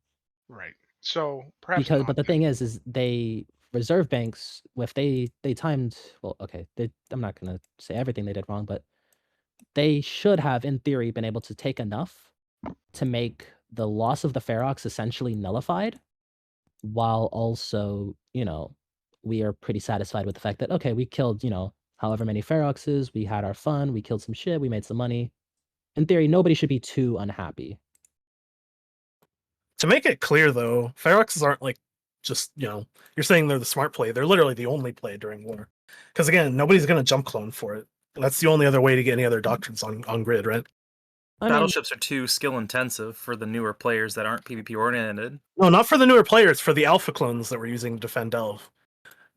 S1: Right. So perhaps
S12: Because
S1: not.
S12: but the thing is they reserve banks if they timed well, okay, I'm not gonna say everything they did wrong, but they should have, in theory, been able to take enough to make the loss of the Ferox essentially nullified, while also, we are pretty satisfied with the fact that, okay, we killed, however many Feroxes, we had our fun, we killed some shit, we made some money. In theory, nobody should be too unhappy.
S7: To make it clear, though, Feroxes aren't like just, you're saying they're the smart play. They're literally the only play during war. Because again, nobody's going to jump clone for it. That's the only other way to get any other doctrines on grid, right?
S4: Battleships are too skill intensive for the newer players that aren't PvP oriented.
S7: No, not for the newer players, for the alpha clones that we're using to defend Delve.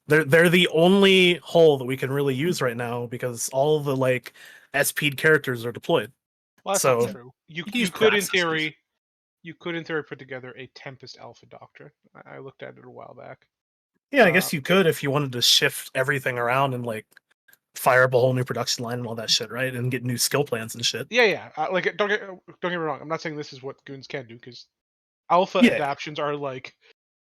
S7: They're the only hull that we can really use right now because all the like SP'd characters are deployed.
S1: Well, that's
S7: so
S1: not true. You
S4: use
S1: could in
S4: Praxis.
S1: theory put together a Tempest Alpha Doctrine. I looked at it a while back.
S7: yeah, I guess you could if you wanted to shift everything around and like fire up a whole new production line and all that shit, right? And get new skill plans and shit.
S1: Yeah. Like don't get me wrong. I'm not saying this is what Goons can do because alpha
S7: Yeah.
S1: adaptions are like,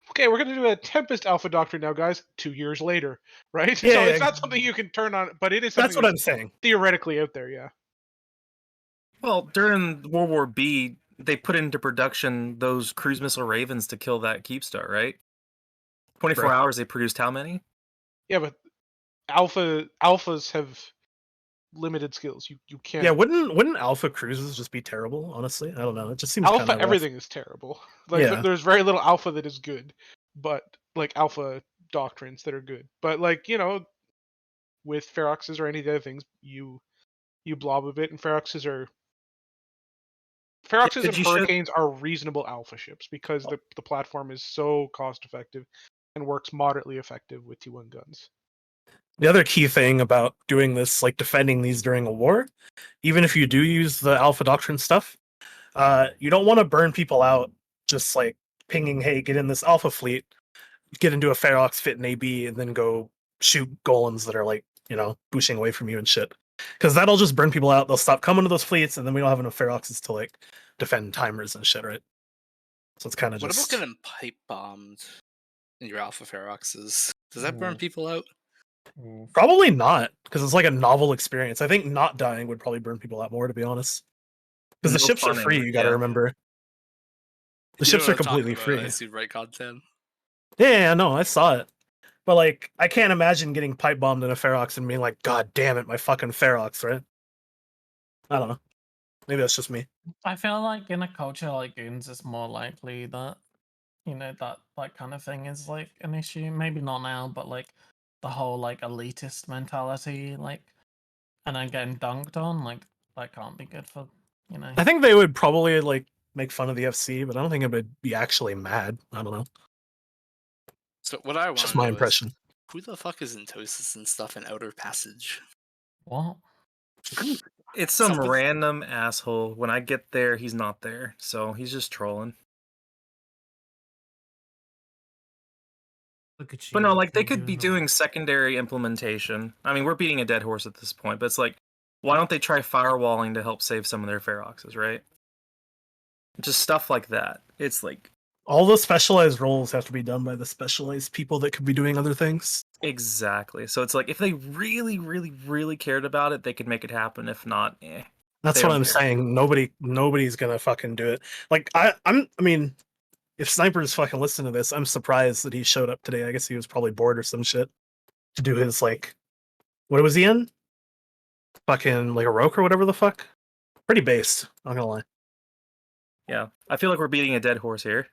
S1: okay, we're gonna do a Tempest Alpha Doctrine now, guys. 2 years later, right?
S7: Yeah,
S1: so
S7: yeah,
S1: it's not something you can turn on, but it is something
S7: That's what I'm saying.
S1: theoretically out there. Yeah.
S4: Well, during World War B, they put into production those cruise missile Ravens to kill that Keepstar, right? 24
S7: Right.
S4: hours, they produced how many?
S1: Yeah, but alphas have limited skills. You can't.
S7: Yeah, wouldn't alpha cruises just be terrible? Honestly, I don't know. It just seems
S1: Alpha
S7: kind of
S1: everything is terrible. Like
S7: Yeah.
S1: there's very little alpha that is good, but like alpha doctrines that are good. But like with Feroxes or any of the other things, you blob a bit, and Feroxes and Hurricanes are reasonable alpha ships because the platform is so cost effective and works moderately effective with T1 guns.
S7: The other key thing about doing this, like defending these during a war, even if you do use the Alpha Doctrine stuff, you don't want to burn people out just like pinging, hey, get in this Alpha fleet, get into a Ferox, fit an AB, and then go shoot golems that are like, bushing away from you and shit. Because that'll just burn people out. They'll stop coming to those fleets, and then we don't have enough Feroxes to like defend timers and shit, right? So it's kind of
S10: What
S7: just.
S10: about getting pipe bombed in your Alpha Feroxes? Does that burn people out?
S7: Probably not, because it's like a novel experience. I think not dying would probably burn people out more, to be honest. Because the
S4: No
S7: ships are
S4: funning,
S7: free, you gotta
S4: yeah.
S7: remember. The
S10: You
S7: ships
S10: know
S7: are
S10: what I'm talking
S7: completely
S10: about,
S7: free.
S10: I see right content.
S7: Yeah, no, I saw it. But like, I can't imagine getting pipe bombed in a Ferox and being like, God damn it, my fucking Ferox, right? I don't know. Maybe that's just me.
S9: I feel like in a culture like Goons, it's more likely that that kind of thing is like an issue. Maybe not now, but like the whole like elitist mentality, like, and then getting dunked on, like that can't be good for
S7: I think they would probably like make fun of the FC, but I don't think it would be actually mad. I don't know.
S10: So what I want
S7: Just
S10: to
S7: my
S10: know
S7: impression.
S10: is, who the fuck is Entosis and stuff in Outer Passage?
S9: What?
S4: It's some
S10: Somebody-
S4: random asshole. When I get there, he's not there. So he's just trolling.
S8: Look at you.
S4: But no, like they
S8: you're
S4: could be
S8: doing
S4: doing secondary implementation. I mean, we're beating a dead horse at this point, but it's like, why don't they try firewalling to help save some of their Feroxes, right? Just stuff like that. It's like
S7: All those specialized roles have to be done by the specialized people that could be doing other things.
S4: exactly. So it's like if they really, really, really cared about it, they could make it happen. If not,
S7: That's
S4: they
S7: what
S4: don't
S7: I'm
S4: care.
S7: saying. Nobody's gonna fucking do it. Like I mean, if Sniper's fucking listen to this, I'm surprised that he showed up today. I guess he was probably bored or some shit to do his like, what was he in? Fucking like a Roke or whatever the fuck. Pretty based. Not gonna lie.
S4: Yeah, I feel like we're beating a dead horse here.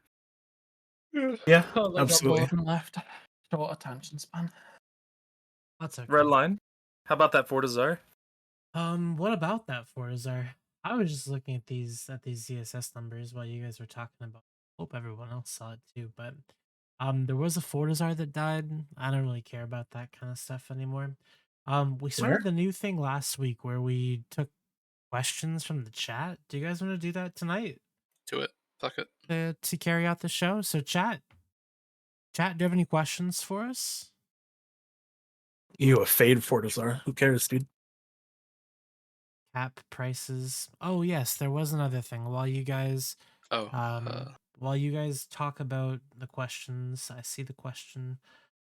S7: Yeah,
S9: Oh, they got
S7: absolutely.
S9: Borden left. Short attention span.
S8: That's okay.
S4: Red line. How about that Fortizar?
S8: What about that Fortizar? I was just looking at these ZSS numbers while you guys were talking about. Hope everyone else saw it too, but there was a Fortizar that died. I don't really care about that kind of stuff anymore. We started the new thing last week where we took questions from the chat. Do you guys want to do that tonight?
S10: Do it. Fuck it.
S8: To carry out the show. So chat Chat, do you have any questions for us?
S7: You a fade Fortizar. Who cares, dude?
S8: Cap prices. Oh yes, there was another thing. While you guys talk about the questions, I see the question.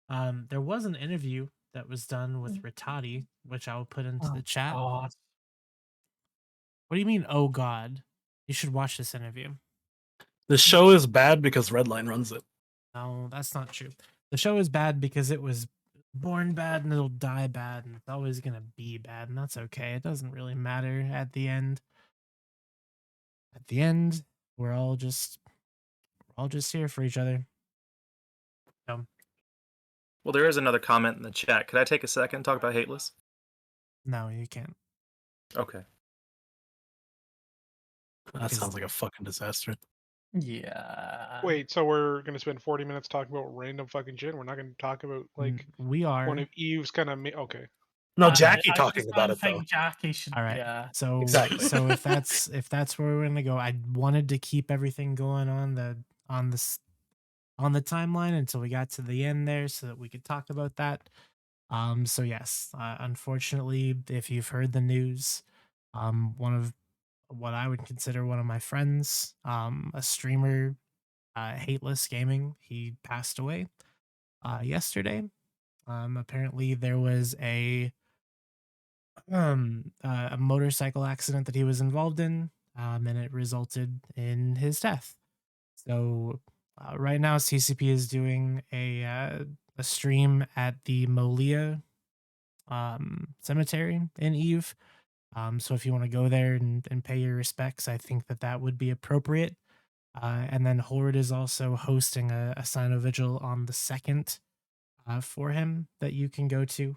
S8: There was an interview that was done with Ritati, which I will put into the chat.
S9: God.
S8: What do you mean, oh god? You should watch this interview.
S7: The show is bad because Redline runs it.
S8: No, that's not true. The show is bad because it was born bad and it'll die bad, and it's always gonna be bad, and that's okay. It doesn't really matter at the end. At the end, we're all just here for each other. So,
S4: Well, there is another comment in the chat. Could I take a second and talk about Hateless?
S8: no, you can't.
S4: Okay.
S7: That sounds like a fucking disaster.
S9: Yeah.
S1: Wait, so we're gonna spend 40 minutes talking about random fucking shit? We're not gonna talk about like
S8: we are
S1: one of Eve's kind of okay.
S7: No,
S9: I
S7: Jackie
S9: just
S7: talking about
S9: don't
S7: it though.
S9: think Jackie should.
S8: All right.
S9: Yeah.
S8: So
S7: Exactly.
S8: So if that's where we're gonna go, I wanted to keep everything going on the timeline until we got to the end there, so that we could talk about that. So yes, unfortunately, if you've heard the news, one of what I would consider one of my friends, a streamer, Hateless Gaming, he passed away yesterday. Apparently there was a motorcycle accident that he was involved in, and it resulted in his death. So right now, CCP is doing a stream at the Molia cemetery in Eve. So if you want to go there and pay your respects, I think that would be appropriate. And then Horde is also hosting a Sino Vigil on the 2nd for him that you can go to.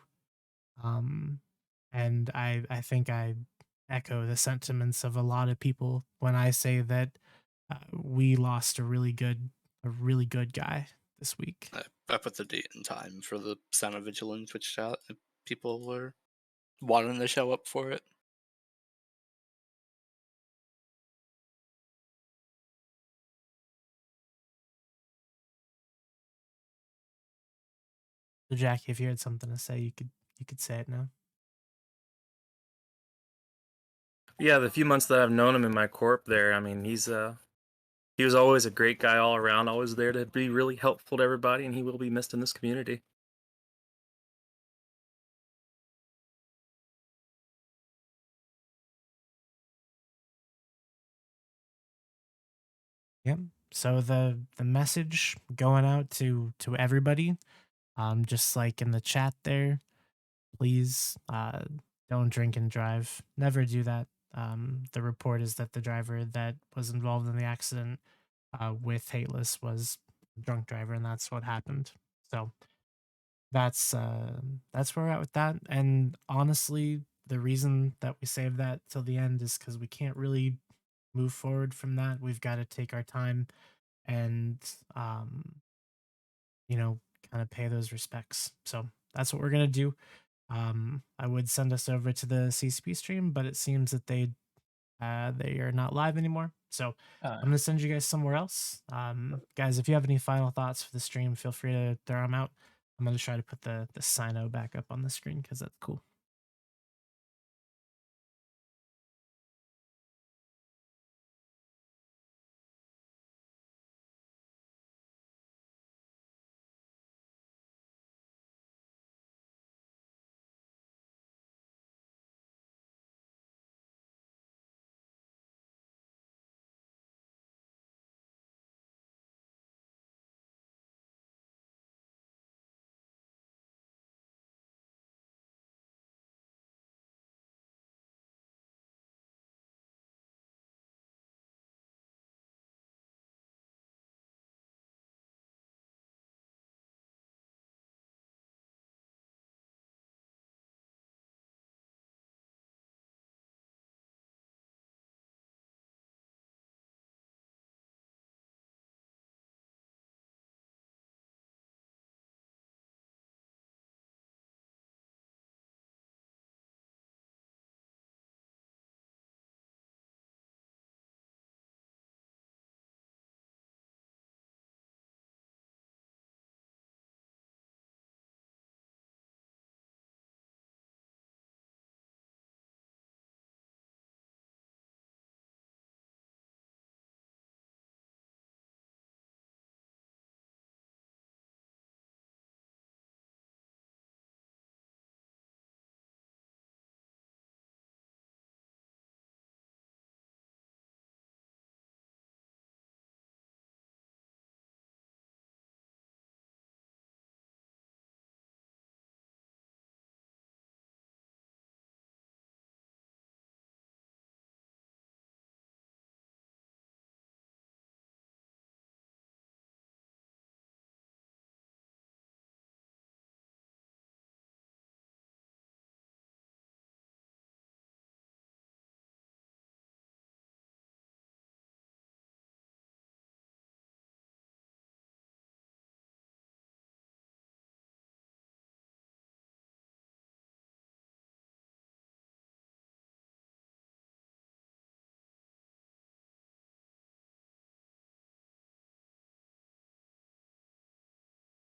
S8: And I think I echo the sentiments of a lot of people when I say that we lost a really good guy this week.
S10: I put the date and time for the Santa Vigil in Twitch chat. If people were wanting to show up for it.
S8: So Jackie, if you had something to say, you could say it now.
S4: Yeah, the few months that I've known him in my corp there, I mean, he was always a great guy all around, always there to be really helpful to everybody, and he will be missed in this community.
S8: Yep. So the message going out to everybody, just like in the chat there, please don't drink and drive. Never do that. The report is that the driver that was involved in the accident with Hateless was a drunk driver, and that's what happened. So that's where we're at with that. And honestly, the reason that we saved that till the end is because we can't really move forward from that. We've got to take our time and kind of pay those respects. So that's what we're gonna do. I would send us over to the CCP stream, but it seems that they are not live anymore. So I'm gonna send you guys somewhere else. Guys, if you have any final thoughts for the stream, feel free to throw them out. I'm gonna try to put the Sino back up on the screen because that's cool.